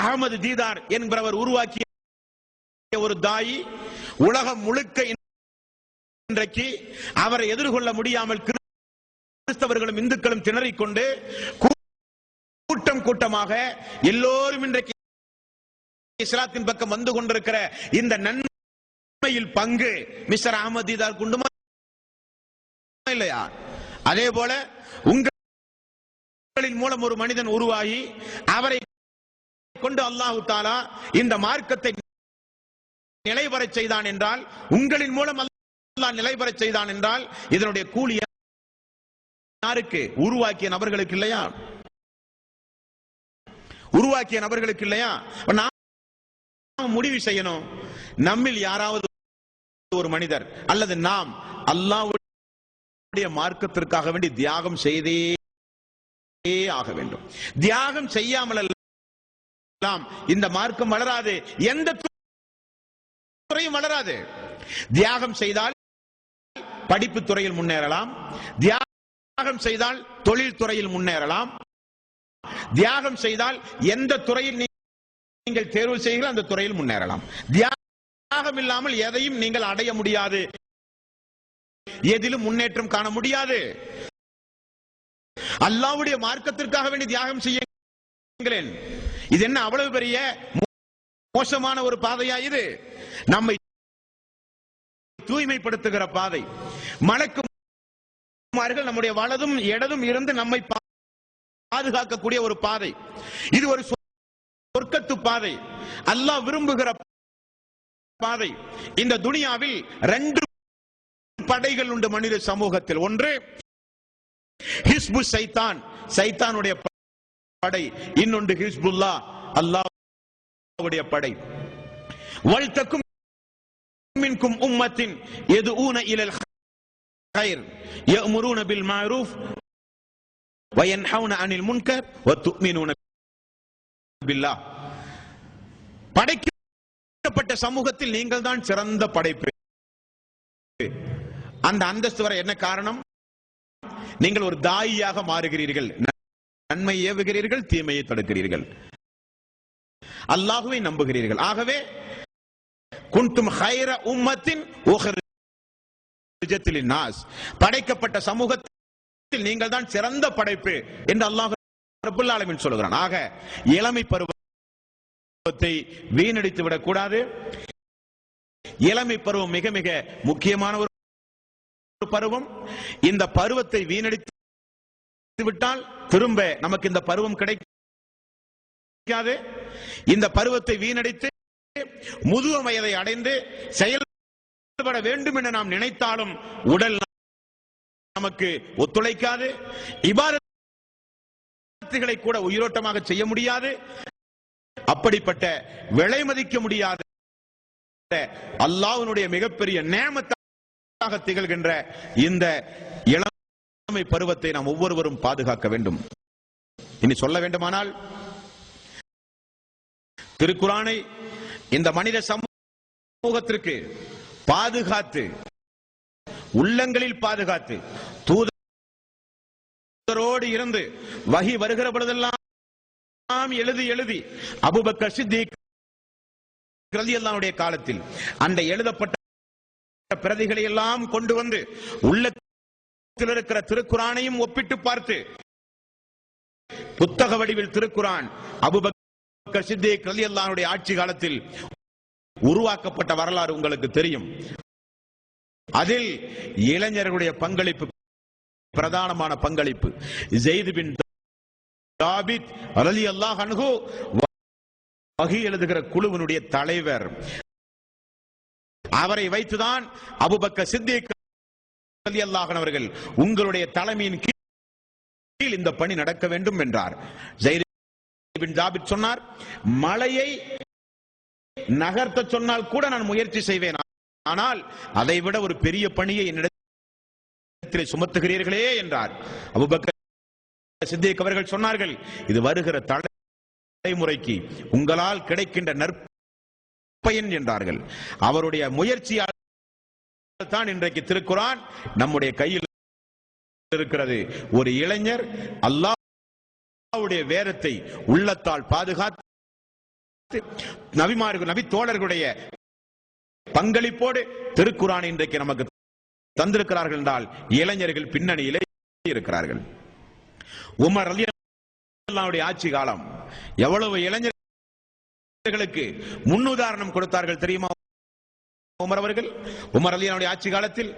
அகமது தீதார் என்பவர் உருவாக்கிய ஒரு தாய், உலகம் முழுக்க இன்றைக்கு அவரை எதிர்கொள்ள முடியாமல் கிறிஸ்தவர்களும் இந்துக்களும் திணறிக்கொண்டு கூட்டம் கூட்டமாக எல்லோரும் இன்றைக்கு இஸ்லாத்தின் பக்கம் வந்து கொண்டிருக்கிற இந்த நன்மையில் பங்கு மிஸ்டர் அகமது தீதார் குண்டுமா இல்லையா? அதே போல உங்களின் மூலம் ஒரு மனிதன் உருவாகி அவரை கொண்டு அல்லாஹ் தஆலா இந்த மார்க்கத்தை நிலைபெறச் செய்தான் என்றால், உங்களின் மூலம் அல்லாஹ் நிலைபெறச் செய்தான் என்றால், இதனுடைய கூலி யாருக்கு? உருவாக்கிய நபர்களுக்கு இல்லையா? உருவாக்கிய நபர்களுக்கு இல்லையா? நாம் முடிவு செய்யணும், நம்மில் யாராவது ஒரு மனிதர் அல்லது நாம் அல்லாஹ்வுடைய மார்க்கத்திற்காக வேண்டி தியாகம் செய்தே ஆக வேண்டும். தியாகம் செய்யாமல் இந்த மார்க்கம் வளராது, எந்த துறையும் வளராது. தியாகம் செய்தால் படிப்பு துறையில் முன்னேறலாம், தியாகம் செய்தால் தொழில் துறையில் முன்னேறலாம், தியாகம் செய்தால் எந்த துறையில் நீங்கள் தேர்வு செய்கிறீர்கள் அந்த துறையில் முன்னேறலாம். தியாகம் இல்லாமல் எதையும் நீங்கள் அடைய முடியாது, எதிலும் முன்னேற்றம் காண முடியாது. அல்லாஹ்வுடைய மார்க்கத்திற்காக வேண்டி தியாகம் செய்யுங்களேன். இது என்ன அவ்வளவு பெரிய மோசமான ஒரு பாதையா? இது நம்மை தூய்மைப்படுத்துகிற பாதை. மலக்குமார்கள் நம்முடைய வலதும் இடதும் இருந்து நம்மை பாதுகாக்கக்கூடிய ஒரு பாதை. இது ஒரு சொர்க்கத்து பாதை, அல்லாஹ் விரும்புகிற பாதை. இந்த துனியாவில் 2 படைகள் உண்டு மனித சமூகத்தில். ஒன்று ஹிஸ்பு சைத்தான், சைத்தானுடைய படை. இன்னொன்று ஹிஸ்புல்லாஹ், அல்லாஹ்வுடைய படை. வல் தக்கும் மின்கும் உம்மத்தின் யதுஊன இலல் கைர் யஅமுரூன பில் மஅரூஃப் வ யன்ஹவுன அனில் முன்கர் வ து'மினூன பில்லாஹ். படைக்கப்பட்ட சமூகத்தில் நீங்கள் தான் சிறந்த படைப்பு. அந்த அந்தஸ்து வர என்ன காரணம்? நீங்கள் ஒரு தாயியாக மாறுகிறீர்கள், நன்மை ஏவுகிறீர்கள், தீமையை தடுக்கிறீர்கள், அல்லாஹ்வை நம்புகிறீர்கள். ஆகவே குன்தும் கைர உம்மத்தின் உஹ்ரிஜத் லின்னாஸ், படைக்கப்பட்ட சமூகத்தில் நீங்கள் தான் சிறந்த படைப்பு என்று அல்லாஹ் ரப்புல் ஆலமீன் சொல்கிறான். ஆக இளமை பருவத்தை வீணடித்து விடக்கூடாது. இளமை பருவம் மிக மிக முக்கியமான ஒரு பருவம். இந்த பருவத்தை வீணடித்து விட்டால் திரும்ப நமக்கு இந்த பருவம் கிடைக்காது. இந்த பருவத்தை வீணடித்து முதுவ வயதை அடைந்து செயல்பட வேண்டும் என நாம் நினைத்தாலும் உடல் நமக்கு ஒத்துழைக்காது. இபாதத்துகளை கூட உயிரோட்டமாக செய்ய முடியாது. அப்படிப்பட்ட விலை மதிக்க முடியாத அல்லாஹ்வுடைய மிகப்பெரிய நேமத்தாக திகழ்கின்ற இந்த இளமை பருவத்தை நாம் ஒவ்வொருவரும் பாதுகாக்க வேண்டும். இனி சொல்ல வேண்டுமானால், திருக்குர்ஆனை இந்த மனித சமூகத்திற்கு பாதுகாத்து, உள்ளங்களில் பாதுகாத்து, தூதரோடு இருந்து வஹி வருகிற பொழுதெல்லாம் எழுதி எழுதி அபூபக்கர் சித்திக் ரலியல்லாஹு காலத்தில் அந்த எழுதப்பட்ட பிரதிகளை எல்லாம் கொண்டு வந்து உள்ளத்தில் இருக்கிற திருக்குர்ஆனையும் ஒப்பிட்டு பார்த்து புத்தக வடிவில் திருக்குர்ஆன் அபூபக்கர் சித்திக் ரலியல்லாஹு ஆட்சி காலத்தில் உருவாக்கப்பட்ட வரலாறு உங்களுக்கு தெரியும். அதில் இளைஞர்களுடைய பங்களிப்பு பிரதானமான பங்களிப்பு. ஸைத் பின் தாபித் ரலியல்லாஹு அன்ஹு வஹி எழுதுகிற குழுவினுடைய தலைவர். அவரை வைத்துதான் அபூபக்கர் சித்திக் ரலியல்லாஹு அன்ஹு அவர்கள் உங்களுடைய தலைமையின் கீழ் இந்த பணி நடக்க வேண்டும் என்றார். ஸைத் பின் தாபித் சொன்னார், மலையை நகர்த்த சொன்னால் கூட நான் முயற்சி செய்வேன், ஆனால் அதை விட ஒரு பெரிய பணியை என்னிடத்தில் சுமத்துகிறீர்களே என்றார். அபூபக்கர் சித்திக் அவர்கள் சொன்னார்கள், இது வருகிற தலைமுறைக்கு உங்களால் கிடைக்கின்ற நற்பயன் என்றார்கள். அவருடைய முயற்சியால் தான் இன்றைக்கு திருக்குர்ஆன் நம்முடைய கையில் இருக்கிறது. ஒரு இளைஞர் அல்லாஹ்வுடைய வேதத்தை உள்ளத்தால் பாதுகாத்து நபிமார்கள், நபி தோழர்களுடைய பங்களிப்போடு திருக்குர்ஆன் இன்றைக்கு நமக்கு தந்திருக்கிறார்கள் என்றால் இளைஞர்கள் பின்னணியிலே இருக்கிறார்கள். உமர் ரலியல்லாஹு ஆட்சி காலம் எவ்வளவு இளைஞர்களுக்கு முன்னுதாரணம் கொடுத்தார்கள் தெரியுமா? உமர் அவர்கள் உமர் ரலியல்லாஹு ஆட்சி காலத்தில்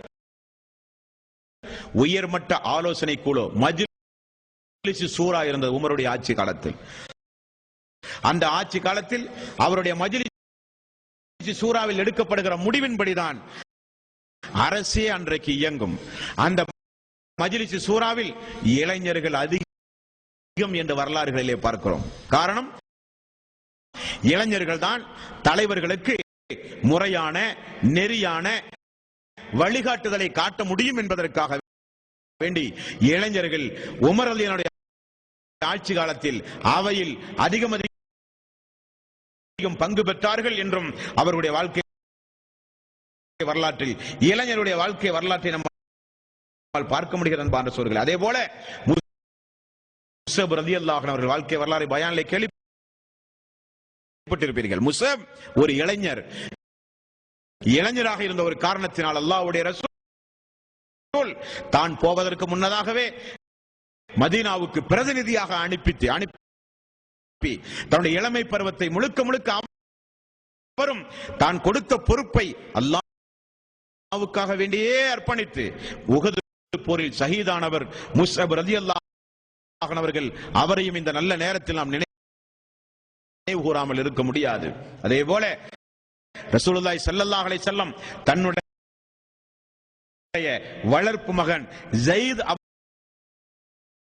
உயர்மட்ட ஆலோசனை குழு மஜ்லிஸ் ஷூரா இருந்தது உமருடைய ஆட்சி காலத்தில். அந்த ஆட்சி காலத்தில் அவருடைய மஜ்லிஸ் ஷூராவில் எடுக்கப்படுகிற முடிவின்படிதான் அரசே அன்றைக்கு இயங்கும். அந்த மஜ்லிஸ் ஷூராவில் இளைஞர்கள் அதிகம் என்ற வரலாறுகளிலே பார்க்கிறோம். காரணம், இளைஞர்கள் தான் தலைவர்களுக்கு முறையான நெறியான வழிகாட்டுதலை காட்ட முடியும் என்பதற்காக வேண்டி இளைஞர்கள் உமர் ரலியல்லாஹு ஆட்சி காலத்தில் அவையில் அதிகம் பங்கு பெற்றார்கள் என்றும் அவருடைய வாழ்க்கை வரலாற்றில், இளைஞருடைய வாழ்க்கை வரலாற்றை நம்ம பார்க்க முடிகிறது அன்பார்ந்த சகோதரர்களே. அதே போல முஸ்அப் ரலியல்லாஹு அன்ஹு அவர்கள் வாழ்க்கை வரலாறு பயானிலே கேள்விப்பட்டிருப்பீர்கள். முஸ்அப் ஒரு இளைஞராக இருந்த ஒரு காரணத்தினால் அல்லாஹ்வுடைய ரசூல் தான் போவதற்கு முன்னதாகவே மதீனாவுக்கு பிரதிநிதியாக அனுப்பி தன்னுடைய இளமை பருவத்தை முழுக்க அவரும் தான் கொடுத்த பொறுப்பை அல்லாஹ்வுக்காக வேண்டியே அர்ப்பணித்து உஹது போரில் ஷஹீதானவர் முஸ்அப் ரலியல்லாஹு அன்ஹு அவர்கள். அவரையும் இந்த நல்ல நேரத்தில் நாம் நினைவு கூறாமல் இருக்க முடியாது. அதே போல ரசூலுல்லாஹி ஸல்லல்லாஹு அலைஹி வஸல்லம் தன்னுடைய வளர்ப்பு மகன் ஸைத்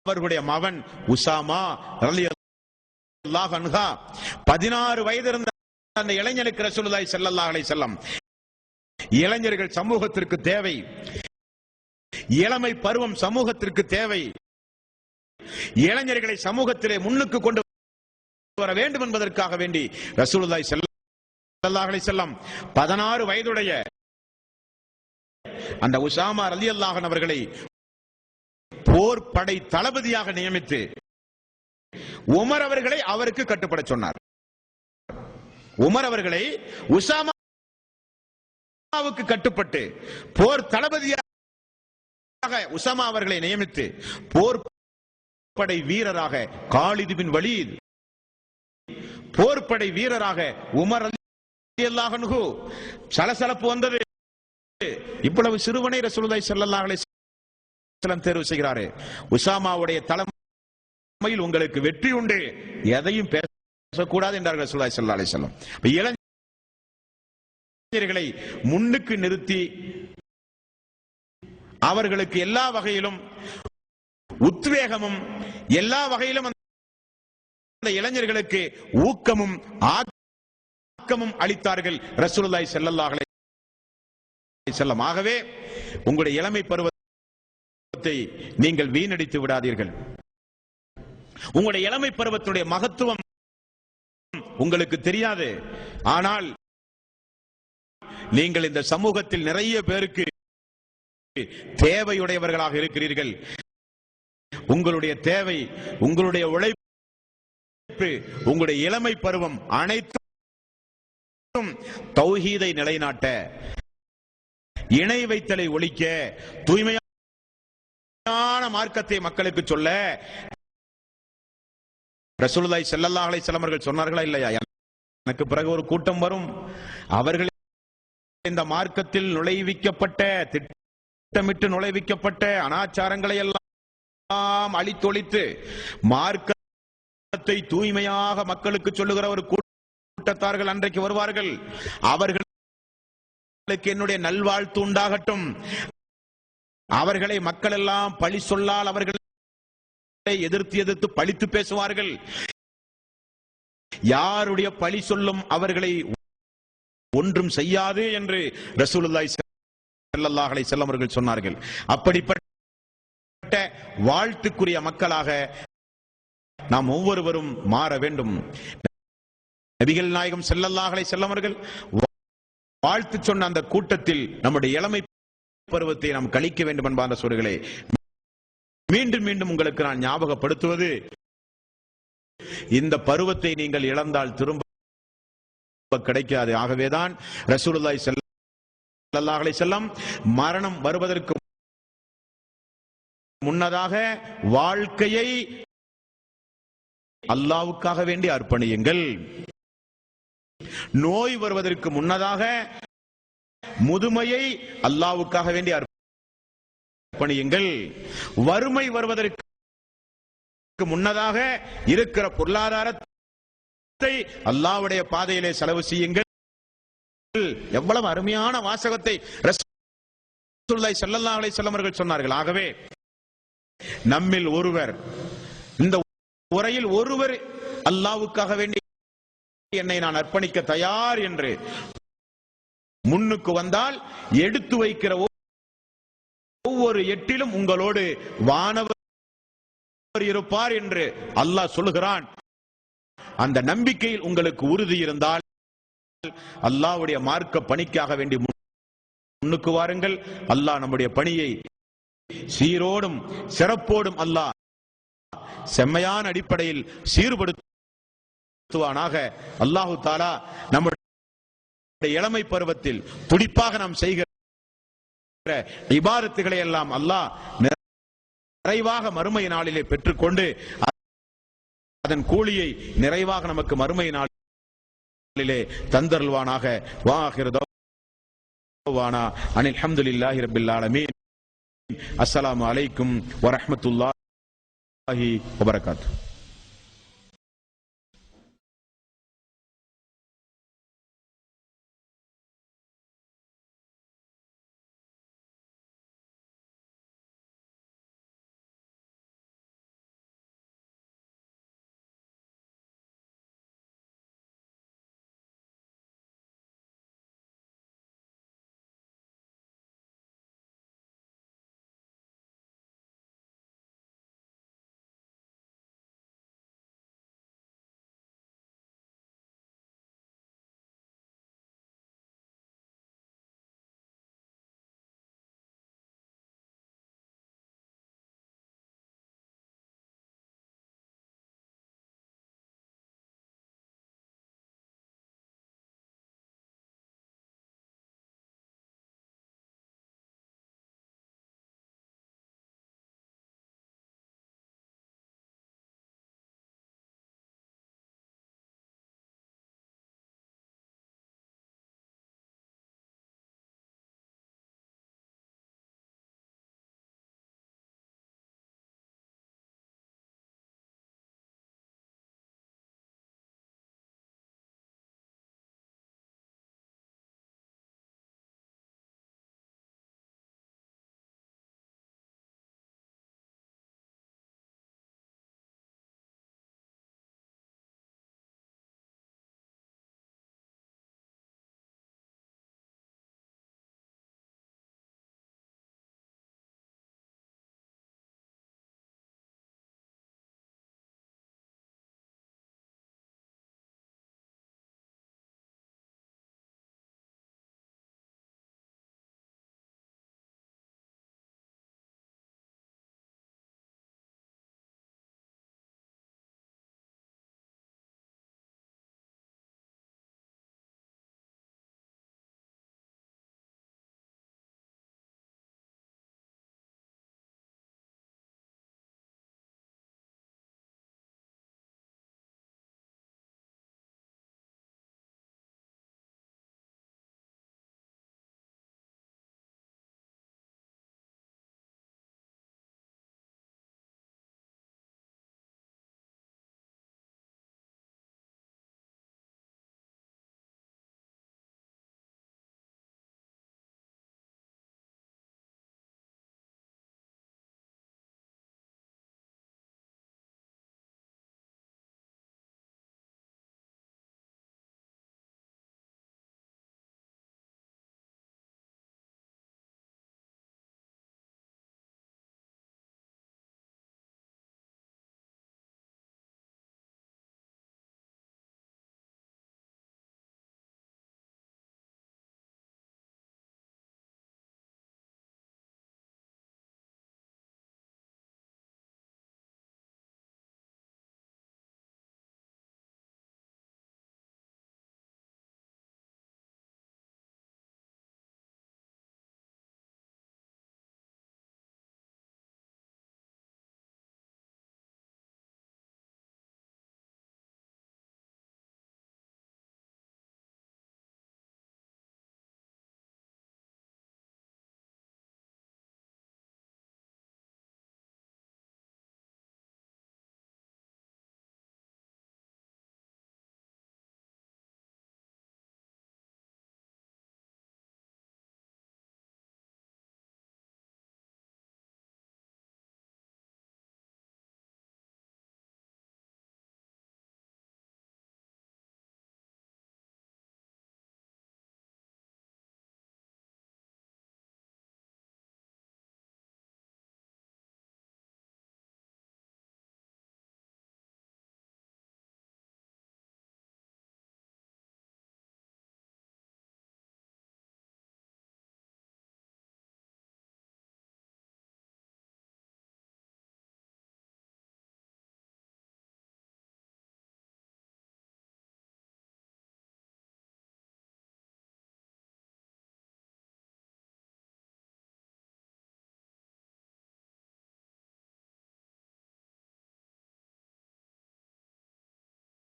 அவர்களுடைய மகன் உசாமா ரலியல்லாஹு அன்ஹு 16 வயது இருந்த அந்த இளைஞனுக்கு ரசூலுல்லாஹி ஸல்லல்லாஹு அலைஹி வஸல்லம் இளைஞர்கள் சமூகத்திற்கு தேவை, இளமை பருவம் சமூகத்திற்கு தேவை, இளைஞர்களை சமூகத்திலே முன்னுக்கு கொண்டு வர வேண்டும் என்பதற்காக வேண்டி ரசூலுல்லாஹி ஸல்லல்லாஹு அலைஹி வஸல்லம் 16 வயதுடைய அந்த உசாமா ரலியல்லாஹு அன்ஹு அவர்களை போர் படை தளபதியாக நியமித்து உமர் அவர்களை அவருக்கு கட்டுப்பட சொன்னார். உமர் அவர்களை உசாமாவுக்கு கட்டுப்பட்டு போர் தளபதியாக உசாமா அவர்களை நியமித்து போர் படை வீரராக காலித் பின் வலீத், போர்படை வீரராக உமர் ரலியல்லாஹு அன்ஹு. சலசலப்பு வந்தது. இவ்வளவு சிறுவனை ரசூலுல்லாஹி ஸல்லல்லாஹு அலைஹி வஸல்லம் தேர்வு செய்கிறாரே. உசாமாவுடைய தலைமையில் உங்களுக்கு வெற்றி உண்டு, எதையும் பேசக்கூடாது என்றார்கள் ரசூலுல்லாஹி ஸல்லல்லாஹு அலைஹி வஸல்லம். இளைஞர்களை முன்னுக்கு நிறுத்தி அவர்களுக்கு எல்லா வகையிலும் உத்வேகமும் எல்லா வகையிலும் அந்த இளைஞர்களுக்கு ஊக்கமும் ஆக்கமும் அளித்தார்கள் ரசூலுல்லாஹி ஸல்லல்லாஹு அலைஹி வஸல்லம். ஆகவே உங்களுடைய இளமை பருவத்தை நீங்கள் வீணடித்து விடாதீர்கள். உங்களுடைய இளமை பருவத்துடைய மகத்துவம் உங்களுக்கு தெரியாது. ஆனால் நீங்கள் இந்த சமூகத்தில் நிறைய பேருக்கு தேவையுடையவர்களாக இருக்கிறீர்கள். உங்களுடைய தேவை, உங்களுடைய உழைப்பு, உங்களுடைய இளமை பருவம் அனைத்தும் தௌஹீதை நிலைநாட்ட, இணை வைத்தலை ஒழிக்க, தூய்மையான மார்க்கத்தை மக்களுக்கு சொல்ல ரசூலுல்லாஹி ஸல்லல்லாஹு அலைஹி வஸல்லம் அவர்கள் சொன்னார்களா இல்லையா? எனக்கு பிறகு ஒரு கூட்டம் வரும், அவர்கள் இந்த மார்க்கத்தில் நுழைவிக்கப்பட்ட, திட்டமிட்டு நுழைவிக்கப்பட்ட அனாச்சாரங்களை எல்லாம் அழித்தொழித்து மார்க்கத்தை தூய்மையாக மக்களுக்கு சொல்லுகிற ஒரு கூட்டத்தார்கள் அன்றைக்கு வருவார்கள். அவர்களுக்கு என்னுடைய நல்வாழ்த்து உண்டாகட்டும். அவர்களை மக்கள் எல்லாம் பழி சொல்லால் அவர்களை எதிர்த்து பழித்து பேசுவார்கள். யாருடைய பழி சொல்லும் அவர்களை ஒன்றும் செய்யாது என்று ரசூலுல்லாஹி ஸல்லல்லாஹு அலைஹி வஸல்லம் அவர்கள் சொன்னார்கள். அப்படிப்பட்ட வாழ்த்துக்குரிய மக்களாக நாம் ஒவ்வொருவரும் மாற வேண்டும். நபிகள் நாயகம் ஸல்லல்லாஹு அலைஹி வஸல்லம் அவர்கள் வாழ்த்து சொன்ன அந்த கூட்டத்தில் நம்முடைய இளமை பருவத்தை நாம் கழிக்க வேண்டும் என்பான சோர்களே. மீண்டும் மீண்டும் உங்களுக்கு நான் ஞாபகப்படுத்துவது, இந்த பருவத்தை நீங்கள் இழந்தால் திரும்ப கிடைக்காது. ஆகவேதான் ரசூலுல்லாஹி ஸல்லல்லாஹு அலைஹி வஸல்லம் மரணம் வருவதற்கு முன்னதாக வாழ்க்கையை அல்லாஹ்வுக்காக வேண்டி அர்ப்பணியுங்கள். நோய் வருவதற்கு முன்னதாக முதுமையை அல்லாஹ்வுக்காக வேண்டி அர்ப்பணியுங்கள். வறுமை வருவதற்கு முன்னதாக இருக்கிற பொருளாதாரத்தை அல்லாஹ்வுடைய பாதையிலே செலவு செய்யுங்கள். எவ்வளவு அருமையான வாசகத்தை ரசூலுல்லாஹி ஸல்லல்லாஹு அலைஹி வஸல்லம் அவர்கள் சொன்னார்கள். ஆகவே நம்மில் ஒருவர், இந்த உரையில் ஒருவர் அல்லாஹ்வுக்காக வேண்டி என்னை நான் அர்ப்பணிக்க தயார் என்று முன்னுக்கு வந்தால், எடுத்து வைக்கிற ஒவ்வொரு எட்டிலும் உங்களோடு வானவர் இருப்பார் என்று அல்லாஹ் சொல்லுகிறான். அந்த நம்பிக்கையில் உங்களுக்கு உறுதி இருந்தால் அல்லாஹ்வுடைய மார்க்க பணிக்காக வேண்டி முன்னுக்கு வாருங்கள். அல்லாஹ் நம்முடைய பணியை சீரோடும் சிறப்போடும் அல்லாஹ் செம்மையான அடிப்படையில் சீர்படுத்துவானாக. அல்லாஹு தஆலா நம்முடைய இளமை பருவத்தில் துடிப்பாக நாம் செய்கிற இபாதத்துகளை எல்லாம் அல்லாஹ் நிறைவாக மறுமை நாளிலே பெற்றுக்கொண்டு அதன் கூலியை நிறைவாக நமக்கு மறுமை நாளிலே தந்தருள்வானாக. வாஹிரு தஅவானா அனில் ஹம்துலில்லாஹி ரப்பில் ஆலமீன். அஸ்ஸலாமு அலைக்கும் வரஹ்மத்துல்லாஹி வபரகாத்துஹு.